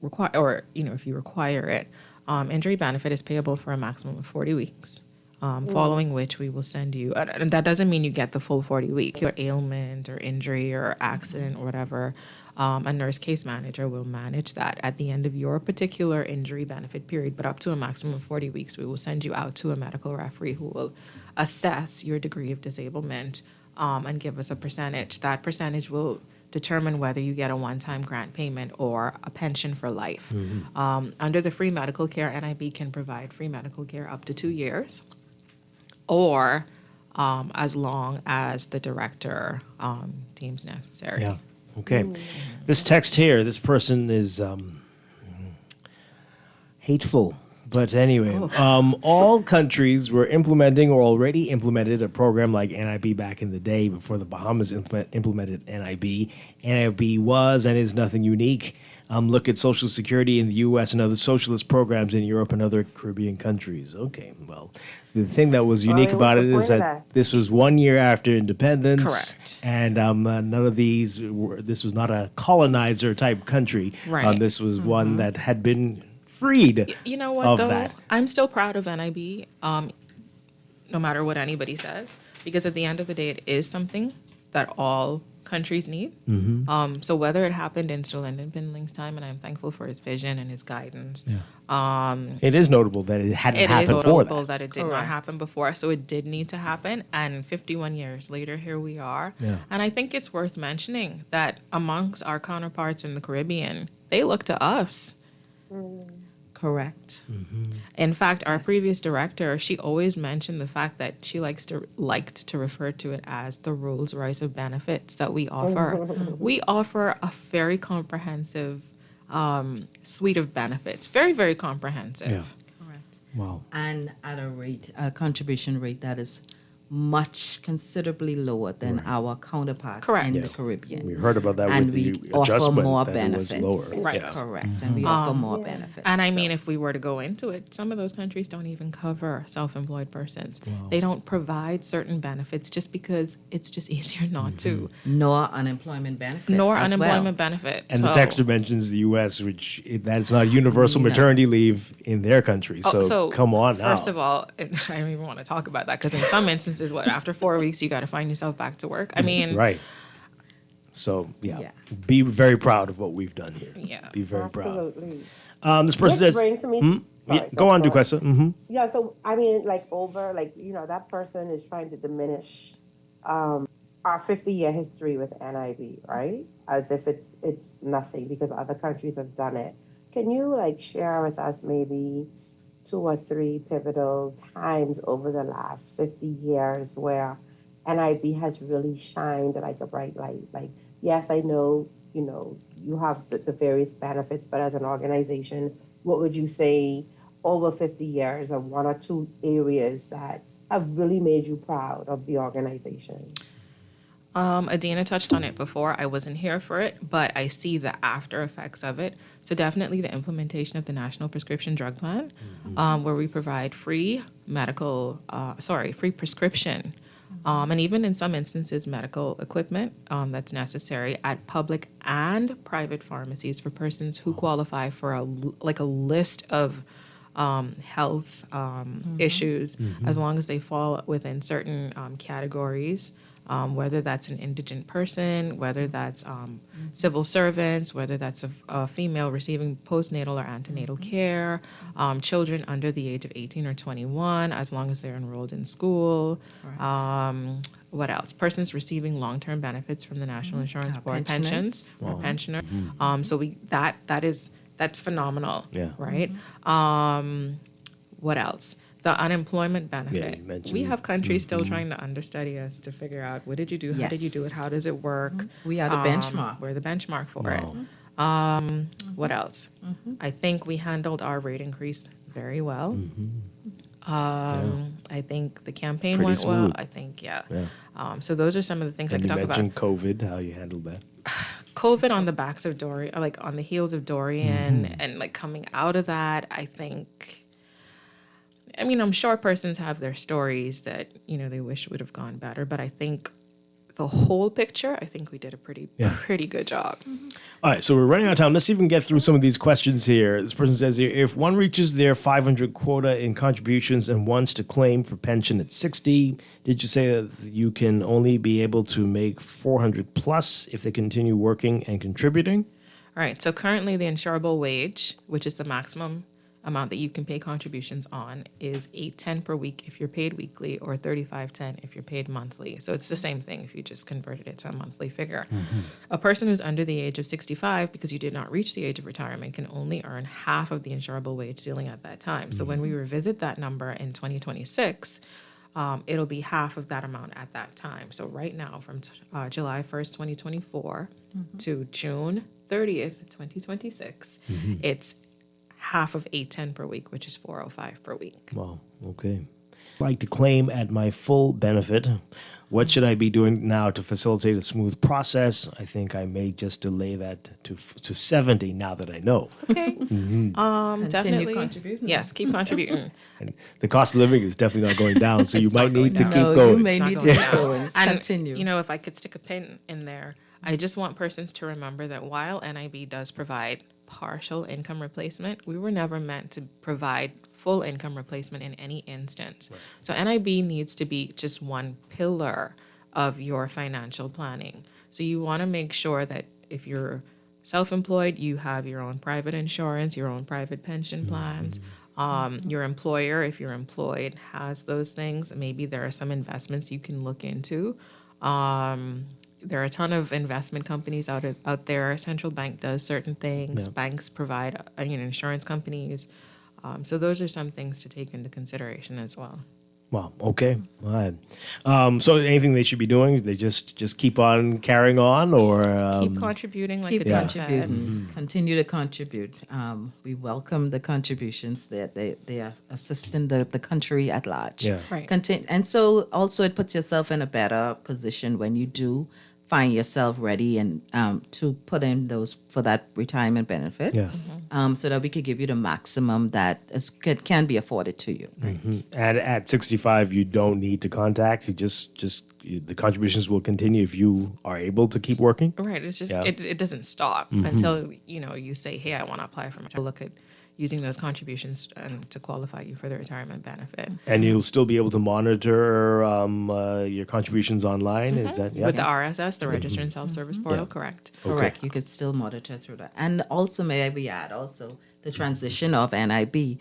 if you require it. Injury benefit is payable for a maximum of 40 weeks. Following which we will send you, and that doesn't mean you get the full 40 weeks. Your ailment or injury or accident or whatever, a nurse case manager will manage that at the end of your particular injury benefit period, but up to a maximum of 40 weeks, we will send you out to a medical referee who will assess your degree of disablement and give us a percentage. That percentage will determine whether you get a one-time grant payment or a pension for life. Under the free medical care, NIB can provide free medical care up to 2 years, or as long as the director deems necessary. Yeah. Okay. This text here, this person is hateful. But anyway, all countries were implementing or already implemented a program like NIB back in the day before the Bahamas implemented NIB. NIB was and is nothing unique. Look at Social Security in the U.S. and other socialist programs in Europe and other Caribbean countries. Okay, well, the thing that was unique about it is that this was 1 year after independence. Correct. And none of these this was not a colonizer type country. Right. This was one that had been freed. You know what, though? That. I'm still proud of NIB, no matter what anybody says, because at the end of the day, it is something that all countries need. So whether it happened in Sir Lyndon Pindling's time, and I'm thankful for his vision and his guidance. It is notable that it hadn't happened before that. It is notable that it did not happen before. So it did need to happen. And 51 years later, here we are. Yeah. And I think it's worth mentioning that amongst our counterparts in the Caribbean, they look to us. Correct. In fact, our previous director, she always mentioned the fact that she liked to refer to it as the Rolls Royce of benefits that we offer. We offer a very comprehensive suite of benefits. Very, very comprehensive. Yeah. Correct. Wow. And at a contribution rate that is much considerably lower than our counterparts in the Caribbean. We heard about that and with we the offer adjustment more that benefits. it was lower. Right. Correct. And we offer more benefits. And I mean, if we were to go into it, some of those countries don't even cover self-employed persons. They don't provide certain benefits just because it's just easier not to. Nor unemployment benefit. Benefit. And the texter mentions the U.S., which that's not universal maternity leave in their country. So come on now. First of all, I don't even want to talk about that because in some instances, after 4 weeks, you got to find yourself back to work. I mean, right. So be very proud of what we've done here. Yeah, be very Absolutely. proud. This person says, brings me. Sorry, go on, Duquesa. Yeah, so I mean, that person is trying to diminish our 50-year history with NIB, right? As if it's nothing because other countries have done it. Can you share with us maybe 2 or 3 pivotal times over the last 50 years where NIB has really shined like a bright light? Yes, I know, you have the various benefits, but as an organization, what would you say over 50 years are 1 or 2 areas that have really made you proud of the organization? Adena touched on it before. I wasn't here for it, but I see the after effects of it. So definitely the implementation of the National Prescription Drug Plan, where we provide free prescription, and even in some instances, medical equipment that's necessary at public and private pharmacies for persons who qualify for a list of health issues, as long as they fall within certain categories. Whether that's an indigent person, whether that's civil servants, whether that's a female receiving postnatal or antenatal care, children under the age of 18 or 21, as long as they're enrolled in school. What else? Persons receiving long-term benefits from the National Insurance Board, pensions, or pensioner. So that's phenomenal, right? What else? The unemployment benefit. We have countries still trying to understudy us to figure out what did you do, how did you do it, how does it work. We are the benchmark. We're the benchmark for it. What else? I think we handled our rate increase very well. I think the campaign went well. I think, so those are some of the things I could talk about. You mentioned COVID, how you handled that. COVID on the backs of Dorian, on the heels of Dorian, and coming out of that, I think I mean, I'm sure persons have their stories that, they wish would have gone better, but I think the whole picture, I think we did a pretty good job. All right, so we're running out of time. Let's see if we can get through some of these questions here. This person says here, if one reaches their 500 quota in contributions and wants to claim for pension at 60, did you say that you can only be able to make 400 plus if they continue working and contributing? All right, so currently the insurable wage, which is the maximum amount that you can pay contributions on, is $810 per week if you're paid weekly, or $3510 if you're paid monthly. So it's the same thing if you just converted it to a monthly figure. A person who's under the age of 65, because you did not reach the age of retirement, can only earn half of the insurable wage ceiling at that time. So when we revisit that number in 2026, it'll be half of that amount at that time. So right now, from July 1st, 2024 to June 30th, 2026, it's half of $810 per week, which is $405 per week. Wow, okay. I'd like to claim at my full benefit. What should I be doing now to facilitate a smooth process? I think I may just delay that to 70 now that I know. Okay. Definitely contributing. Yes, keep contributing. And the cost of living is definitely not going down, so you might need to keep going. You may need to keep going. And, Continue. If I could stick a pin in there, I just want persons to remember that while NIB does provide partial income replacement, we were never meant to provide full income replacement in any instance. Right. So NIB needs to be just one pillar of your financial planning. So you want to make sure that if you're self-employed, you have your own private insurance, your own private pension plans. Your employer, if you're employed, has those things. Maybe there are some investments you can look into. There are a ton of investment companies out there. Central bank does certain things. Banks provide, insurance companies. So those are some things to take into consideration as well. Wow. Okay. All right. So anything they should be doing? They just keep on carrying on, or keep contributing, like keep contributing. Continue to contribute. We welcome the contributions that they are assisting the country at large. Yeah. Right. And so also it puts yourself in a better position when you do find yourself ready and to put in those for that retirement benefit. Yeah. So that we could give you the maximum that can be afforded to you. And at 65, you don't need to contact. You just the contributions will continue if you are able to keep working. Right. It's just it doesn't stop until you say, hey, I want to apply for my look at using those contributions to qualify you for the retirement benefit. And you'll still be able to monitor your contributions online. Is that with the RSS, the Register and Self-Service Portal? Correct. Okay. Correct. You could still monitor through that. And also, may I add, the transition of NIB,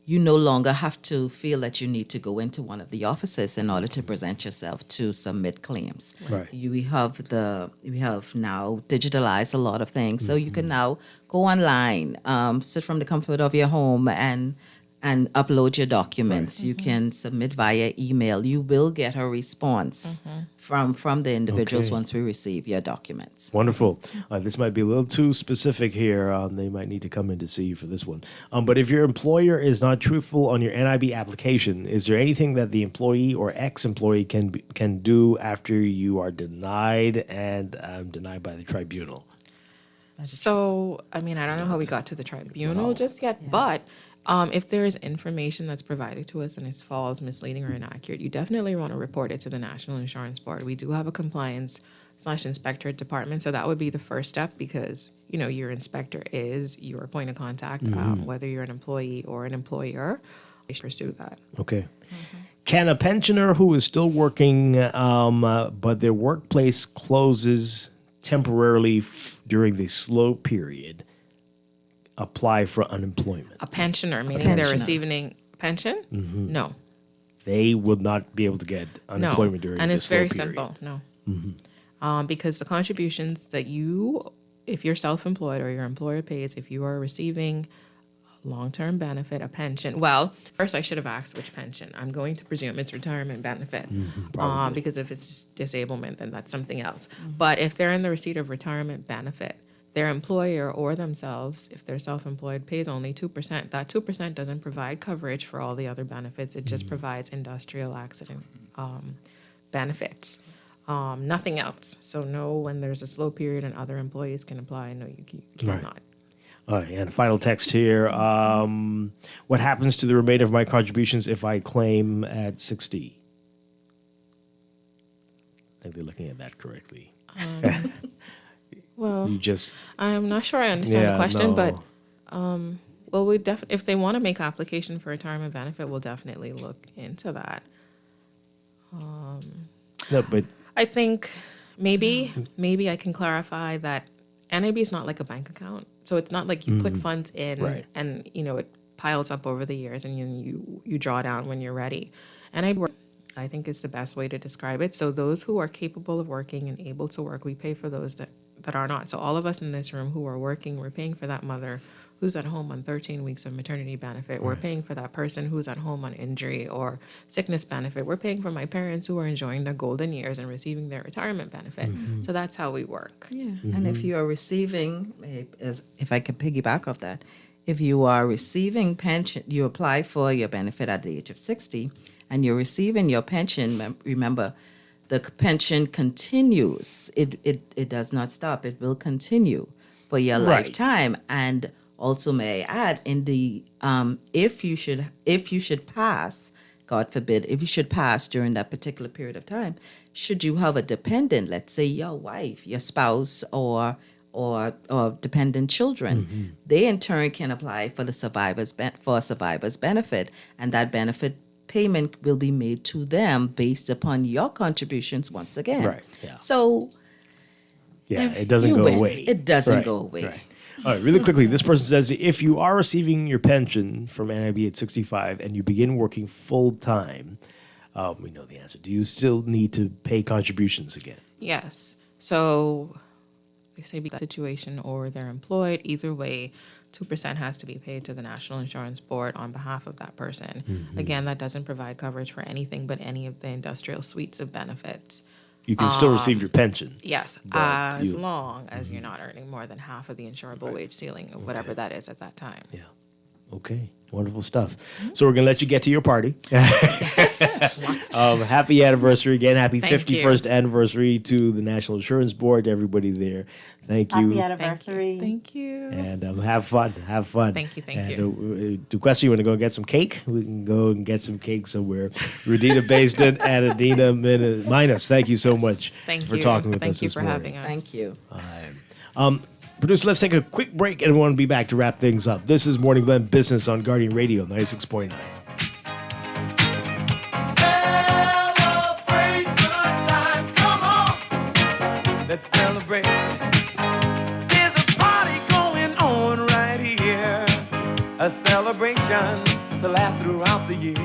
you no longer have to feel that you need to go into one of the offices in order to present yourself to submit claims. Right. We have now digitalized a lot of things, so you can now go online, sit from the comfort of your home and upload your documents. Right. You can submit via email. You will get a response from the individuals once we receive your documents. Wonderful. This might be a little too specific here. They might need to come in to see you for this one. But if your employer is not truthful on your NIB application, is there anything that the employee or ex-employee can do after you are denied by the tribunal? So, I don't know how we got to the tribunal just yet, but if there is information that's provided to us and it's false, misleading, or inaccurate, you definitely want to report it to the National Insurance Board. We do have a compliance/inspectorate department, so that would be the first step because, your inspector is your point of contact, whether you're an employee or an employer. You should pursue that. Okay. Can a pensioner who is still working but their workplace closes temporarily during the slow period apply for unemployment? A pensioner, meaning they're receiving pension? No. They will not be able to get unemployment during and the it's slow very period. simple. No. Because the contributions that if you're self-employed or your employer pays, if you are receiving long-term benefit, a pension. Well, first I should have asked which pension. I'm going to presume it's retirement benefit because if it's disablement, then that's something else. But if they're in the receipt of retirement benefit, their employer or themselves, if they're self-employed, pays only 2%. That 2% doesn't provide coverage for all the other benefits. It just provides industrial accident benefits. Nothing else. So no, when there's a slow period and other employees can apply, no, you cannot. All right, and final text here. What happens to the remainder of my contributions if I claim at 60? I think they're looking at that correctly. Well, you just. I'm not sure I understand the question, but well, we if they want to make application for retirement benefit, we'll definitely look into that. No, but I think maybe I can clarify that NIB is not like a bank account, so it's not like you put funds in and it piles up over the years and you draw down when you're ready. NIB, I think, is the best way to describe it. So those who are capable of working and able to work, we pay for those that are not. So all of us in this room who are working, we're paying for that mother who's at home on 13 weeks of maternity benefit. We're paying for that person who's at home on injury or sickness benefit. We're paying for my parents who are enjoying their golden years and receiving their retirement benefit. So that's how we work. Yeah, and if you are receiving, if I could piggyback off that, if you are receiving pension, you apply for your benefit at the age of 60, and you're receiving your pension, remember, the pension continues. It does not stop. It will continue for your lifetime. And also, may I add, in the if you should pass, God forbid, if you should pass during that particular period of time, should you have a dependent, let's say your wife, your spouse, or dependent children, they in turn can apply for the survivor's benefit, and that benefit payment will be made to them based upon your contributions once again. Right. Yeah. So it doesn't go away. It doesn't go away. Right. All right, really quickly, this person says, if you are receiving your pension from NIB at 65 and you begin working full-time, we know the answer. Do you still need to pay contributions again? Yes. So they say the situation or they're employed, either way, 2% has to be paid to the National Insurance Board on behalf of that person. Again, that doesn't provide coverage for anything but any of the industrial suites of benefits. You can still receive your pension. Yes, as long as you're not earning more than half of the insurable wage ceiling or whatever that is at that time. Yeah. Okay. Wonderful stuff. So we're going to let you get to your party. Happy anniversary again. Happy 51st anniversary to the National Insurance Board, to everybody there. Thank you. Happy anniversary. Thank you. And have fun. Have fun. Thank you. Duquesne, you want to go get some cake? We can go and get some cake somewhere. Rudeena Basden and Adena Minus, thank you so much for talking with us this morning. Thank you for having us. Thank you. Producer, let's take a quick break and we'll be back to wrap things up. This is Morning Blend Business on Guardian Radio 96.9. Celebrate good times, come on. Let's celebrate. There's a party going on right here. A celebration to last throughout the years.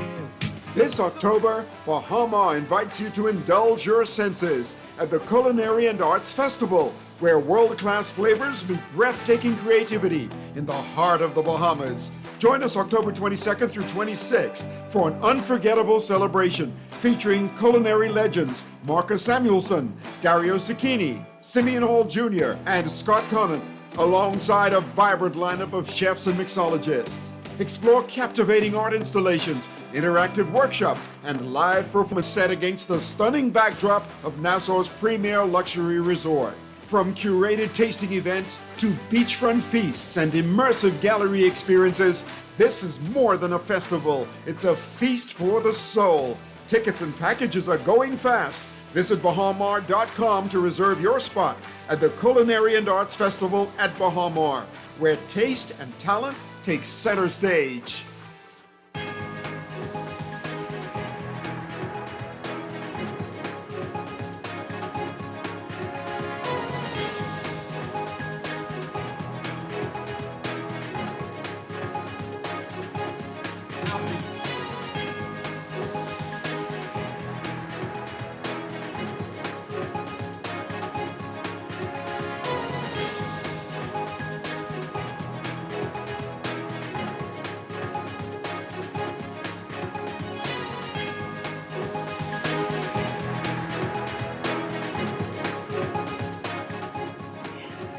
This October, Bahama invites you to indulge your senses at the Culinary and Arts Festival, where world-class flavors meet breathtaking creativity in the heart of the Bahamas. Join us October 22nd through 26th for an unforgettable celebration featuring culinary legends Marcus Samuelson, Dario Zucchini, Simeon Hall Jr., and Scott Conant, alongside a vibrant lineup of chefs and mixologists. Explore captivating art installations, interactive workshops, and live performance set against the stunning backdrop of Nassau's premier luxury resort. From curated tasting events to beachfront feasts and immersive gallery experiences, this is more than a festival. It's a feast for the soul. Tickets and packages are going fast. Visit bahamar.com to reserve your spot at the Culinary and Arts Festival at Bahamar, where taste and talent take center stage.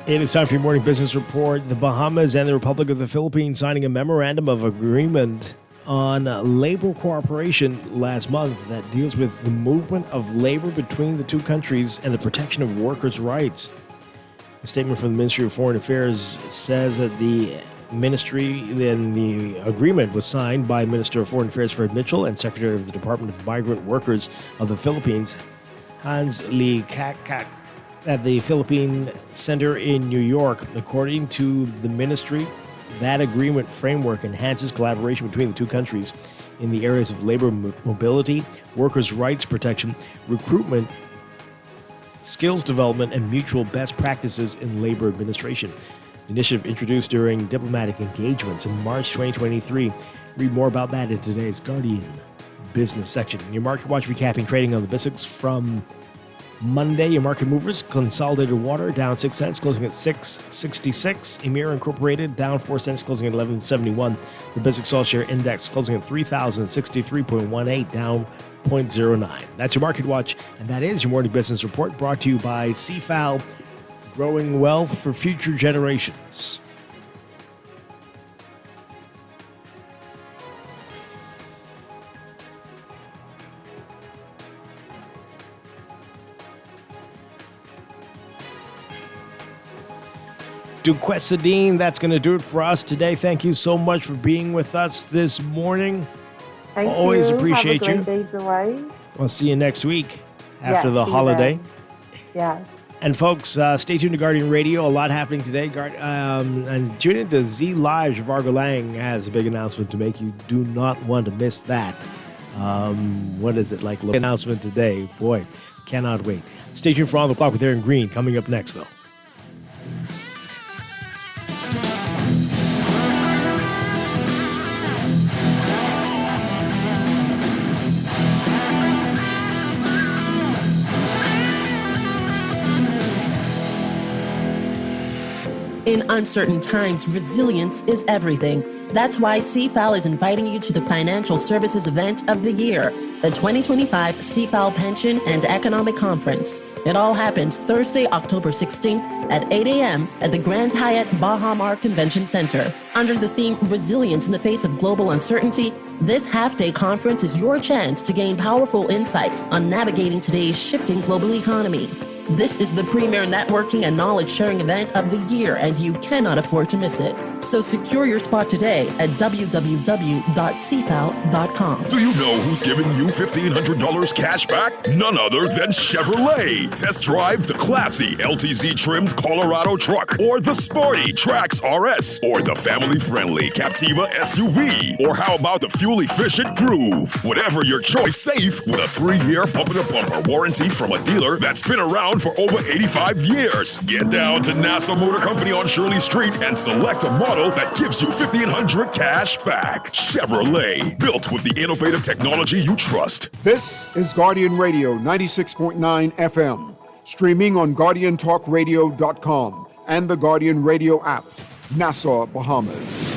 It is time for your morning business report. The Bahamas and the Republic of the Philippines signing a memorandum of agreement on labor cooperation last month that deals with the movement of labor between the two countries and the protection of workers' rights. A statement from the Ministry of Foreign Affairs says that the agreement was signed by Minister of Foreign Affairs Fred Mitchell and Secretary of the Department of Migrant Workers of the Philippines, Hans Lee Kakak, at the Philippine Center in New York. According to the ministry, that agreement framework enhances collaboration between the two countries in the areas of labor mobility, workers' rights protection, recruitment, skills development, and mutual best practices in labor administration. The initiative introduced during diplomatic engagements in March 2023. Read more about that in today's Guardian Business section. Your Market Watch recapping trading on the BISX from Monday. Your market movers: Consolidated Water down 6 cents, closing at $6.66. Emir Incorporated down 4 cents, closing at $11.71. The BISX All Share Index closing at 3,063.18, down 0.09. That's your Market Watch, and that is your morning business report, brought to you by CFAL, growing wealth for future generations. Duquessadine, that's going to do it for us today. Thank you so much for being with us this morning. Thank Always you. appreciate Have a you. great day, Dwight. We'll see you next week after Yes, the see you holiday. then. Yes. And folks, stay tuned to Guardian Radio. A lot happening today. And tune into Z Live. Javargo Lang has a big announcement to make. You do not want to miss that. What is it like? Announcement today. Boy, cannot wait. Stay tuned for On the Clock with Aaron Green. Coming up next, though. In uncertain times, resilience is everything. That's why CFAL is inviting you to the Financial Services Event of the Year, the 2025 CFAL Pension and Economic Conference. It all happens Thursday, October 16th at 8 a.m. at the Grand Bahama Convention Center. Under the theme Resilience in the Face of Global Uncertainty, this half-day conference is your chance to gain powerful insights on navigating today's shifting global economy. This is the premier networking and knowledge-sharing event of the year, and you cannot afford to miss it. So secure your spot today at www.cfal.com. Do you know who's giving you $1,500 cash back? None other than Chevrolet. Test drive the classy LTZ-trimmed Colorado truck, or the sporty Trax RS, or the family-friendly Captiva SUV, or how about the fuel-efficient Groove? Whatever your choice, safe with a 3-year bumper-to-bumper warranty from a dealer that's been around for over 85 years. Get down to Nassau Motor Company on Shirley Street and select a model that gives you $1,500 cash back. Chevrolet, built with the innovative technology you trust. This is Guardian Radio 96.9 FM, streaming on GuardianTalkRadio.com and the Guardian Radio app, Nassau, Bahamas.